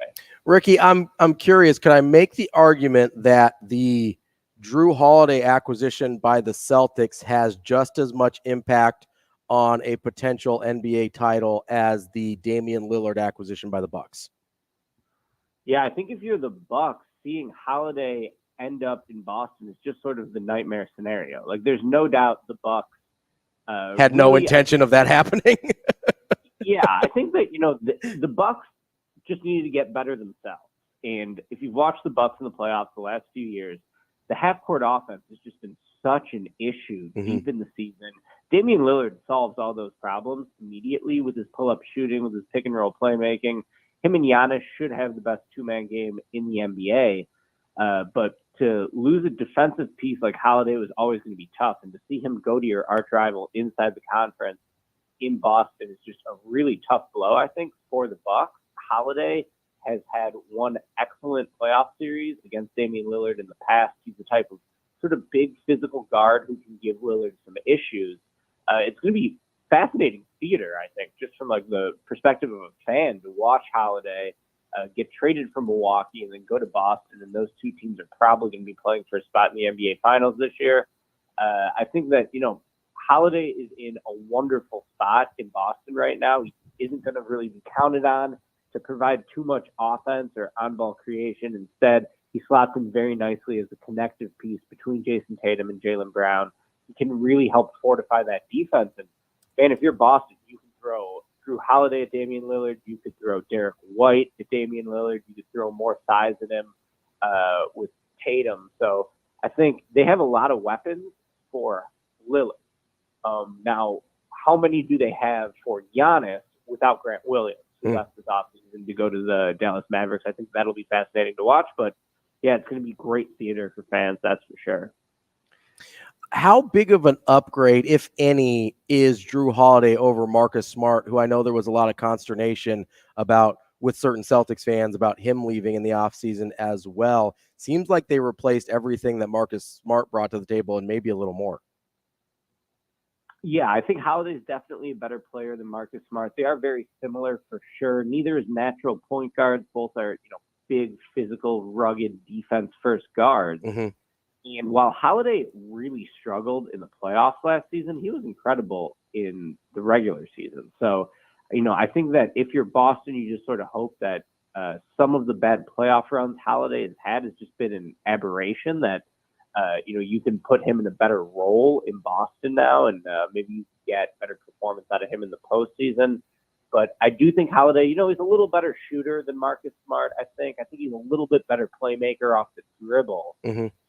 Ricky, I'm curious. Could I make the argument that the Jrue Holiday acquisition by the Celtics has just as much impact on a potential NBA title as the Damian Lillard acquisition by the Bucks? Yeah, I think if you're the Bucks, seeing Holiday end up in Boston is just sort of the nightmare scenario. Like, there's no doubt the Bucks had no intention of that happening. Yeah, I think that, the Bucks just needed to get better themselves. And if you've watched the Bucks in the playoffs the last few years, the half-court offense has just been such an issue deep in the season. Damian Lillard solves all those problems immediately with his pull-up shooting, with his pick-and-roll playmaking. Him and Giannis should have the best 2-man game in the NBA. But to lose a defensive piece like Holiday was always going to be tough. And to see him go to your arch rival inside the conference in Boston is just a really tough blow, I think, for the Bucks. Holiday has had one excellent playoff series against Damian Lillard in the past. He's the type of sort of big physical guard who can give Lillard some issues. It's going to be fascinating theater, I think, just from like the perspective of a fan to watch Holiday get traded from Milwaukee and then go to Boston, and those 2 teams are probably going to be playing for a spot in the NBA Finals this year. I think that, Holiday is in a wonderful spot in Boston right now. He isn't going to really be counted on to provide too much offense or on-ball creation. Instead, he slots in very nicely as a connective piece between Jason Tatum and Jaylen Brown. He can really help fortify that defense. And, man, if you're Boston, you can throw Jrue Holiday at Damian Lillard. You could throw Derek White at Damian Lillard. You could throw more size at him with Tatum. So I think they have a lot of weapons for Lillard. Now, how many do they have for Giannis without Grant Williams, who left this offseason to go to the Dallas Mavericks? I think that'll be fascinating to watch. But, yeah, it's going to be great theater for fans, that's for sure. How big of an upgrade, if any, is Jrue Holiday over Marcus Smart, who I know there was a lot of consternation about with certain Celtics fans about him leaving in the offseason as well? Seems like they replaced everything that Marcus Smart brought to the table and maybe a little more. Yeah, I think Holiday's definitely a better player than Marcus Smart. They are very similar for sure. Neither is natural point guards. Both are, big, physical, rugged, defense-first guards. And while Holiday really struggled in the playoffs last season, he was incredible in the regular season. So, I think that if you're Boston, you just sort of hope that some of the bad playoff runs Holiday has had has just been an aberration, that you can put him in a better role in Boston now, and maybe you get better performance out of him in the postseason. But I do think Holiday, he's a little better shooter than Marcus Smart, I think. I think he's a little bit better playmaker off the dribble.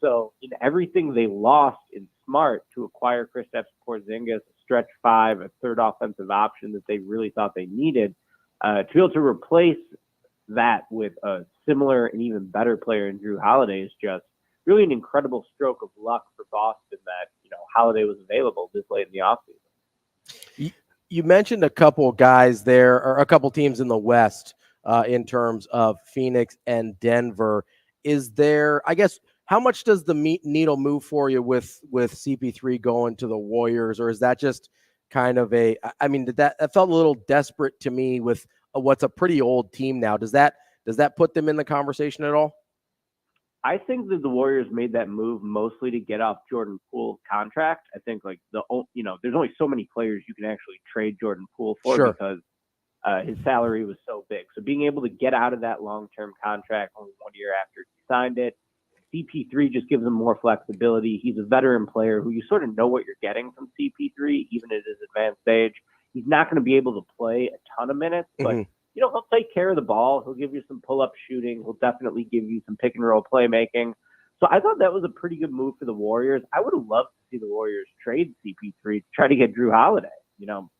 So in everything they lost in Smart to acquire Kristaps Porzingis, a stretch 5, a third offensive option that they really thought they needed, to be able to replace that with a similar and even better player in Jrue Holiday is just really an incredible stroke of luck for Boston that, Holiday was available this late in the offseason. You mentioned a couple guys there, or a couple teams in the West in terms of Phoenix and Denver. Is there, I guess, How much does the needle move for you with CP3 going to the Warriors, or is that just kind of I mean, that felt a little desperate to me with what's a pretty old team now. Does that put them in the conversation at all? I think that the Warriors made that move mostly to get off Jordan Poole's contract. I think like there's only so many players you can actually trade Jordan Poole for because his salary was so big. So being able to get out of that long-term contract only 1 year after he signed it, CP3 just gives him more flexibility. He's a veteran player who you sort of know what you're getting from CP3, even at his advanced age. He's not going to be able to play a ton of minutes, but he'll take care of the ball. He'll give you some pull-up shooting. He'll definitely give you some pick-and-roll playmaking. So I thought that was a pretty good move for the Warriors. I would have loved to see the Warriors trade CP3 to try to get Jrue Holiday.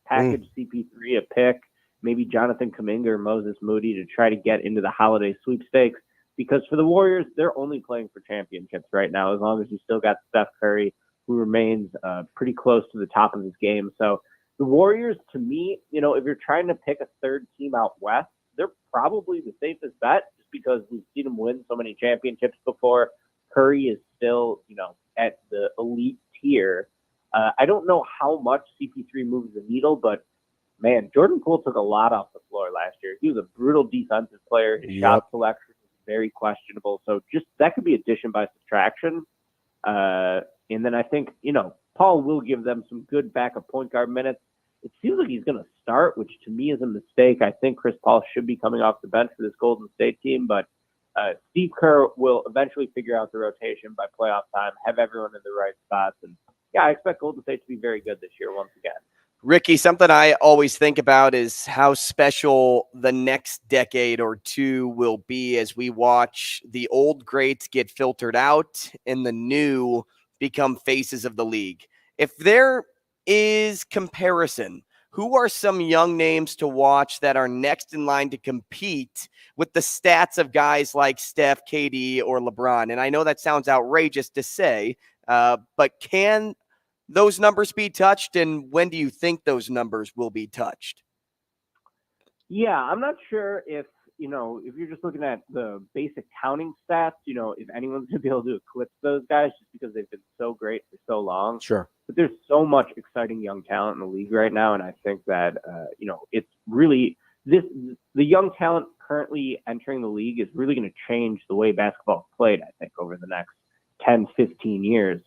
Package CP3 a pick, maybe Jonathan Kuminga or Moses Moody to try to get into the Holiday sweepstakes. Because for the Warriors, they're only playing for championships right now, as long as you still got Steph Curry, who remains pretty close to the top of his game. So the Warriors, to me, if you're trying to pick a third team out west, they're probably the safest bet just because we've seen them win so many championships before. Curry is still, at the elite tier. I don't know how much CP3 moves the needle, but, man, Jordan Poole took a lot off the floor last year. He was a brutal defensive player. His shot selection was very questionable. So just that could be addition by subtraction. And then I think, Paul will give them some good backup point guard minutes. It seems like he's going to start, which to me is a mistake. I think Chris Paul should be coming off the bench for this Golden State team, but Steve Kerr will eventually figure out the rotation by playoff time, have everyone in the right spots. And, I expect Golden State to be very good this year once again. Ricky, something I always think about is how special the next decade or two will be as we watch the old greats get filtered out and the new become faces of the league. If there is comparison, who are some young names to watch that are next in line to compete with the stats of guys like Steph, KD, or LeBron? And I know that sounds outrageous to say, but can those numbers be touched, and when do you think those numbers will be touched? Yeah, I'm not sure if you're just looking at the basic counting stats, if anyone's going to be able to eclipse those guys just because they've been so great for so long. Sure. But there's so much exciting young talent in the league right now, and I think that, it's really the young talent currently entering the league is really going to change the way basketball is played, I think, over the next 10, 15 years.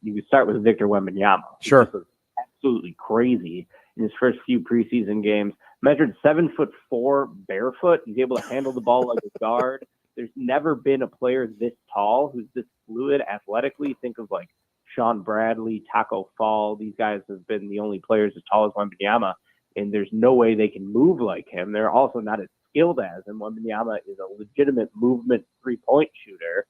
You could start with Victor Wembanyama. Sure. He was absolutely crazy in his first few preseason games. Measured 7'4" barefoot. He's able to handle the ball like a guard. There's never been a player this tall who's this fluid athletically. Think of like Sean Bradley, Taco Fall. These guys have been the only players as tall as Wembanyama, and there's no way they can move like him. They're also not as skilled as him. Wembanyama is a legitimate movement three-point shooter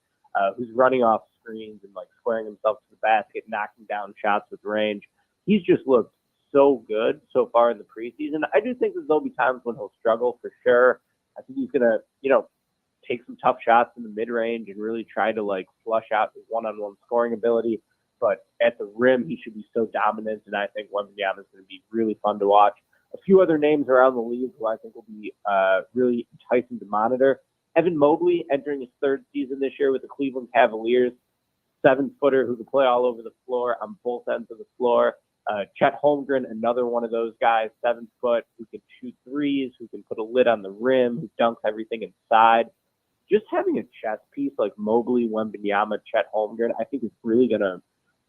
who's running off screens and like squaring himself to the basket, knocking down shots with range. He's just looked so good so far in the preseason. I do think that there'll be times when he'll struggle for sure. I think he's going to, take some tough shots in the mid-range and really try to like flush out his one-on-one scoring ability. But at the rim, he should be so dominant, and I think Wembanyama is going to be really fun to watch. A few other names around the league who I think will be really enticing to monitor. Evan Mobley entering his third season this year with the Cleveland Cavaliers, 7-footer who can play all over the floor on both ends of the floor. Chet Holmgren, another one of those guys, 7 foot, who can shoot threes, who can put a lid on the rim, who dunks everything inside. Just having a chess piece like Mobley, Wembanyama, Chet Holmgren, I think is really going to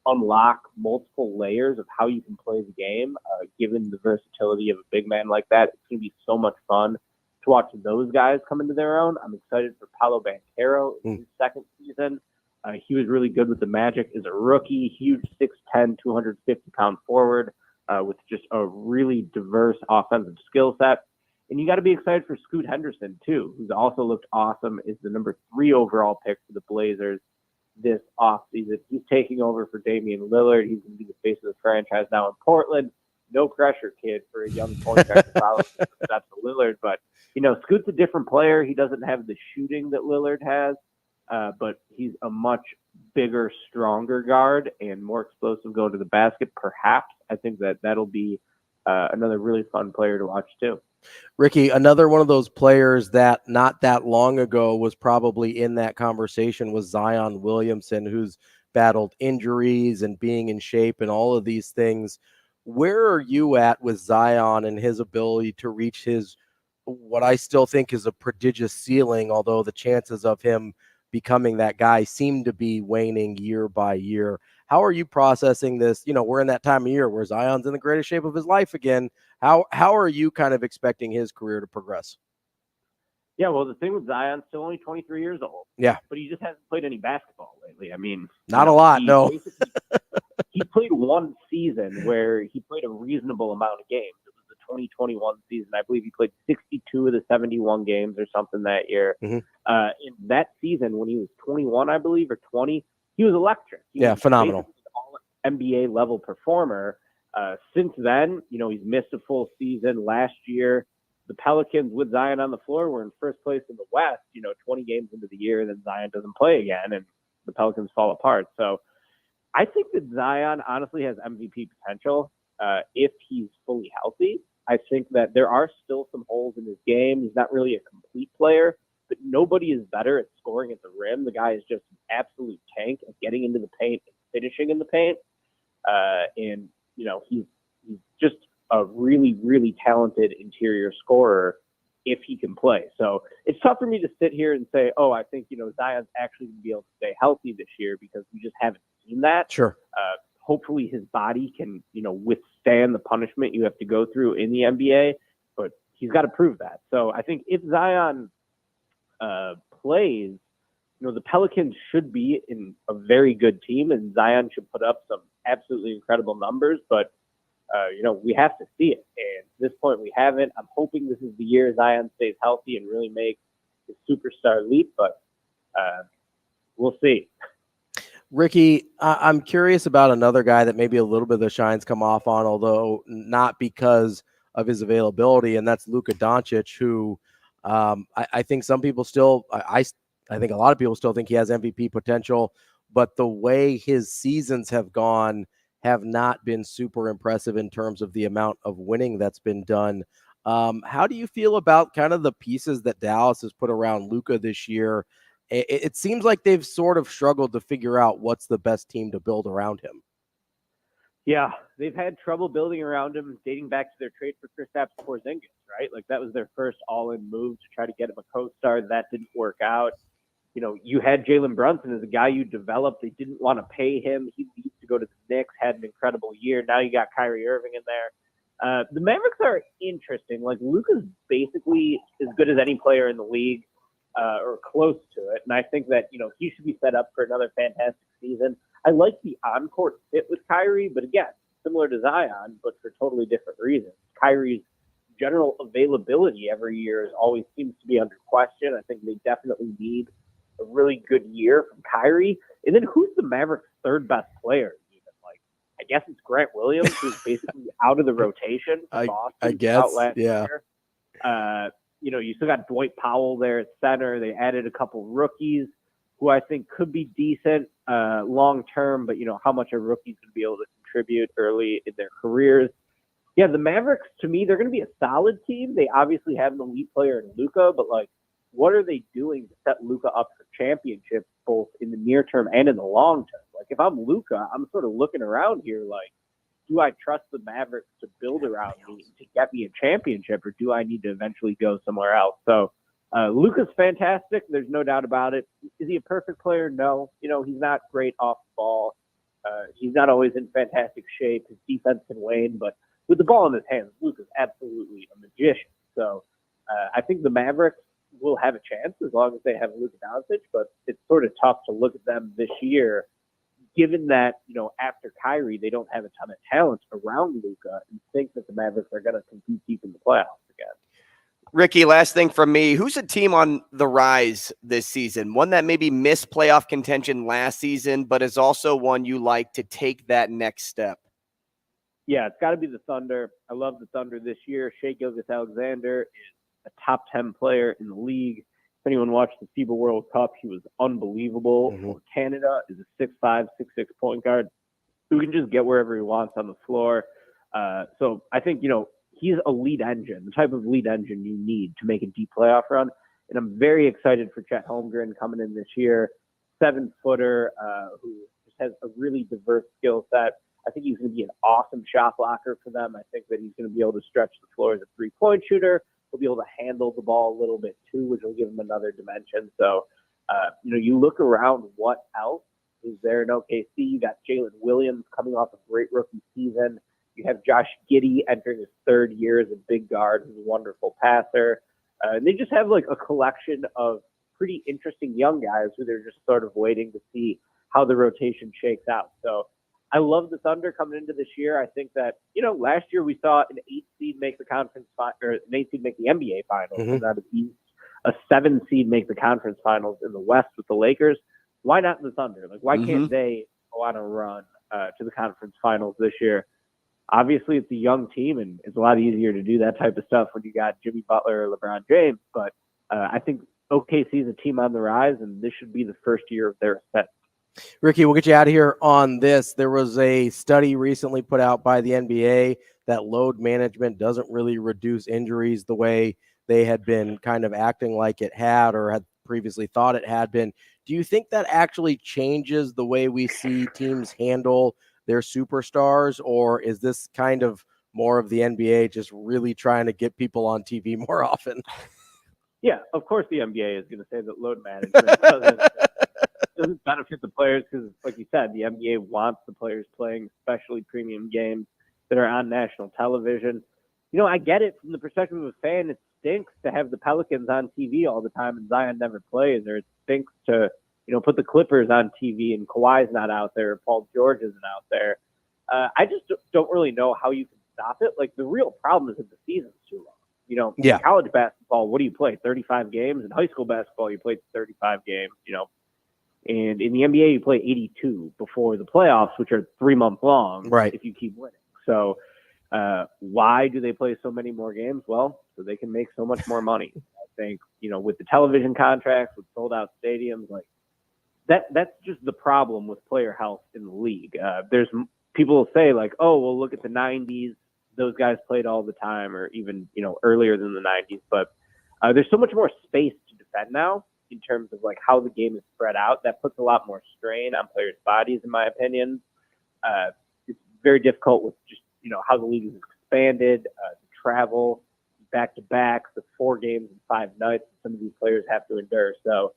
unlock multiple layers of how you can play the game, given the versatility of a big man like that. It's going to be so much fun to watch those guys come into their own. I'm excited for Paolo Banchero in his second season. He was really good with the Magic as a rookie, huge 6'10", 250-pound forward with just a really diverse offensive skill set. And you got to be excited for Scoot Henderson, too, who's also looked awesome, is the number 3 overall pick for the Blazers this offseason. He's taking over for Damian Lillard. He's going to be the face of the franchise now in Portland. No pressure, kid, for a young point guard to follow that's Lillard. But, Scoot's a different player. He doesn't have the shooting that Lillard has. But he's a much bigger, stronger guard and more explosive going to the basket. Perhaps I think that'll be another really fun player to watch too. Ricky, another one of those players that not that long ago was probably in that conversation was Zion Williamson, who's battled injuries and being in shape and all of these things. Where are you at with Zion and his ability to reach his, what I still think is a prodigious ceiling, although the chances of him becoming that guy seem to be waning year by year? How are you processing this? You know, we're in that time of year where Zion's in the greatest shape of his life again. How are you kind of expecting his career to progress? Yeah, well, the thing with Zion's still only 23 years old. Yeah. But he just hasn't played any basketball lately. I mean, not a lot, no. He played one season where he played a reasonable amount of games. It was the 2021 season. I believe he played 62 of the 71 games or something that year. Mm-hmm. In that season, when he was 21, I believe, or 20, he was electric. He was phenomenal. basically an all-NBA level performer. Since then, you know, he's missed a full season. Last year, the Pelicans with Zion on the floor were in first place in the West, 20 games into the year, and then Zion doesn't play again, and the Pelicans fall apart. So I think that Zion honestly has MVP potential if he's fully healthy. I think that there are still some holes in his game. He's not really a complete player, but nobody is better at scoring at the rim. The guy is just an absolute tank at getting into the paint and finishing in the paint. And, he's just a really, really talented interior scorer if he can play. So it's tough for me to sit here and say, oh, I think, Zion's actually going to be able to stay healthy this year because we just haven't seen that. Sure. Hopefully his body can, withstand the punishment you have to go through in the NBA, but he's got to prove that. So I think if Zion plays, the Pelicans should be in a very good team, and Zion should put up some absolutely incredible numbers, but we have to see it. And at this point, we haven't. I'm hoping this is the year Zion stays healthy and really makes his superstar leap, but we'll see. Ricky, I'm curious about another guy that maybe a little bit of the shine's come off on, although not because of his availability, and that's Luka Doncic, who I think some people still, I think a lot of people still think he has MVP potential, but the way his seasons have gone have not been super impressive in terms of the amount of winning that's been done. How do you feel about kind of the pieces that Dallas has put around Luka this year? It seems like they've sort of struggled to figure out what's the best team to build around him. Yeah, they've had trouble building around him dating back to their trade for Kristaps Porzingis, right? Like that was their first all-in move to try to get him a co-star. That didn't work out. You had Jalen Brunson as a guy you developed. They didn't want to pay him. He needs to go to the Knicks, had an incredible year. Now you got Kyrie Irving in there. The Mavericks are interesting. Like Luka's basically as good as any player in the league. Or close to it. And I think that, he should be set up for another fantastic season. I like the on-court fit with Kyrie, but again, similar to Zion, but for totally different reasons. Kyrie's general availability every year always seems to be under question. I think they definitely need a really good year from Kyrie. And then who's the Mavericks' third best player? Even I guess it's Grant Williams, who's basically out of the rotation. I guess, yeah. Year. You still got Dwight Powell there at center. They added a couple rookies who I think could be decent long term, but how much are rookies going to be able to contribute early in their careers? Yeah, the Mavericks, to me, they're going to be a solid team. They obviously have an elite player in Luka, but what are they doing to set Luka up for championships, both in the near term and in the long term? If I'm Luka, I'm sort of looking around here do I trust the Mavericks to build around me to get me a championship, or do I need to eventually go somewhere else? So Luka's fantastic. There's no doubt about it. Is he a perfect player? No. He's not great off the ball. He's not always in fantastic shape. His defense can wane, but with the ball in his hands, Luka's absolutely a magician. So I think the Mavericks will have a chance as long as they have Luka Doncic, but it's sort of tough to look at them this year given that, after Kyrie, they don't have a ton of talent around Luka, and think that the Mavericks are going to compete deep in the playoffs again. Ricky, last thing from me. Who's a team on the rise this season? One that maybe missed playoff contention last season, but is also one you like to take that next step? Yeah, it's got to be the Thunder. I love the Thunder this year. Shai Gilgeous-Alexander is a top 10 player in the league. If anyone watched the FIBA World Cup, he was unbelievable. Mm-hmm. Canada is a 6'5", 6'6" point guard who can just get wherever he wants on the floor. So I think, he's a lead engine, the type of lead engine you need to make a deep playoff run. And I'm very excited for Chet Holmgren coming in this year, 7-footer who just has a really diverse skill set. I think he's going to be an awesome shot blocker for them. I think that he's going to be able to stretch the floor as a three-point shooter. He'll be able to handle the ball a little bit too, which will give him another dimension. So, you look around, what else is there in OKC? You got Jalen Williams coming off a great rookie season. You have Josh Giddey entering his third year as a big guard who's a wonderful passer. And they just have like a collection of pretty interesting young guys who they're just sort of waiting to see how the rotation shakes out. So I love the Thunder coming into this year. I think that, last year we saw an 8 seed make the an 8 seed make the NBA finals out of the East, a 7 seed make the conference finals in the West with the Lakers. Why not the Thunder? Like, why can't they go on a run to the conference finals this year? Obviously, it's a young team, and it's a lot easier to do that type of stuff when you got Jimmy Butler or LeBron James. But I think OKC is a team on the rise, and this should be the first year of their ascent. Ricky, we'll get you out of here on this. There was a study recently put out by the NBA that load management doesn't really reduce injuries the way they had been kind of acting like it had or had previously thought it had been. Do you think that actually changes the way we see teams handle their superstars, or is this kind of more of the NBA just really trying to get people on TV more often? Yeah, of course the NBA is going to say that load management doesn't benefit the players because, like you said, the NBA wants the players playing especially premium games that are on national television. I get it from the perspective of a fan. It stinks to have the Pelicans on TV all the time and Zion never plays, or it stinks to put the Clippers on TV and Kawhi's not out there, Paul George isn't out there. I just don't really know how you can stop it. Like, the real problem is that the season's too long. In college basketball, what do you play? 35 games. In high school basketball, you play 35 games, And in the NBA, you play 82 before the playoffs, which are 3 months long if you keep winning. So why do they play so many more games? Well, so they can make so much more money. I think, with the television contracts, with sold-out stadiums, like, that's just the problem with player health in the league. There's people will say like, oh, well, look at the 90s. Those guys played all the time, or even, earlier than the 90s. But there's so much more space to defend now in terms of like how the game is spread out. That puts a lot more strain on players' bodies, in my opinion. It's very difficult with just, how the league is expanded, the travel, back-to-back, the 4 games in 5 nights some of these players have to endure. So,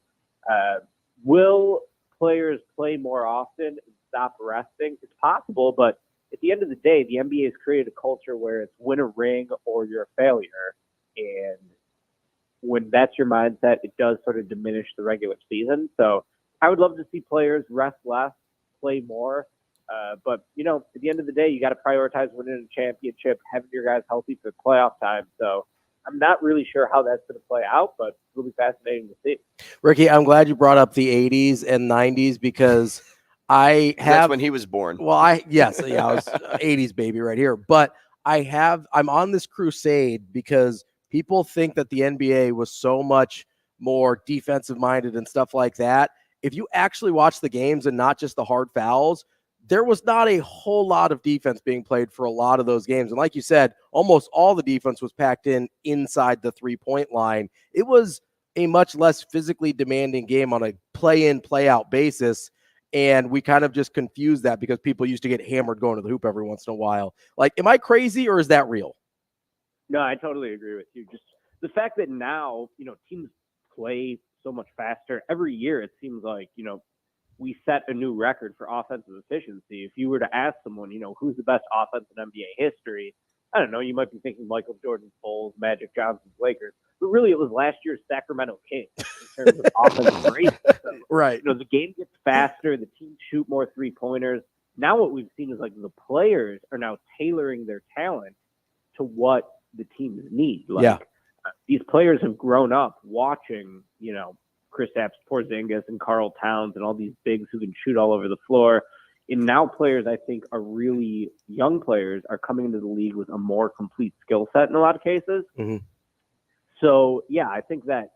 will players play more often and stop resting? It's possible, but at the end of the day, the NBA has created a culture where it's win a ring or you're a failure. And when that's your mindset, it does sort of diminish the regular season. So I would love to see players rest less, play more. But, at the end of the day, you got to prioritize winning a championship, having your guys healthy for playoff time. So I'm not really sure how that's going to play out, but it'll be fascinating to see. Ricky, I'm glad you brought up the 80s and 90s because that's when he was born. Well, I was 80s baby right here. But I'm on this crusade because people think that the NBA was so much more defensive minded and stuff like that. If you actually watch the games and not just the hard fouls, there was not a whole lot of defense being played for a lot of those games. And like you said, almost all the defense was packed inside the 3-point line. It was a much less physically demanding game on a play-in, play-out basis. And we kind of just confused that because people used to get hammered going to the hoop every once in a while. Like, am I crazy or is that real? No, I totally agree with you. Just the fact that now, teams play so much faster. Every year it seems like, we set a new record for offensive efficiency. If you were to ask someone, who's the best offense in NBA history, I don't know, you might be thinking Michael Jordan, Bulls, Magic Johnson, Lakers, but really it was last year's Sacramento Kings in terms of offensive race. So, right. The game gets faster, the teams shoot more 3-pointers. Now what we've seen is like the players are now tailoring their talent to what the teams need. These players have grown up watching, Kristaps Porzingis and Karl Towns and all these bigs who can shoot all over the floor. And now players, I think, are really young players are coming into the league with a more complete skill set in a lot of cases. Mm-hmm. So, yeah, I think that,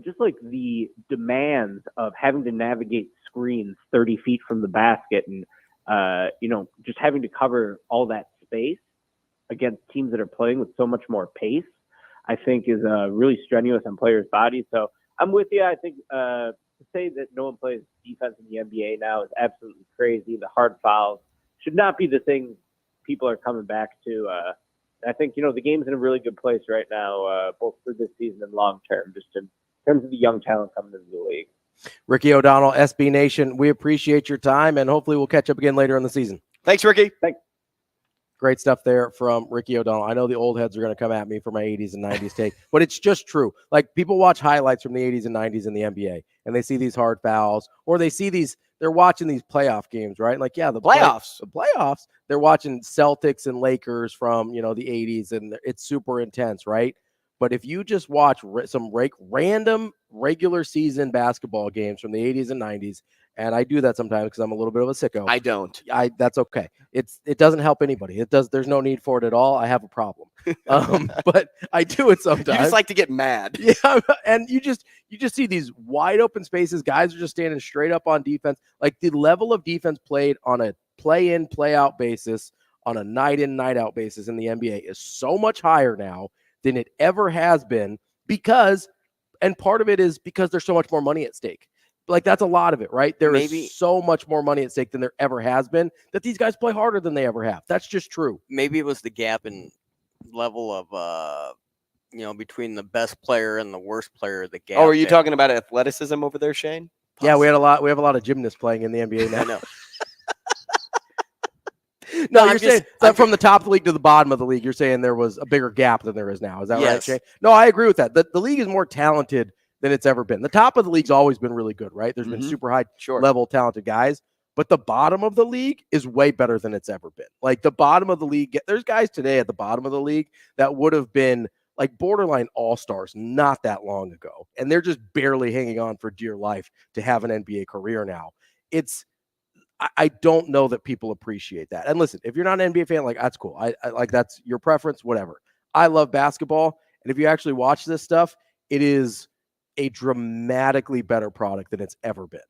just like the demands of having to navigate screens 30 feet from the basket and, just having to cover all that space, against teams that are playing with so much more pace, I think is really strenuous on players' bodies. So I'm with you. I think to say that no one plays defense in the NBA now is absolutely crazy. The hard fouls should not be the thing people are coming back to. I think, the game's in a really good place right now, both for this season and long term, just in terms of the young talent coming into the league. Ricky O'Donnell, SB Nation, we appreciate your time, and hopefully we'll catch up again later in the season. Thanks, Ricky. Thanks. Great stuff there from Ricky O'Donnell. I know the old heads are going to come at me for my 80s and 90s take, but it's just true. Like, people watch highlights from the 80s and 90s in the NBA, and they see these hard fouls, or they see they're watching these playoff games, right? Like, yeah, the playoffs. They're watching Celtics and Lakers from, the 80s, and it's super intense, right? But if you just watch some random regular season basketball games from the 80s and 90s, and I do that sometimes because I'm a little bit of a sicko. I don't. That's okay. It doesn't help anybody. There's no need for it at all. I have a problem. But I do it sometimes. You just like to get mad. Yeah, and you just see these wide open spaces. Guys are just standing straight up on defense. Like, the level of defense played on a play in, play out basis, on a night in, night out basis in the NBA is so much higher now than it ever has been, and part of it is because there's so much more money at stake. Like, that's a lot of it, right? There is so much more money at stake than there ever has been, that these guys play harder than they ever have. That's just true. Maybe it was the gap in level of, between the best player and the worst player. The gap. Oh, are you talking about athleticism over there, Shane? Possibly. Yeah, we have a lot of gymnasts playing in the NBA now. I know. No, you're saying from the top of the league to the bottom of the league, you're saying there was a bigger gap than there is now. Is that right, Shane? No, I agree with that. The league is more talented than it's ever been. The top of the league's always been really good, right? There's been super high level talented guys, but the bottom of the league is way better than it's ever been. Like, the bottom of the league, there's guys today at the bottom of the league that would have been like borderline all-stars not that long ago, and they're just barely hanging on for dear life to have an NBA career now. I don't know that people appreciate that. And listen, if you're not an NBA fan, like, that's cool. I like, that's your preference, whatever. I love basketball, and if you actually watch this stuff, it is a dramatically better product than it's ever been.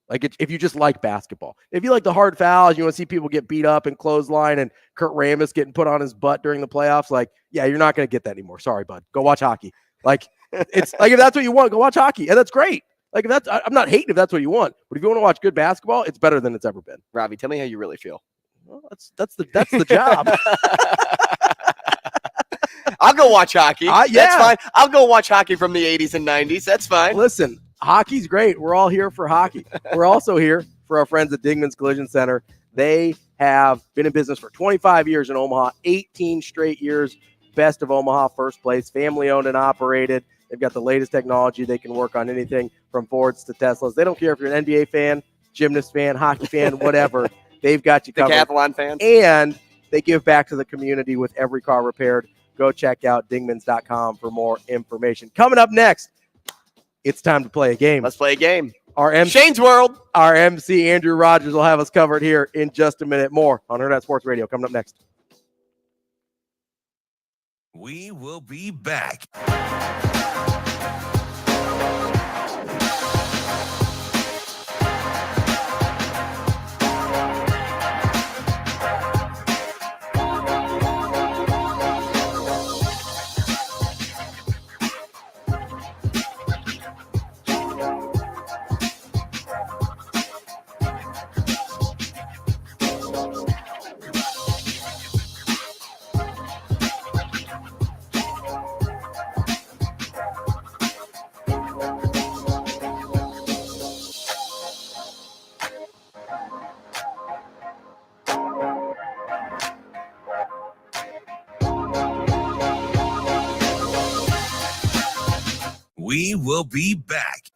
Like, if you just like basketball, if you like the hard fouls, you want to see people get beat up and clothesline and Kurt Rambis getting put on his butt during the playoffs, like, yeah, you're not going to get that anymore. Sorry, bud. Go watch hockey. Like, it's like, if that's what you want, go watch hockey, and that's great. Like, I'm not hating if that's what you want, but if you want to watch good basketball, it's better than it's ever been. Ravi, tell me how you really feel. Well, that's the job. I'll go watch hockey. Yeah. That's fine. I'll go watch hockey from the 80s and 90s. That's fine. Listen, hockey's great. We're all here for hockey. We're also here for our friends at Dingman's Collision Center. They have been in business for 25 years in Omaha, 18 straight years, best of Omaha, first place, family owned and operated. They've got the latest technology. They can work on anything from Fords to Teslas. They don't care if you're an NBA fan, gymnast fan, hockey fan, whatever. They've got you covered. Decathlon fans. And they give back to the community with every car repaired. Go check out dingmans.com for more information. Coming up next, it's time to play a game. Let's play a game. Shane's World. Our MC, Andrew Rogers, will have us covered here in just a minute. More on Hurrdat Sports Radio coming up next. We will be back. We will be back.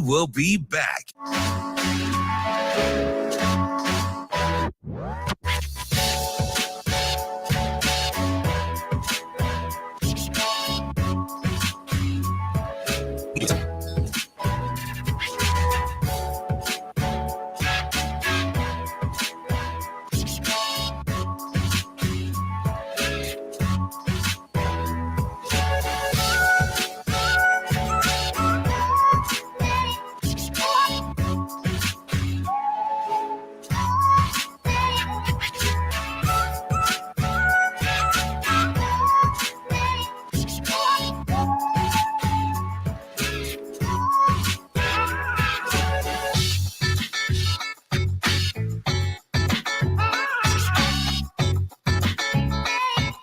will be back.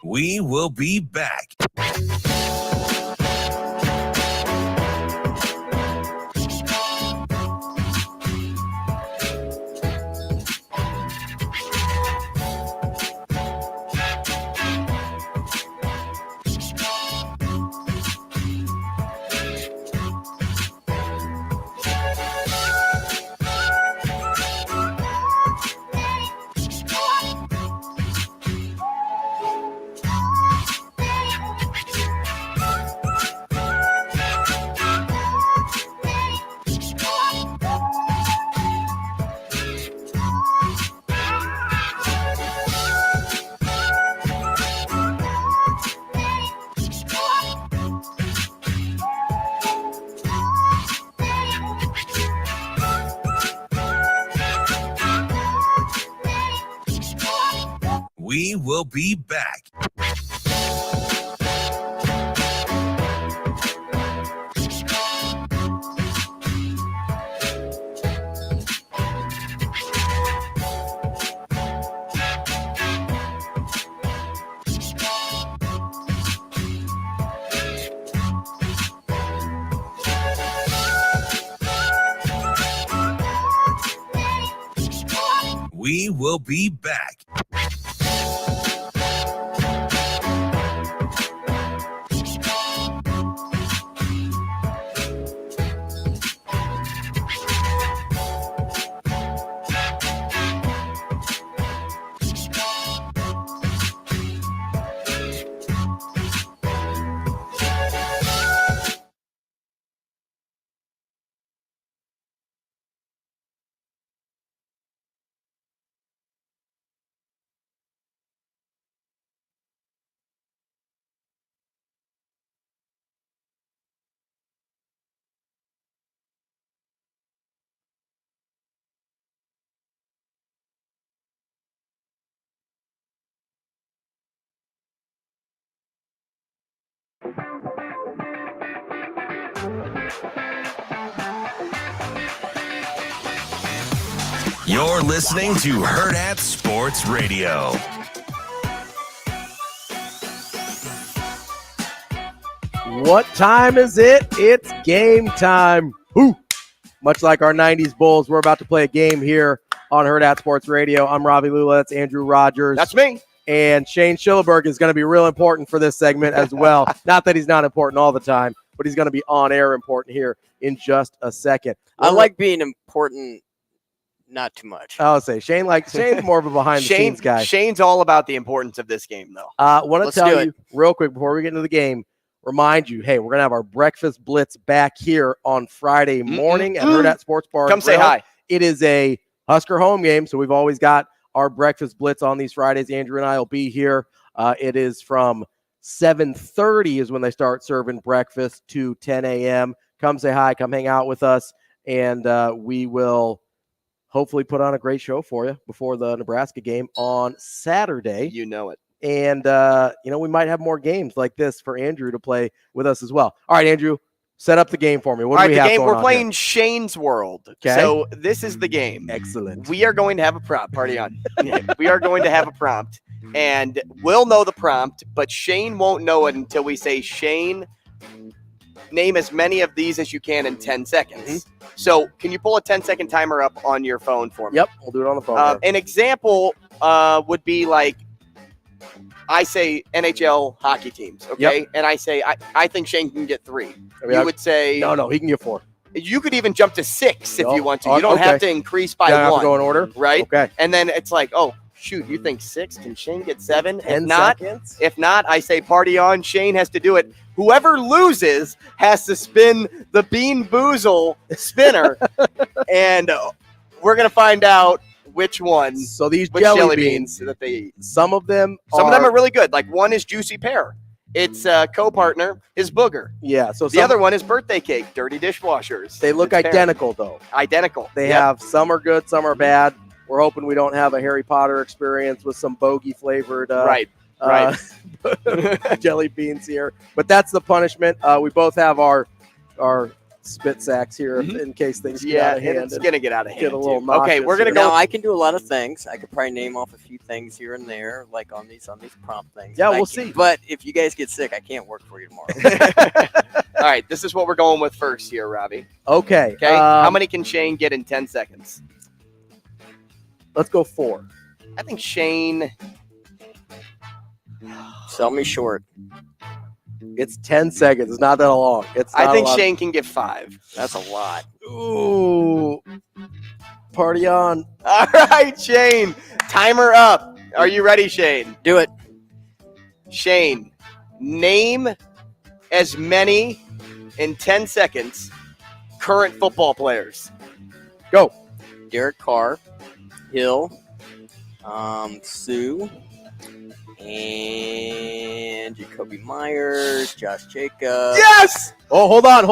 We will be back. We will be back. We will be back. You're listening to Hurrdat Sports Radio. What time is it? It's game time. Woo! Much like our 90s Bulls, we're about to play a game here on Hurrdat Sports Radio. I'm Ravi Lulla. That's Andrew Rogers. That's me. And Shane Schilleberg is going to be real important for this segment as well. Not that he's not important all the time, but he's going to be on air important here in just a second. I like being important, not too much. I'll say Shane's more of a behind the scenes guy. Shane's all about the importance of this game, though. Want to tell you real quick before we get into the game, remind you, hey, we're going to have our breakfast blitz back here on Friday morning at Hurrdat Sports Bar. Come say hi. It is a Husker home game, so we've always got our breakfast blitz on these Fridays. Andrew and I will be here. It is from 7:30 is when they start serving breakfast to 10 a.m. Come say hi. Come hang out with us, and we will hopefully put on a great show for you before the Nebraska game on Saturday. You know it. And, we might have more games like this for Andrew to play with us as well. All right, Andrew, set up the game for me. What do we have going on? We're playing Shane's World. Okay. So this is the game. Excellent. We are going to have a prompt. Party on. We are going to have a prompt. And we'll know the prompt, but Shane won't know it until we say, Shane, name as many of these as you can in 10 seconds. Mm-hmm. So can you pull a 10-second timer up on your phone for me? Yep, we'll do it on the phone. An example would be like, I say NHL hockey teams, okay? Yep. And I say, I think Shane can get 3. You would say... No, he can get 4. You could even jump to 6 if Oh, you want to. You don't have okay. to increase by Gotta have 1. to go in order? Right? Okay. And then it's like, oh, shoot, you think 6? Can Shane get 7? 10 seconds? If not, I say party on. Shane has to do it. Whoever loses has to spin the Bean Boozle spinner. And we're going to find out which one. So these which jelly beans that they eat. Some of them are really good. Like one is Juicy Pear. Its co-partner is Booger. Yeah. So The other one is Birthday Cake, Dirty Dishwashers. They look It's pear. identical, though. Identical. They Yep. have some are good, some are bad. We're hoping we don't have a Harry Potter experience with some bogey flavored Right. jelly beans here. But that's the punishment. We both have our spit sacks here in case things get out of hand. It's going to get out of hand. Get a little too. Okay, nauseous we're going to here. go. Now I can do a lot of things. I could probably name off a few things here and there, like on these prompt things. Yeah, But we'll see. But if you guys get sick, I can't work for you tomorrow. All right, this is what we're going with first here, Ravi. Okay. Okay, how many can Shane get in 10 seconds? Let's go 4. I think Shane. Sell me short. It's 10 seconds. It's not that long. I think Shane can get 5. That's a lot. Ooh. Party on. All right, Shane. Timer up. Are you ready, Shane? Do it. Shane, name as many in 10 seconds current football players. Go. Derek Carr, Hill, Sue, and Jacoby Myers, Josh Jacobs. Yes! Oh, hold on.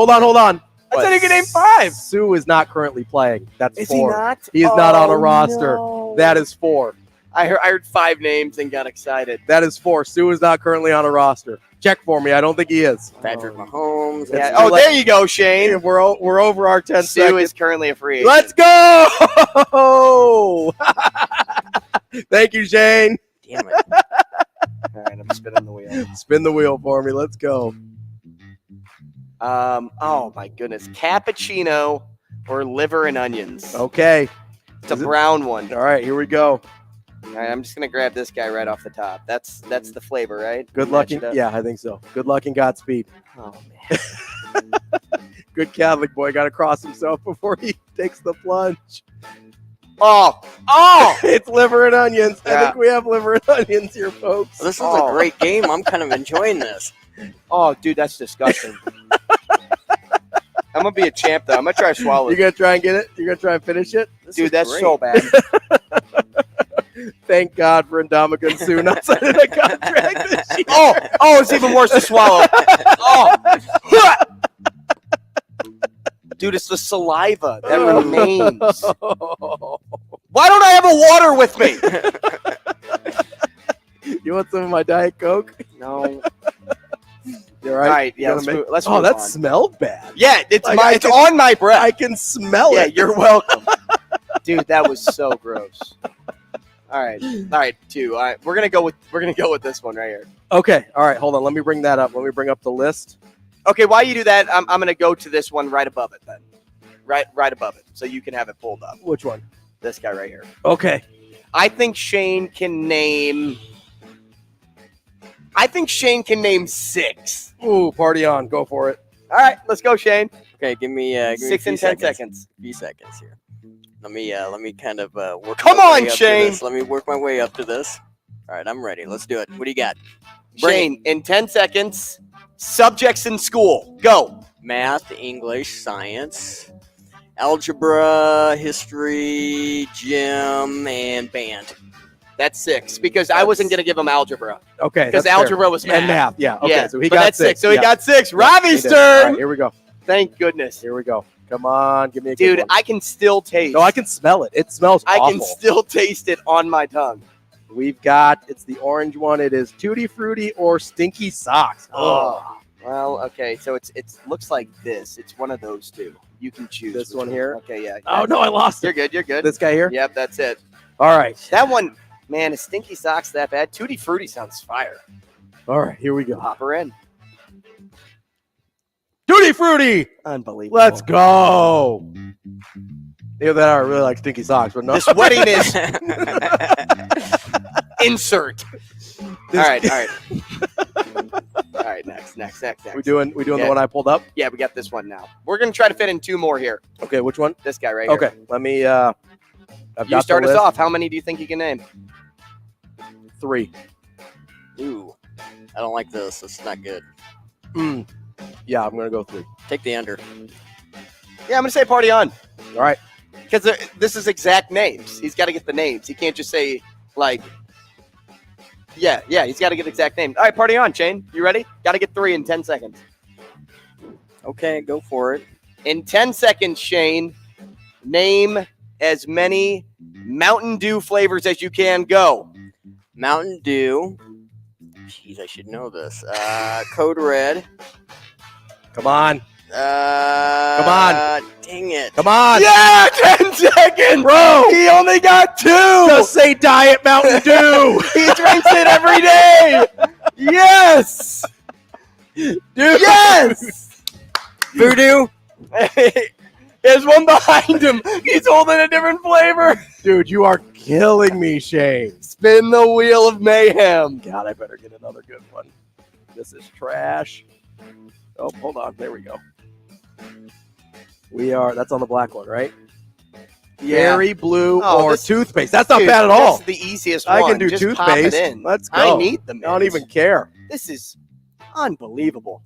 I said he could name 5. Sue is not currently playing. That's Is 4. he not? He is not on a Oh, roster. no. That is 4. I heard 5 names and got excited. That is 4. Sue is not currently on a roster. Check for me. I don't think he is. Patrick Mahomes. Yeah. Oh, there you go, Shane. We're over our 10 Sue seconds. is currently a free agent. Let's go! Thank you, Shane. Damn it. All right, I'm spinning the wheel. Spin the wheel for me. Let's go. Oh my goodness, cappuccino or liver and onions. Okay. It's a brown one. All right, here we go. All right, I'm just gonna grab this guy right off the top. That's the flavor, right? Good luck. Yeah, I think so. Good luck and Godspeed. Oh man. Good Catholic boy. Got to cross himself before he takes the plunge. Oh! It's liver and onions. I Yeah. think we have liver and onions here, folks. Well, this is a great game. I'm kind of enjoying this. Oh, dude, that's disgusting. I'm gonna be a champ though. I'm gonna try to swallow You it. gonna try and get it? You gonna try and finish it? Dude, that's great. so bad. Thank God for Ndamukong Suh not signing a contract this year. Oh, it's even worse to swallow. Oh. Dude, it's the saliva that remains. Why don't I have a water with me? You want some of my Diet Coke? No. You're All right. right, yeah, Let's let's oh, move that on. smelled bad. Yeah, it's Like, it's on my breath. I can smell Yeah, it. you're welcome. Dude, that was so gross. All right, 2. All right, we're gonna go with this one right here. Okay. All right. Hold on. Let me bring that up. Let me bring up the list. Okay, while you do that, I'm gonna go to this one right above it then. Right above it, so you can have it pulled up. Which one? This guy right here. Okay. I think Shane can name 6. Ooh, party on. Go for it. All right, let's go, Shane. Okay, give me 6 and 10 seconds. A few seconds here. Let me kind of work. Come my on, way up to Shane. this. Let me work my way up to this. All right, I'm ready. Let's do it. What do you got? Shane, in 10 seconds, subjects in school. Go. Math, English, science, algebra, history, gym, and band. That's 6 because I wasn't going to give him algebra. Okay. Because that's fair. algebra was math. And math. Yeah. Okay. Yeah, So he but got that's 6. So he Yeah. got 6. Yeah, Ravi's he did. All turn. right, here we go. Thank goodness. Here we go. Come on. Give me a good Dude, one. I can still taste. No, I can smell it. It smells awful. I can still taste it on my tongue. We've got, it's the orange one. It is Tutti Frutti or Stinky Socks. Oh. Well, okay. So it looks like this. It's one of those two. You can choose. This which one here? Okay, yeah. Oh, no, I lost You're it. good. You're good. This guy here? Yep, that's it. All right. That one, man, is Stinky Socks that bad? Tutti Frutti sounds fire. All right. Here we go. Hop her in. Tutti Frutti. Unbelievable. Let's go. Either that or I really like Stinky Socks, but no. This wedding is insert. All right. right, next. We doing the one I pulled up? Yeah, we got this one now. We're going to try to fit in 2 more here. Okay, which one? This guy right Okay, here. let me You start us off. How many do you think you can name? 3. Ooh, I don't like this. This is not good. Yeah, I'm going to go 3. Take the under. Yeah, I'm going to say party on. All right. Because this is exact names. He's got to get the names. He can't just say, like, yeah, he's got to get exact names. All right, party on, Shane. You ready? Got to get 3 in 10 seconds. Okay, go for it. In 10 seconds, Shane, name as many Mountain Dew flavors as you can. Go. Mountain Dew. Jeez, I should know this. Code Red. Come on. Come on. Dang it. Come on. Yeah, 10 seconds. Bro. He only got 2. Just say Diet Mountain Dew. He drinks it every day. Yes. Dude. Yes. Voodoo. There's one behind him. He's holding a different flavor. Dude, you are killing me, Shane. Spin the wheel of mayhem. God, I better get another good one. This is trash. Oh, hold on. There we go. That's on the black one, right? Yeah. Berry blue Oh, or this- toothpaste. That's not Dude, bad at all. That's the easiest I one. can do Just pop it toothpaste. in. Let's go. I need them. I don't even care. This is unbelievable.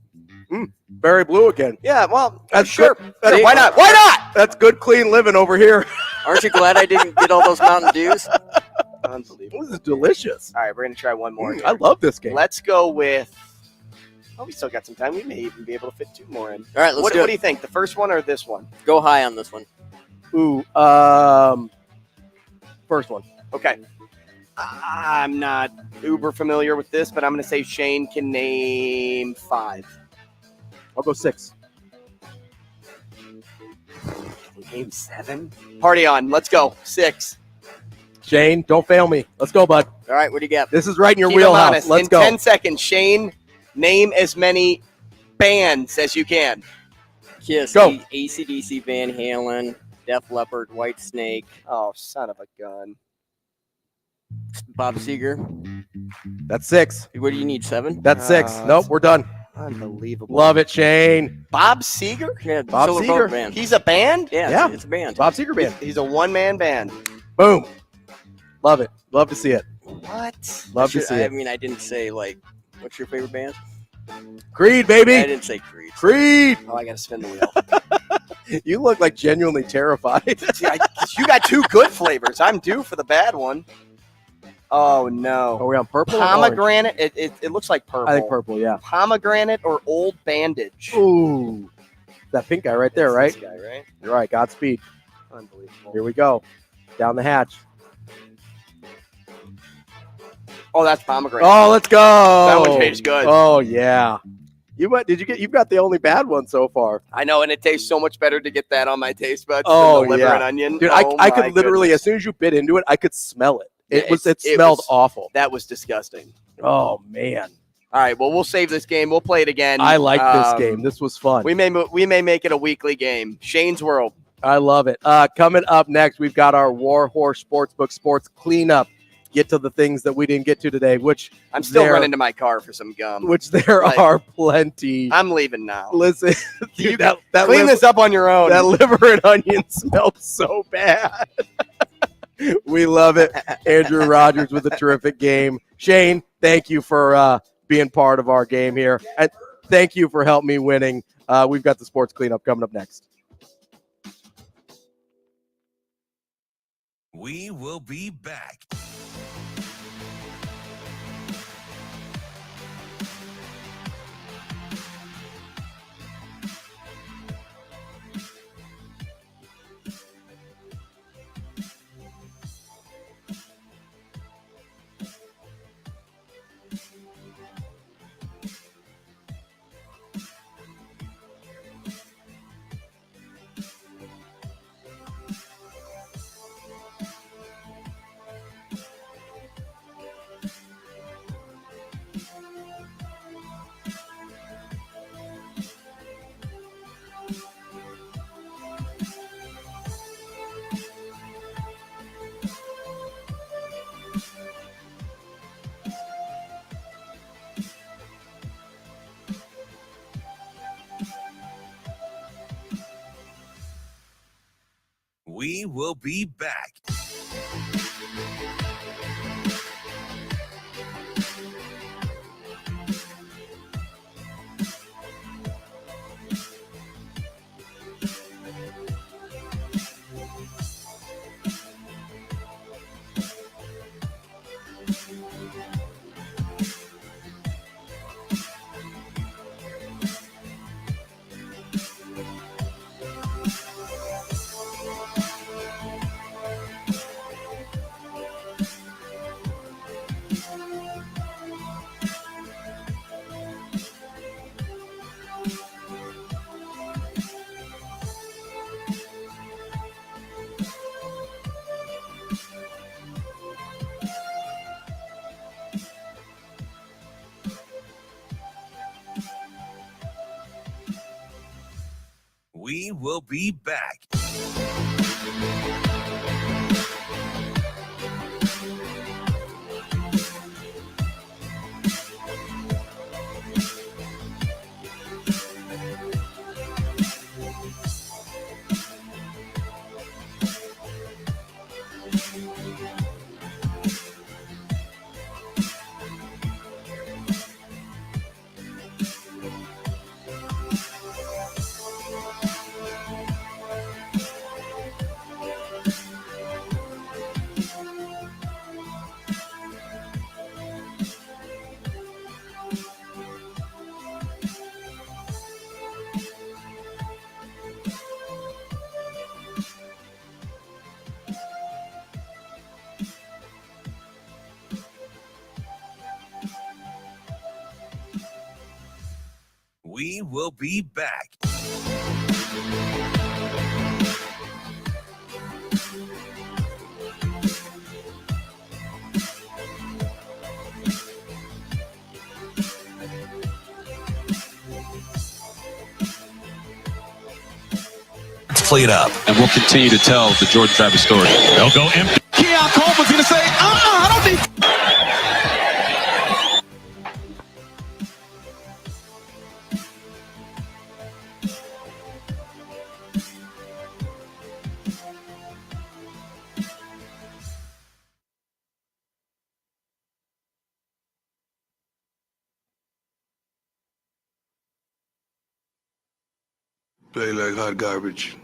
Berry blue again. Yeah, well, That's sure. good. That's- Why not? Why not? That's good, clean living over here. Aren't you glad I didn't get all those Mountain Dews? Unbelievable. This is delicious. All right, we're going to try one more. I love this game. Let's go with. Oh, we still got some time. We may even be able to fit 2 more in. All right, let's What do it. do you think? The first one or this one? Go high on this one. Ooh, first one. Okay. I'm not uber familiar with this, but I'm going to say Shane can name 5. I'll go 6. Name 7? Party on. Let's go. 6. Shane, don't fail me. Let's go, bud. All right, what do you got? This is right in your Keep 'em wheelhouse. honest. Let's in go. 10 seconds, Shane, name as many bands as you can. Kiss. Go. AC/DC, Van Halen, Def Leppard, White Snake, Oh, son of a gun. Bob Seger. That's 6. What do you need, 7? That's 6. Nope, we're done. Unbelievable. Love it, Shane. Bob Seger? Yeah, Bob Silver Seger. Boat Band. He's a band? Yeah, Yeah. It's a band. Bob Seger band. He's a one-man band. Boom. Love it. Love to see it. What? Love to see I it. mean, I didn't say, like, what's your favorite band? Creed, I baby. didn't say Creed. Creed. Oh, I got to spin the wheel. You look like genuinely terrified. See, you got 2 good flavors. I'm due for the bad one. Oh, no. Are we on purple or orange? Pomegranate. It looks like purple. I think purple, yeah. Pomegranate or Old Bandage. Ooh. That pink guy right there, right? This guy, right? You're right. Godspeed. Unbelievable. Here we go. Down the hatch. Oh, that's pomegranate. Oh, let's go. That one tastes good. Oh, yeah. You've got the only bad one so far. I know, and it tastes so much better to get that on my taste buds Oh, than the liver yeah. and onion. Dude, Oh, I my could literally, goodness. as soon as you bit into it, I could smell it. It Yeah, smelled awful. That was disgusting. Oh, man. All right, well, we'll save this game. We'll play it again. I like this game. This was fun. We may make it a weekly game. Shane's World. I love it. Coming up next, we've got our Warhorse Sportsbook Sports Cleanup. Get to the things that we didn't get to today, which I'm still running to my car for some gum. Which there Like, are plenty. I'm leaving now. Listen, dude, You that clean this up on your own. That liver and onion smelled so bad. We love it. Andrew Rogers with a terrific game. Shane, thank you for being part of our game here. And thank you for helping me winning. We've got the sports cleanup coming up next. We will be back. will be back. We will be back. We will be back. Let's play it up. And we'll continue to tell the Jordan Travis story. They'll go empty. Keon Coleman's going to say, I don't need... Play like hot garbage.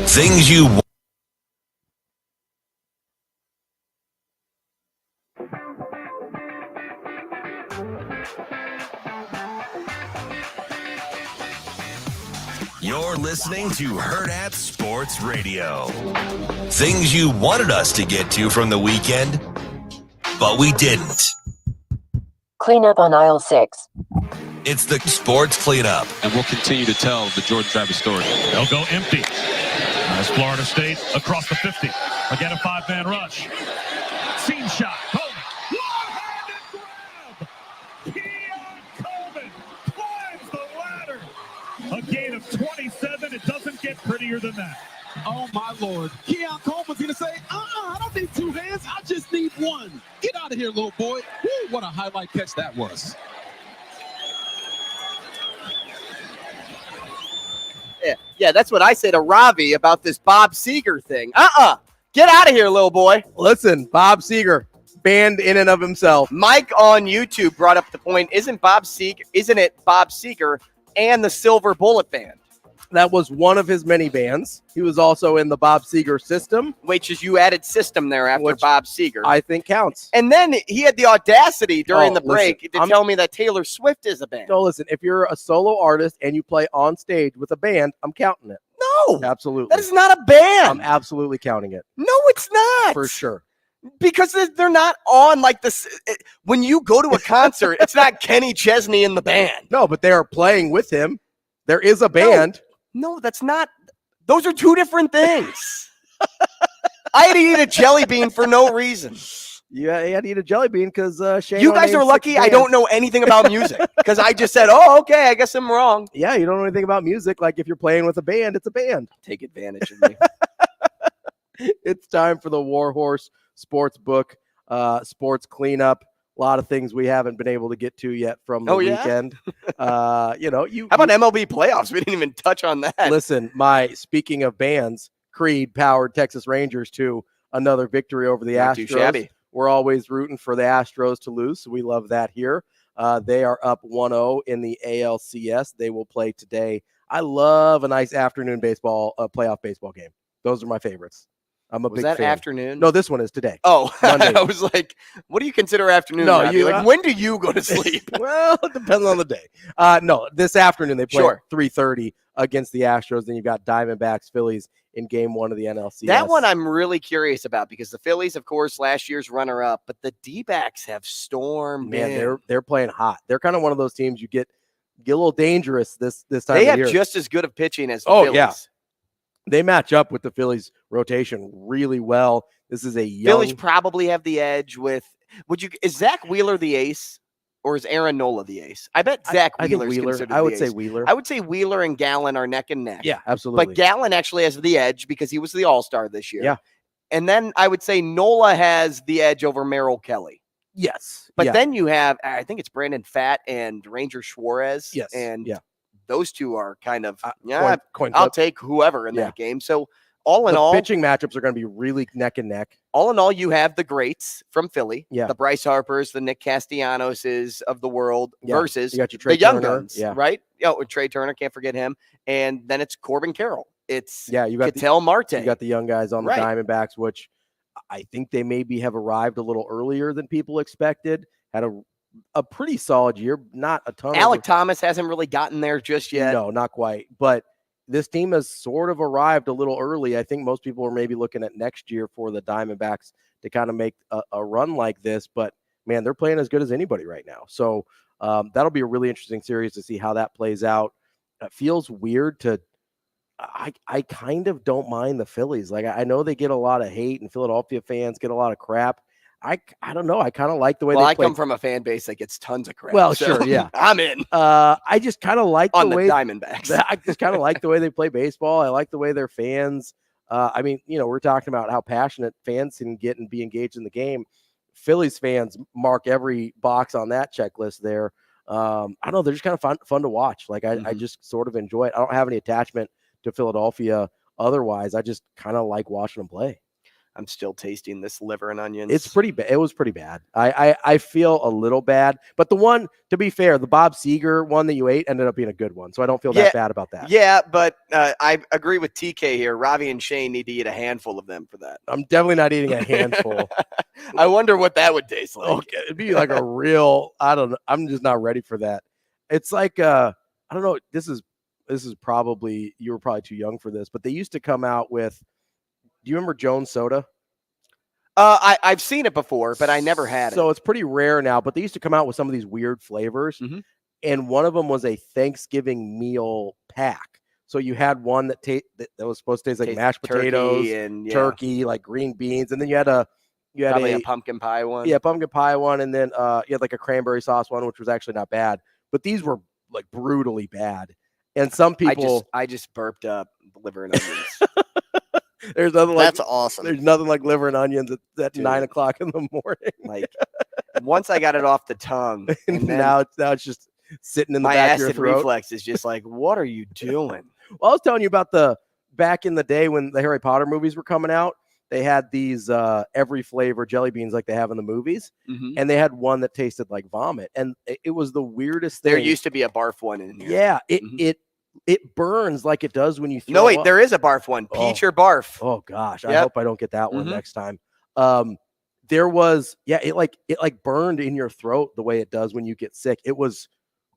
Things you You're listening to Hurrdat Sports Radio. Things you wanted us to get to from the weekend, but we didn't. Cleanup on aisle 6. It's the sports cleanup. And we'll continue to tell the Jordan Travis story. They'll go empty. As Florida State across the 50. Again, a five-man rush. Seam shot. Coleman. One-handed grab. Keon Coleman climbs the ladder. A gain of 27. It doesn't get prettier than that. Oh, my Lord. Keon Coleman's going to say, I don't need two hands. I just need one. Get out of here, little boy. Woo, what a highlight catch that was. Yeah, that's what I say to Ravi about this Bob Seger thing. Get out of here, little boy. Listen, Bob Seger, banned in and of himself. Mike on YouTube brought up the point, isn't it Bob Seger and the Silver Bullet Band? That was one of his many bands. He was also in the Bob Seger system. Which is you added system there after Bob Seger. I think counts. And then he had the audacity during the break to tell me that Taylor Swift is a band. No, listen, if you're a solo artist and you play on stage with a band, I'm counting it. No. Absolutely. That is not a band. I'm absolutely counting it. No, it's not. For sure. Because they're not on like this. When you go to a concert, it's not Kenny Chesney in the band. No, but they are playing with him. There is a band. No, that's not. Those are two different things. I had to eat a jelly bean for no reason. Yeah, he had to eat a jelly bean because Shane. You guys are lucky I don't know anything about music because I just said, oh, okay, I guess I'm wrong. Yeah, you don't know anything about music. Like if you're playing with a band, it's a band. Take advantage of me. It's time for the Warhorse Sportsbook sports cleanup. A lot of things we haven't been able to get to yet from the weekend. How about MLB playoffs? We didn't even touch on that. Listen, speaking of bands, Creed powered Texas Rangers to another victory over the Not Astros. too shabby. We're always rooting for the Astros to lose, so we love that here. They are up 1-0 in the ALCS. They will play today. I love a nice afternoon playoff baseball game. Those are my favorits. I'm a big fan. Was that afternoon? No, this one is today. Oh, Monday. I was like, what do you consider afternoon? No, Robbie? When do you go to sleep? Well, it depends on the day. No, this afternoon they play at 3:30 against the Astros. Then you've got Diamondbacks, Phillies in game 1 of the NLCS. That one I'm really curious about because the Phillies, of course, last year's runner-up, but the D-backs have stormed. Man, they're playing hot. They're kind of one of those teams you get a little dangerous this time They of have year. just as good of pitching as the Phillies. Yeah. They match up with the Phillies rotation really well. This is a young Phillies probably have the edge with is Zach Wheeler the ace or is Aaron Nola the ace? I bet Zach Wheeler's considered I would the say ace. Wheeler. I would say Wheeler and Gallen are neck and neck. Yeah, absolutely. But Gallen actually has the edge because he was the all-star this year. Yeah. And then I would say Nola has the edge over Merrill Kelly. Yes. But then you have, I think it's Brandon Pfaadt and Ranger Suarez. Yes. And yeah. those two are kind of, coin I'll flip. take whoever in Yeah. that game. So all in the all, pitching matchups are going to be really neck and neck. all in all, you have the greats from Philly, Yeah. the Bryce Harpers, the Nick Castellanoses of the world versus You got your Trey the young Turner. guns, Yeah. right? Trey Turner, can't forget him. And then it's Corbin Carroll. It's You got Ketel Marte. You got the young guys on the Right. Diamondbacks, which I think they maybe have arrived a little earlier than people expected. Had a pretty solid year, not a ton. Alec Thomas hasn't really gotten there just yet. No, not quite. But this team has sort of arrived a little early. I think most people are maybe looking at next year for the Diamondbacks to kind of make a run like this. But, man, they're playing as good as anybody right now. So that'll be a really interesting series to see how that plays out. It feels weird to I kind of don't mind the Phillies. Like, I know they get a lot of hate and Philadelphia fans get a lot of crap. I don't know. I kind of like the way they play. I come from a fan base that gets tons of crap. Well, so sure, yeah. I'm in. I just kind of like on the the way Diamondbacks. I just kind of like the way they play baseball. I like the way their fans. I mean, we're talking about how passionate fans can get and be engaged in the game. Phillies fans mark every box on that checklist there. I don't know. They're just kind of fun to watch. Like I just sort of enjoy it. I don't have any attachment to Philadelphia otherwise. I just kind of like watching them play. I'm still tasting this liver and onions. It's pretty bad. It was pretty bad. I feel a little bad, but the one, to be fair, the Bob Seger one that you ate ended up being a good one. So I don't feel that bad about that. Yeah, but I agree with TK here. Ravi and Shane need to eat a handful of them for that. I'm definitely not eating a handful. I wonder what that would taste like. Okay, it'd be like a real, I don't know. I'm just not ready for that. It's like, I don't know. This is probably, you were probably too young for this, but they used to come out with, do you remember Jones Soda? I've seen it before, but I never had it. So it's pretty rare now, but they used to come out with some of these weird flavors. And one of them was a Thanksgiving meal pack. So you had one that was supposed to taste like mashed potatoes and turkey, like green beans. And then you had probably a pumpkin pie one. Yeah, pumpkin pie one. And then you had like a cranberry sauce one, which was actually not bad. But these were like brutally bad. And some people, I just burped up liver and onions. There's nothing like That's awesome. There's nothing like liver and onions at 9 o'clock in the morning. Like once I got it off the tongue, and then now it's just sitting in the my back acid of your throat. reflex is just like, what are you doing? Well, I was telling you about the back in the day when the Harry Potter movies were coming out. They had these every flavor jelly beans like they have in the movies, and they had one that tasted like vomit, and it was the weirdest thing. There used to be a barf one in here. Yeah, it burns like it does when you throw No, wait, up. there is a barf one. Peach or barf. Oh gosh, I Yep. hope I don't get that one next time. There was, it like burned in your throat the way it does when you get sick. It was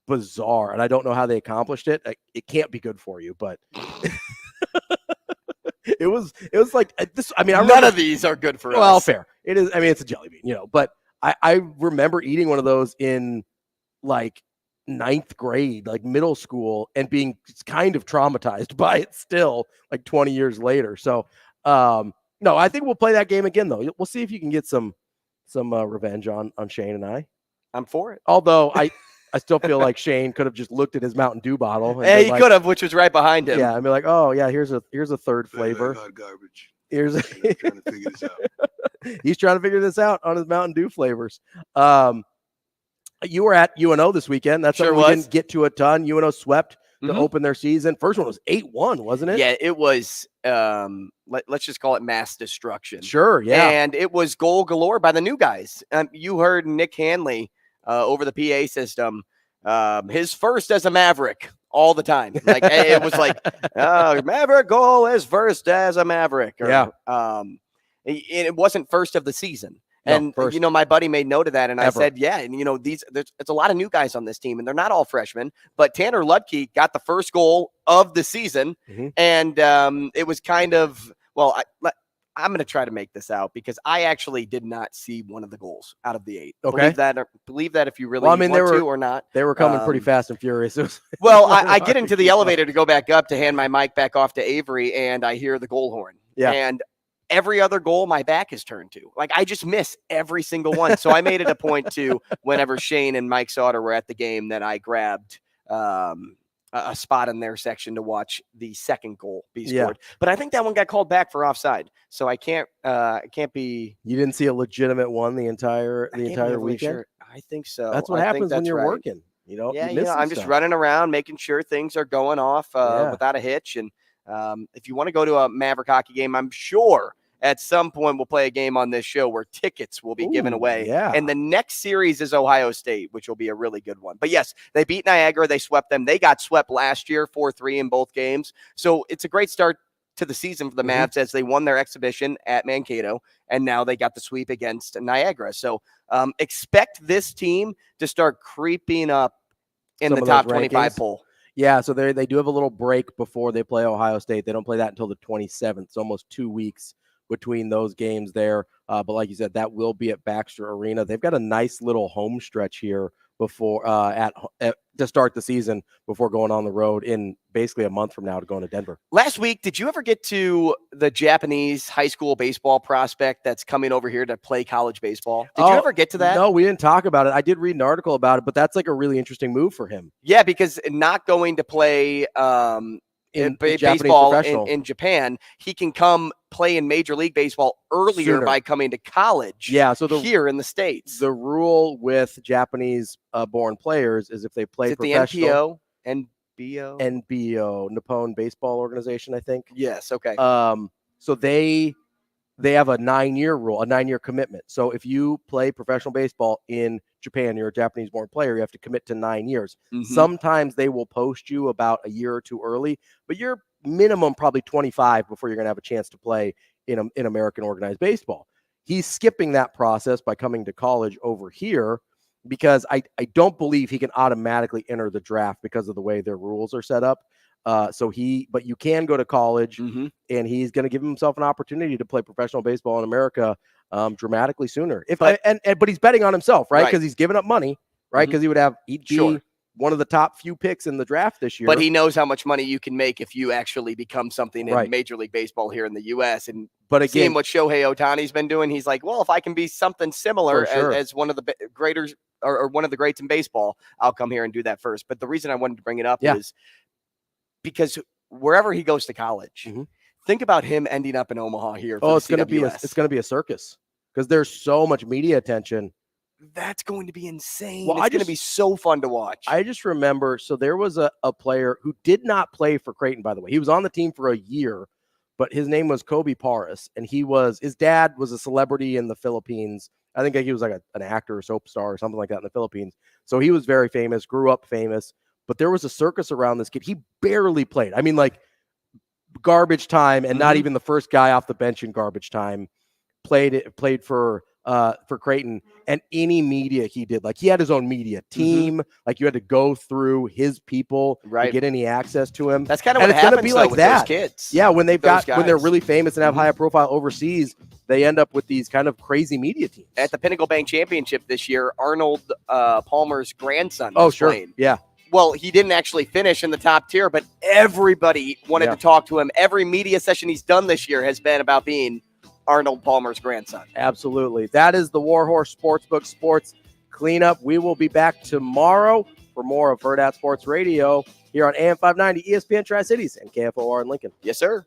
bizarre, and I don't know how they accomplished it. It can't be good for you, but it was like this. I mean, None of these are good for us. Well, fair. It is. I mean, it's a jelly bean, but I remember eating one of those in like 9th grade, like middle school, and being kind of traumatized by it still like 20 years later. So, no, I think we'll play that game again, though. We'll see if you can get some revenge on Shane and I. I'm for it. Although I still feel like Shane could have just looked at his Mountain Dew bottle. And he could have, which was right behind him. Yeah, and be like, oh yeah, here's a third flavor. Hot garbage. Here's I'm trying to figure this out. He's trying to figure this out on his Mountain Dew flavors. You were at UNO this weekend. That's something we didn't get to a ton. UNO swept to open their season. First one was 8-1, wasn't it? Yeah, it was, let's just call it mass destruction. Sure, yeah. And it was goal galore by the new guys. You heard Nick Hanley over the PA system, his first as a Maverick all the time. Like, it was like, Maverick goal is first as a Maverick. Or, it wasn't first of the season. And, my buddy made note of that, and I said, yeah, and, it's a lot of new guys on this team, and they're not all freshmen, but Tanner Ludke got the first goal of the season, and it was kind of, I'm going to try to make this out because I actually did not see one of the goals out of the 8. Okay. Believe that if you really want to or not. They were coming pretty fast and furious. I get into the elevator to go back up to hand my mic back off to Avery, and I hear the goal horn. Yeah. And every other goal my back is turned to. Like, I just miss every single one. So I made it a point to, whenever Shane and Mike Sauter were at the game, that I grabbed a spot in their section to watch the second goal be scored. But I think that one got called back for offside. So I can't be. You didn't see a legitimate one the entire weekend? Sure. I think so. That's what happens when you're working. I'm just running around making sure things are going off without a hitch. And if you want to go to a Maverick hockey game, I'm sure at some point we'll play a game on this show where tickets will be given away. Yeah. And the next series is Ohio State, which will be a really good one. But yes, they beat Niagara. They swept them. They got swept last year, 4-3 in both games. So it's a great start to the season for the Mavs as they won their exhibition at Mankato, and now they got the sweep against Niagara. So expect this team to start creeping up in the top 25 poll. Yeah, so they do have a little break before they play Ohio State. They don't play that until the 27th. It's almost 2 weeks between those games there. But like you said, that will be at Baxter Arena. They've got a nice little home stretch here before to start the season before going on the road in basically a month from now to go to Denver. Last week, did you ever get to the Japanese high school baseball prospect that's coming over here to play college baseball? Did you ever get to that? No, we didn't talk about it. I did read an article about it, but that's like a really interesting move for him. Yeah, because not going to play in baseball in Japan, he can come play in Major League Baseball earlier by coming to college. Yeah, so here in the States, the rule with Japanese born players is if they play professional, the NPO, NBO, Nippon Baseball Organization, I think. Yes. Okay. So they have a 9-year rule, a 9-year commitment. So if you play professional baseball in Japan, you're a Japanese born player, you have to commit to 9 years. Sometimes they will post you about a year or two early, but you're minimum probably 25 before you're going to have a chance to play in American organized baseball. He's skipping that process by coming to college over here because I don't believe he can automatically enter the draft because of the way their rules are set up. But you can go to college, and he's going to give himself an opportunity to play professional baseball in America dramatically sooner. But he's betting on himself, right? Because he's giving up money, right? Because he'd be one of the top few picks in the draft this year. But he knows how much money you can make if you actually become something in Major League Baseball here in the U.S. And seeing what Shohei Ohtani's been doing, he's like, well, if I can be something similar as one of the greaters or one of the greats in baseball, I'll come here and do that first. But the reason I wanted to bring it up is because wherever he goes to college, think about him ending up in Omaha here. It's going to be a circus because there's so much media attention. That's going to be insane. It's going to be so fun to watch. I just remember, so there was a player who did not play for Creighton, by the way. He was on the team for a year, but his name was Kobe Paris, and his dad was a celebrity in the Philippines. I think he was like an actor or soap star or something like that in the Philippines. So he was very famous, grew up famous, but there was a circus around this kid. He barely played. I mean, like garbage time, and not even the first guy off the bench in garbage time played for Creighton, and any media he did, like he had his own media team, like you had to go through his people to get any access to him. That's kind of what happens be like with those kids. Yeah, when when they're really famous and have high profile overseas, they end up with these kind of crazy media teams. At the Pinnacle Bank Championship this year, Arnold Palmer's grandson was playing. Yeah. Well, he didn't actually finish in the top tier, but everybody wanted to talk to him. Every media session he's done this year has been about being Arnold Palmer's grandson. Absolutely. That is the Warhorse Sportsbook Sports Cleanup. We will be back tomorrow for more of Hurrdat Sports Radio here on AM 590 ESPN Tri-Cities and KFOR in Lincoln. Yes, sir.